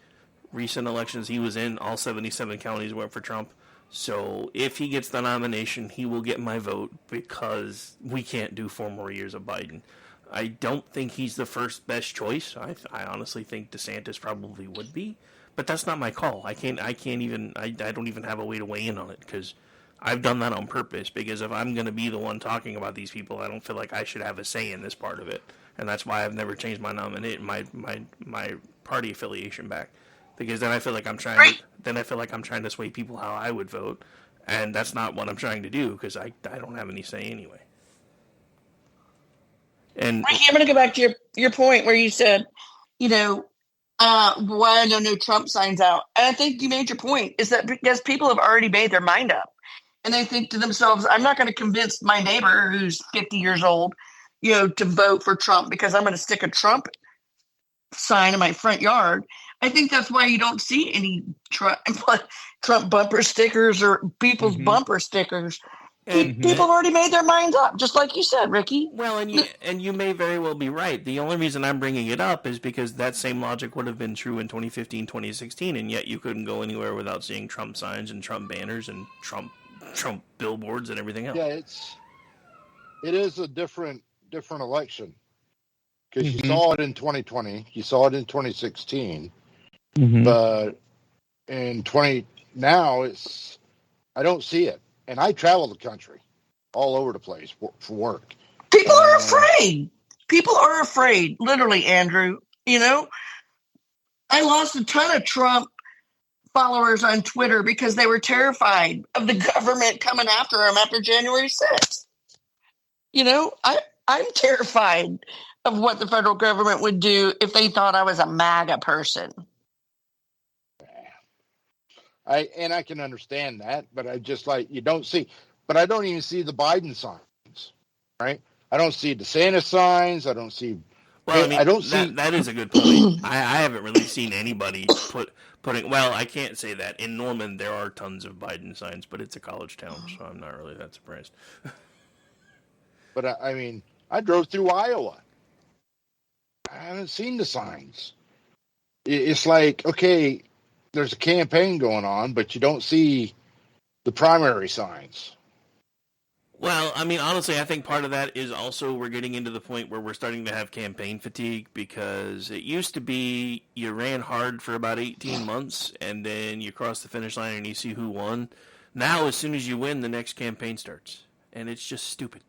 recent elections he was in, all 77 counties went for Trump. So if he gets the nomination, he will get my vote, because we can't do 4 more years of Biden. I don't think he's the first best choice. I honestly think DeSantis probably would be. But that's not my call. I don't even have a way to weigh in on it, because I've done that on purpose, because if I'm going to be the one talking about these people, I don't feel like I should have a say in this part of it. And that's why I've never changed my my party affiliation back, because then I feel like I'm trying to sway people how I would vote, and that's not what I'm trying to do, because I don't have any say anyway. And Ricky, I'm going to go back to your point where you said, why are there no Trump signs out? And I think you made your point, is that because people have already made their mind up, and they think to themselves, I'm not going to convince my neighbor who's 50 years old, to vote for Trump because I'm going to stick a Trump sign in my front yard. I think that's why you don't see any Trump bumper stickers or people's bumper stickers. People have already made their minds up, just like you said, Ricky. Well, and you may very well be right. The only reason I'm bringing it up is because that same logic would have been true in 2015, 2016, and yet you couldn't go anywhere without seeing Trump signs and Trump banners and Trump billboards and everything else. Yeah, it is a different election, because you saw it in 2020, you saw it in 2016, but in now I don't see it. And I travel the country, all over the place for work. People are afraid. People are afraid, literally, Andrew. I lost a ton of Trump followers on Twitter because they were terrified of the government coming after them after January 6th. I'm terrified of what the federal government would do if they thought I was a MAGA person. I can understand that, but I just you don't see, but I don't even see the Biden signs, right? I don't see DeSantis signs. I don't see. Well, I don't see. That is a good point. I haven't really seen anybody putting. Well, I can't say that. In Norman, there are tons of Biden signs, but it's a college town, so I'm not really that surprised. But I drove through Iowa. I haven't seen the signs. It's like, okay, there's a campaign going on, but you don't see the primary signs. Well, honestly, I think part of that is also we're getting into the point where we're starting to have campaign fatigue, because it used to be you ran hard for about 18 months and then you cross the finish line and you see who won. Now, as soon as you win, the next campaign starts, and it's just stupid.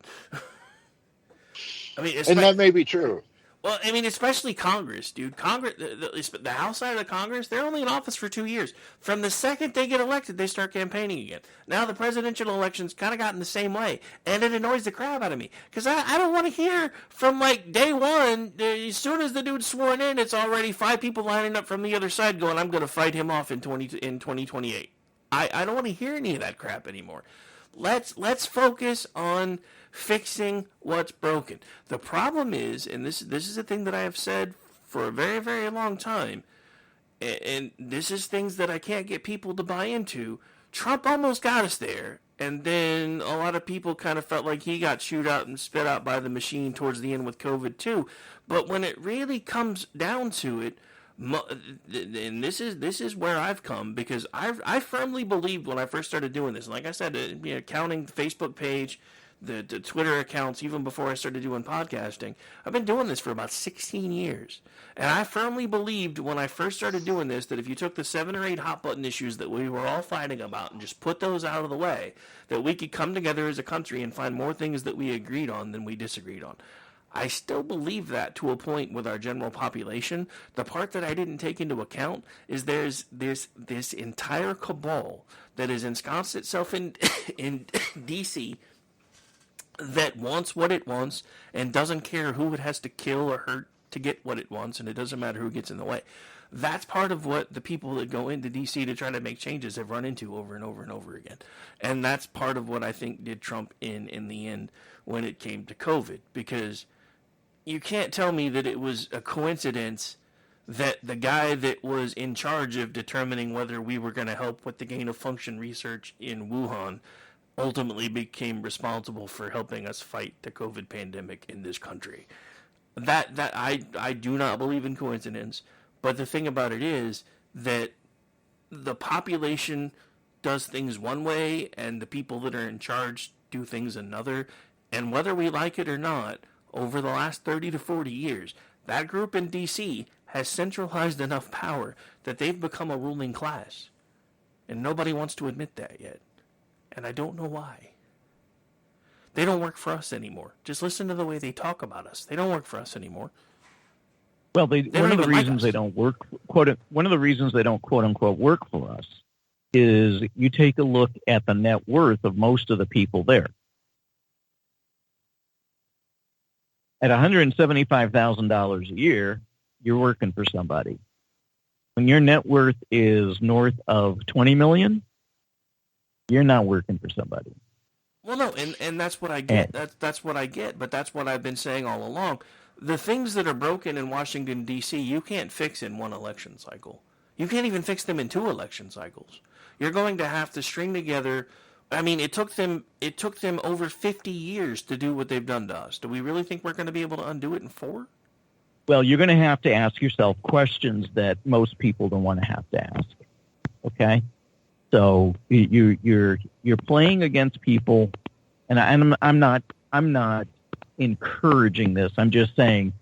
I mean, and that may be true. Well, I mean, especially Congress, dude. Congress, the House side of the Congress, they're only in office for 2 years. From the second they get elected, they start campaigning again. Now the presidential election's kind of gotten the same way, and it annoys the crap out of me because I don't want to hear from like day one. As soon as the dude's sworn in, it's already 5 people lining up from the other side going, "I'm going to fight him off in 2028." I don't want to hear any of that crap anymore. Let's focus on fixing what's broken. The problem is, and this is a thing that I have said for a very, very long time, and this is things that I can't get people to buy into. Trump almost got us there, and then a lot of people kind of felt like he got chewed out and spit out by the machine towards the end with COVID too. But when it really comes down to it, and this is where I've come, because I firmly believed when I first started doing this, and like I said, counting the Facebook page, the Twitter accounts, even before I started doing podcasting, I've been doing this for about 16 years. And I firmly believed when I first started doing this that if you took the 7 or 8 hot button issues that we were all fighting about and just put those out of the way, that we could come together as a country and find more things that we agreed on than we disagreed on. I still believe that to a point with our general population. The part that I didn't take into account is there's this entire cabal that has ensconced itself in D.C., that wants what it wants and doesn't care who it has to kill or hurt to get what it wants, and it doesn't matter who gets in the way. That's part of what the people that go into D.C. to try to make changes have run into over and over and over again. And that's part of what I think did Trump in the end when it came to COVID, because you can't tell me that it was a coincidence that the guy that was in charge of determining whether we were going to help with the gain-of-function research in Wuhan ultimately became responsible for helping us fight the COVID pandemic in this country. That I do not believe in coincidence, but the thing about it is that the population does things one way and the people that are in charge do things another, and whether we like it or not, over the last 30 to 40 years, that group in D.C. has centralized enough power that they've become a ruling class, and nobody wants to admit that yet. And I don't know why. They don't work for us anymore. Just listen to the way they talk about us. They don't work for us anymore. Well, one of the reasons they don't work, quote unquote, work for us is you take a look at the net worth of most of the people there. At $175,000 a year, you're working for somebody. When your net worth is north of $20 million, you're not working for somebody. Well, no, and that's what I get. That's what I get, but that's what I've been saying all along. The things that are broken in Washington, D.C., you can't fix in one election cycle. You can't even fix them in 2 election cycles. You're going to have to string together. I mean, it took them over 50 years to do what they've done to us. Do we really think we're going to be able to undo it in 4? Well, you're going to have to ask yourself questions that most people don't want to have to ask. Okay? So you're playing against people, and I'm not encouraging this. I'm just saying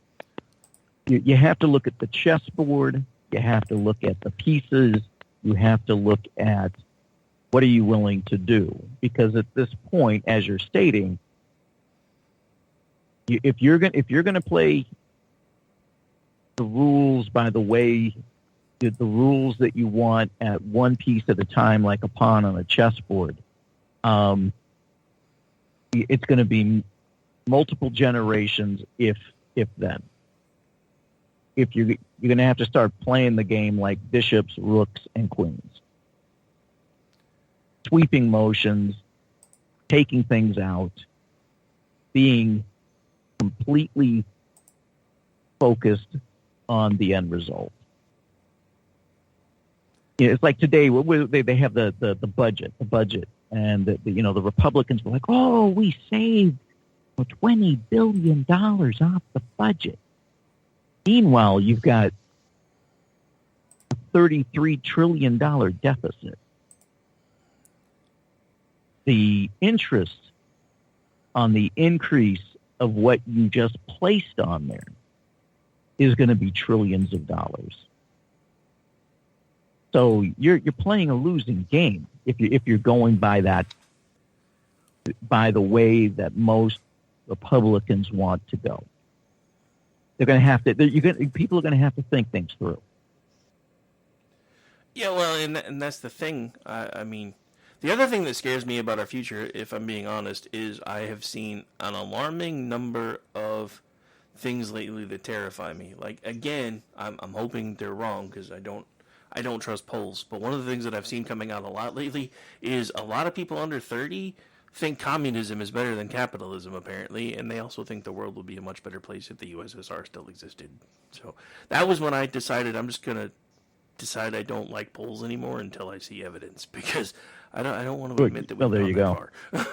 you have to look at the chessboard. You have to look at the pieces. You have to look at what are you willing to do, because at this point, as you're stating, if you're going to play the rules by the way. The rules that you want at one piece at a time, like a pawn on a chessboard. It's going to be multiple generations, if then. If you're going to have to start playing the game like bishops, rooks, and queens, sweeping motions, taking things out, being completely focused on the end result. It's like today, they have the budget, and the Republicans were like, "Oh, we saved $20 billion off the budget." Meanwhile, you've got a $33 trillion deficit. The interest on the increase of what you just placed on there is going to be trillions of dollars. So you're playing a losing game if you're going by the way that most Republicans want to go. They're going to have to. People are going to have to think things through. Yeah, well, and that's the thing. I mean, the other thing that scares me about our future, if I'm being honest, is I have seen an alarming number of things lately that terrify me. Like, again, I'm hoping they're wrong because I don't trust polls. But one of the things that I've seen coming out a lot lately is a lot of people under 30 think communism is better than capitalism, apparently, and they also think the world would be a much better place if the USSR still existed. So that was when I decided I'm just going to decide I don't like polls anymore until I see evidence, because I don't want to admit that we've gone that far.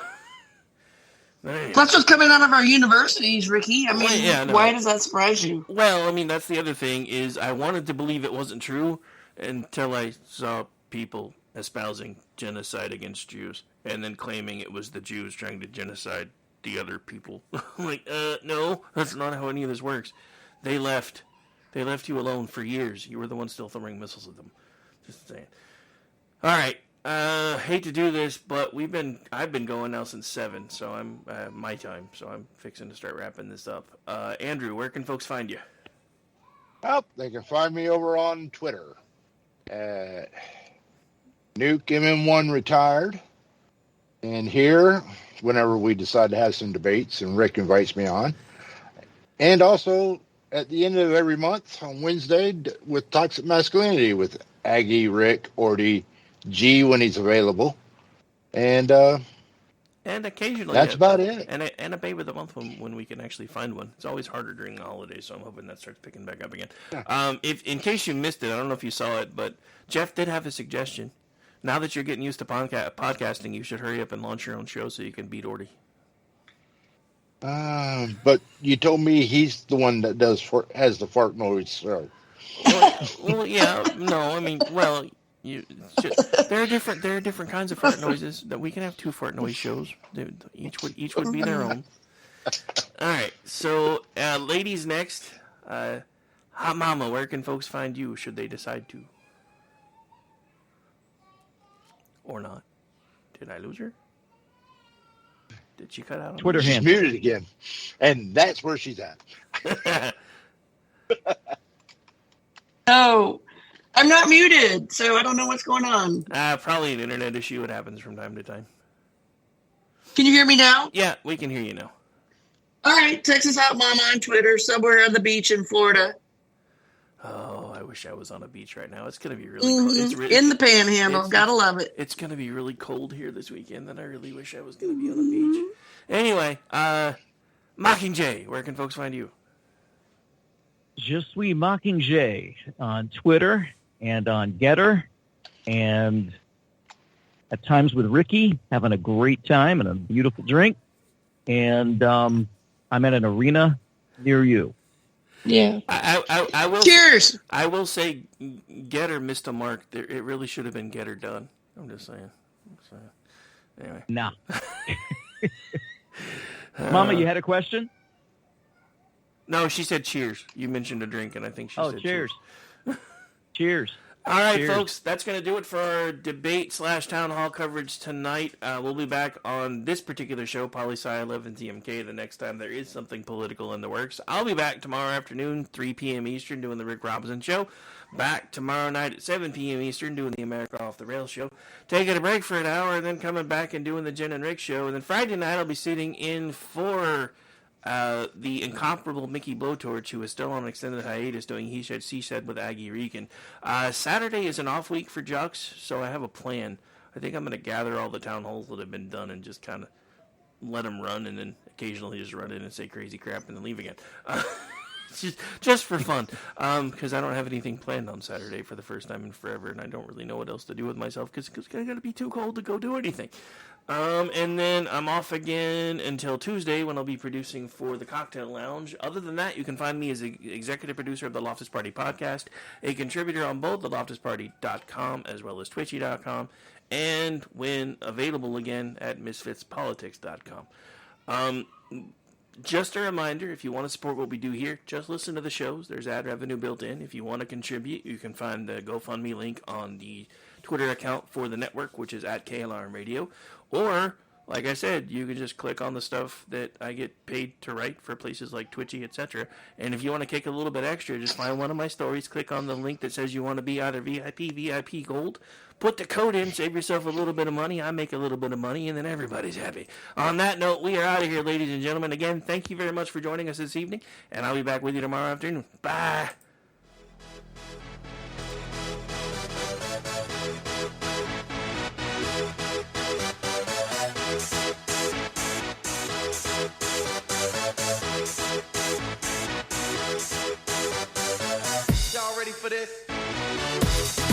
That's what's coming out of our universities, Ricky. I mean, why does that surprise you? Well, I mean, that's the other thing, is I wanted to believe it wasn't true until I saw people espousing genocide against Jews and then claiming it was the Jews trying to genocide the other people. I'm like, no, that's not how any of this works. They left you alone for years. You were the one still throwing missiles at them. Just saying. All right. Hate to do this, but I've been going now since 7, so I'm my time. So I'm fixing to start wrapping this up. Andrew, where can folks find you? Well, they can find me over on Twitter at Nuke MM1 Retired. And here, whenever we decide to have some debates, and Rick invites me on. And also at the end of every month on Wednesday with Toxic Masculinity with Aggie, Rick, Orty, G when he's available. And occasionally that's about it. And a babe of the month when we can actually find one. It's always harder during the holidays, so I'm hoping that starts picking back up again. Yeah. If in case you missed it, I don't know if you saw it, but Jeff did have a suggestion. Now that you're getting used to podcasting, you should hurry up and launch your own show so you can beat Orty. But you told me he's the one that has the fart noise. So. Well, yeah, no, I mean, well, there are different kinds of fart noises. That we can have 2 fart noise shows. Each would be their own. All right, so ladies next. Hot Mama, where can folks find you? Should they decide to, or not? Did I lose her? Did she cut out? Twitter She's handle. muted again, and that's where she's at. No, I'm not muted, so I don't know what's going on. Probably an internet issue. It happens from time to time. Can you hear me now? Yeah, we can hear you now. All right, Texas Hot Mama on Twitter, somewhere on the beach in Florida. Oh, I wish I was on a beach right now. It's going to be really cold. It's in the Panhandle. Gotta love it. It's going to be really cold here this weekend, and I really wish I was going to be on a beach. Anyway, Mockingjay, where can folks find you? Je suis Mockingjay on Twitter and on Getter, and at times with Ricky, having a great time and a beautiful drink. And I'm at an arena near you. Yeah. I will. Cheers. I will say, Getter missed a mark. It really should have been Getter done. I'm just saying. Anyway. Nah. Mama, you had a question? No, she said cheers. You mentioned a drink, and I think she said cheers. Cheers. All right, Cheers. folks, that's going to do it for our debate/town hall coverage tonight. We'll be back on this particular show, Poli-Sci 11 TMK, the next time there is something political in the works. I'll be back tomorrow afternoon, 3 p.m. Eastern, doing the Rick Robinson Show. Back tomorrow night at 7 p.m. Eastern, doing the America Off the Rails Show. Taking a break for an hour, and then coming back and doing the Jen and Rick Show. And then Friday night, I'll be sitting in for the incomparable Mickey Blowtorch, who is still on extended hiatus doing He Said, She Said with Aggie Regan. Saturday is an off week for Jux, so I have a plan. I think I'm going to gather all the town halls that have been done and just kind of let them run, and then occasionally just run in and say crazy crap and then leave again. Just for fun, because I don't have anything planned on Saturday for the first time in forever, and I don't really know what else to do with myself because it's going to be too cold to go do anything. And then I'm off again until Tuesday when I'll be producing for the Cocktail Lounge. Other than that, you can find me as an executive producer of the Loftus Party podcast, a contributor on both the loftusparty.com as well as twitchy.com, and when available again at misfitspolitics.com. Just a reminder, if you want to support what we do here, just listen to the shows. There's ad revenue built in. If you want to contribute, you can find the GoFundMe link on the Twitter account for the network, which is at KLRM Radio, or like I said, you can just click on the stuff that I get paid to write for places like Twitchy, etc. And if you want to kick a little bit extra, just find one of my stories, click on the link that says you want to be either VIP Gold, put the code in, save yourself a little bit of money, I make a little bit of money, and then everybody's happy. On that note, we are out of here, ladies and gentlemen. Again, thank you very much for joining us this evening, and I'll be back with you tomorrow afternoon. Bye. Y'all ready for this?